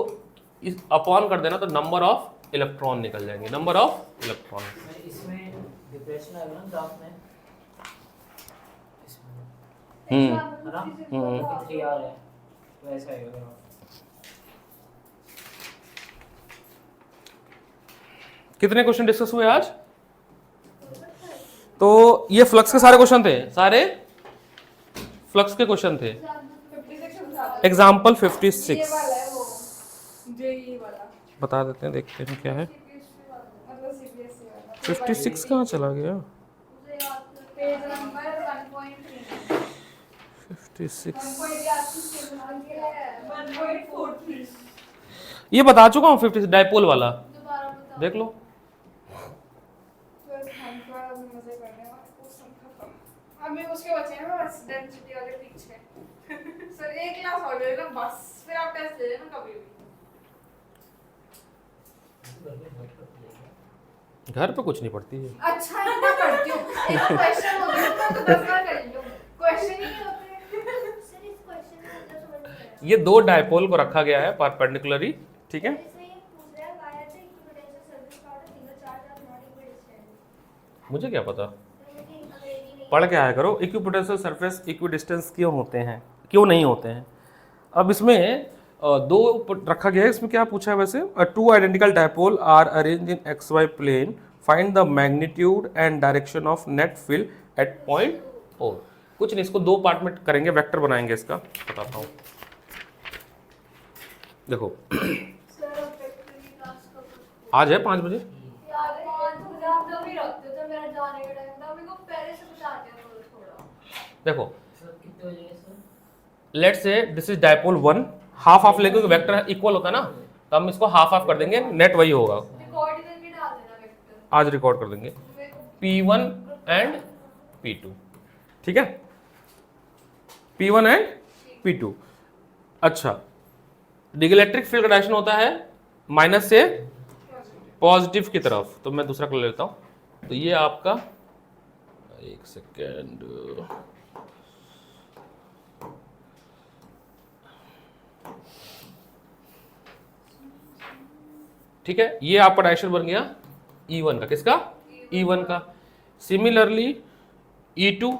इस अपॉन कर देना, तो नंबर ऑफ इलेक्ट्रॉन निकल जाएंगे, नंबर ऑफ इलेक्ट्रॉन। मैं इसमें डिप्रेशन आएगा ना ग्राफ में, इसमें है ना, 3 आ रहा है, वैसा आएगा ग्राफ। कितने क्वेश्चन डिस्कस हुए आज, तो ये फ्लक्स के सारे क्वेश्चन थे, सारे फ्लक्स के क्वेश्चन थे, 56 समझा दो। एग्जाम्पल ये 56 वाला है वो, जेई वाला, बता देते हैं, देखते हैं क्या है, मतलब सीबीएसई वाला, 56 कहाँ चला गया, पेज नंबर 1.3 56 1.43 ये बता चुका हूँ, 50 डायपोल वाला देख लो, मजे करने अभी उसके बचे हैं बस डेंसिटी वाले पीछे सर एक क्लास और ले लो बस, फिर आप टेस्ट ले लेना कभी भी। घर पे कुछ नहीं पड़ती है, अच्छा ही मैं करती हूँ, एक क्वेश्चन हो गया तो 10 बार कर लो, क्वेश्चन ही नहीं होते। सर इस क्वेश्चन में मतलब समझ नहीं आया। ये दो डायपोल को रखा गया है परपेंडिकुलरली, ठीक है, जैसे ये पूछ रहा है wire the equipotential service power single charge are not equidistant. मुझे क्या पता, मुझे अंग्रेजी नहीं पढ़ के आया करो, इक्विपोटेंशियल सरफेस इक्विडिस्टेंस क्यों होते हैं, क्यों नहीं होते हैं। अब इसमें दो रखा गया है, इसमें क्या पूछा है वैसे, two identical dipole are arrange in X Y plane, find the magnitude and direction of net field at point O, कुछ नहीं, इसको दो पार्ट में करेंगे, वेक्टर बनाएंगे, इसका बताता हूँ, देखो सर फैक्ट्री क्लास का आज है 5 बजे, यार 5 बजे आप जब भी रखते थे मेरा जाने का टाइम था, मेरे को पहले से बता दिया करो थोड़ा। देखो सर कितने बजे है सर? लेट से this is dipole 1, half half लेके वेक्टर इक्वल होता है ना, तो हम इसको हाफ हाफ कर देंगे, नेट वही होगा, रिकॉर्ड करके डाल देना वेक्टर। आज रिकॉर्ड कर देंगे P1 एंड P2, ठीक है, P1 एंड P2। अच्छा, डिइलेक्ट्रिक फील्ड का डायरेक्शन होता है माइनस से पॉजिटिव की तरफ, तो मैं दूसरा कलर लेता हूं, तो ये आपका, एक सेकेंड, ठीक है, ये आपका डायरेक्शन बन गया E1 का, किसका, E1 का। सिमिलरली E2,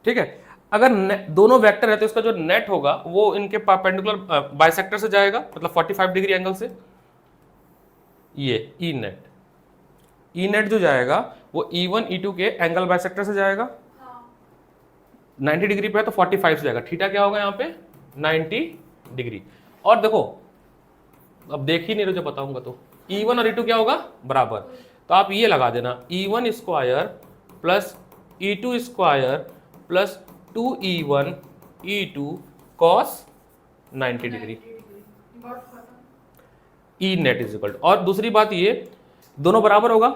ठीक है, अगर दोनों वेक्टर है तो इसका जो नेट होगा वो इनके परपेंडिकुलर बाइसेक्टर से जाएगा, मतलब 45 डिग्री एंगल से, ये ई नेट जो जाएगा वो E1 E2 के एंगल बाइसेक्टर से जाएगा, 90 डिग्री पे है तो 45 से जाएगा, थीटा क्या होगा यहाँ पे 90 डिग्री। और देखो अब देख ही नहीं रहे, जो बताऊंगा तो E1 और E2 क्या होगा बराबर, तो आप ये लगा देना E1 square plus E2 square plus 2E1 E2 cos 90 degree, E net is equal to, और दूसरी बात ये दोनों बराबर होगा,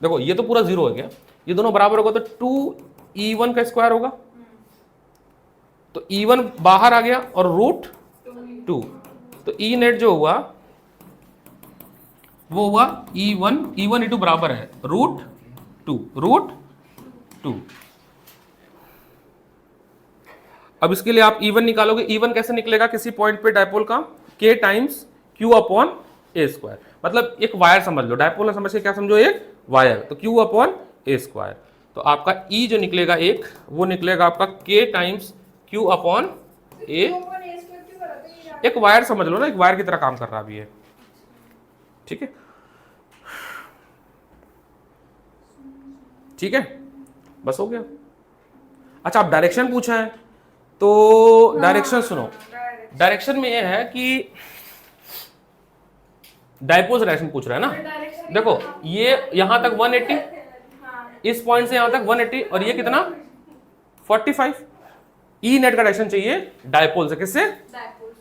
देखो ये तो पूरा जीरो हो गया, ये दोनों बराबर होगा तो 2E1 का स्क्वायर होगा, तो E1 बाहर आ गया और रूट 2, तो ई नेट जो हुआ वो हुआ E1 E2 बराबर है रूट 2। अब इसके लिए आप E1 निकालोगे, E1 कैसे निकलेगा किसी पॉइंट पे डायपोल का, K times Q upon A square, मतलब एक वायर समझ लो, डायपोल समझ के क्या समझो, एक वायर, तो Q अपॉन ए स्क्वायर। तो आपका E जो निकलेगा एक, वो निकलेगा आपका K टाइम्स Q अपॉन ए। एक वायर समझ लो ना, एक वायर की तरह काम कर रहा अभी ये, ठीक है, ठीक है, बस हो गया। अच्छा, आप डायरेक्शन पूछा है, तो डायरेक्शन सुनो। डायरेक्शन में ये है कि डायपोल से डायरेक्शन पूछ रहा है ना। देखो ये यहां तक 180, इस पॉइंट से यहां तक 180, और ये कितना 45। ई नेट का डायरेक्शन चाहिए डायपोल से, किससे,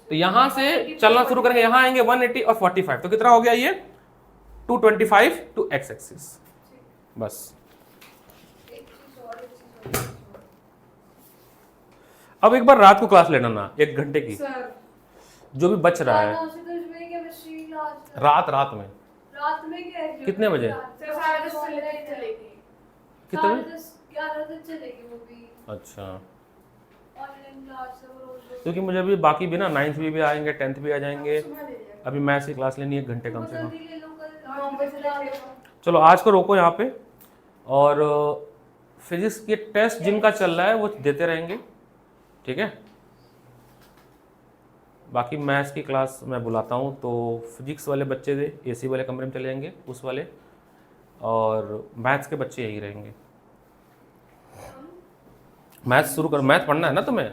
तो यहां से चलना शुरू करेंगे, यहां आएंगे 180 और 45, तो कितना हो गया ये 225 टू एक्स एक्सिस। बस अब एक बार रात को क्लास लेना ना, 1 घंटे की, जो भी बच रहा है रात में। रात में क्या है? कितने बजे? कितने बजे? 11 चलेगी वो भी, अच्छा, ऑनलाइन क्लास है वो रोज। क्योंकि मुझे अभी बाकी भी ना 9th भी आएंगे, 10th भी आ जाएंगे, अभी मैथ्स की क्लास लेनी है 1 घंटे कम से कम। चलो आज को रोको यहाँ पे, और फिजिक्स के टेस्ट जिनका चल रहा है वो देते रहेंगे, ठीक है। बाकी मैथ्स की क्लास मैं बुलाता हूँ, तो फिजिक्स वाले बच्चे AC वाले कमरे में चले जाएंगे उस वाले, और मैथ्स के बच्चे यही रहेंगे। मैथ्स शुरू कर, मैथ पढ़ना है ना तुम्हें,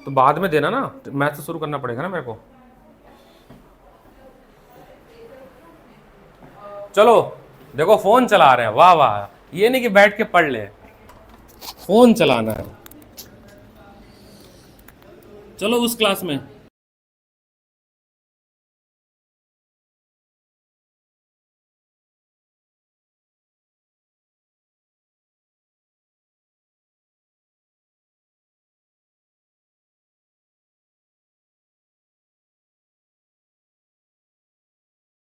तो बाद में देना ना, मैथ्स से शुरू करना पड़ेगा ना मेरे को। चलो देखो फोन चला रहे हैं, वाह वाह, ये नहीं कि बैठ के पढ़ ले, फोन चलाना है। चलो उस क्लास में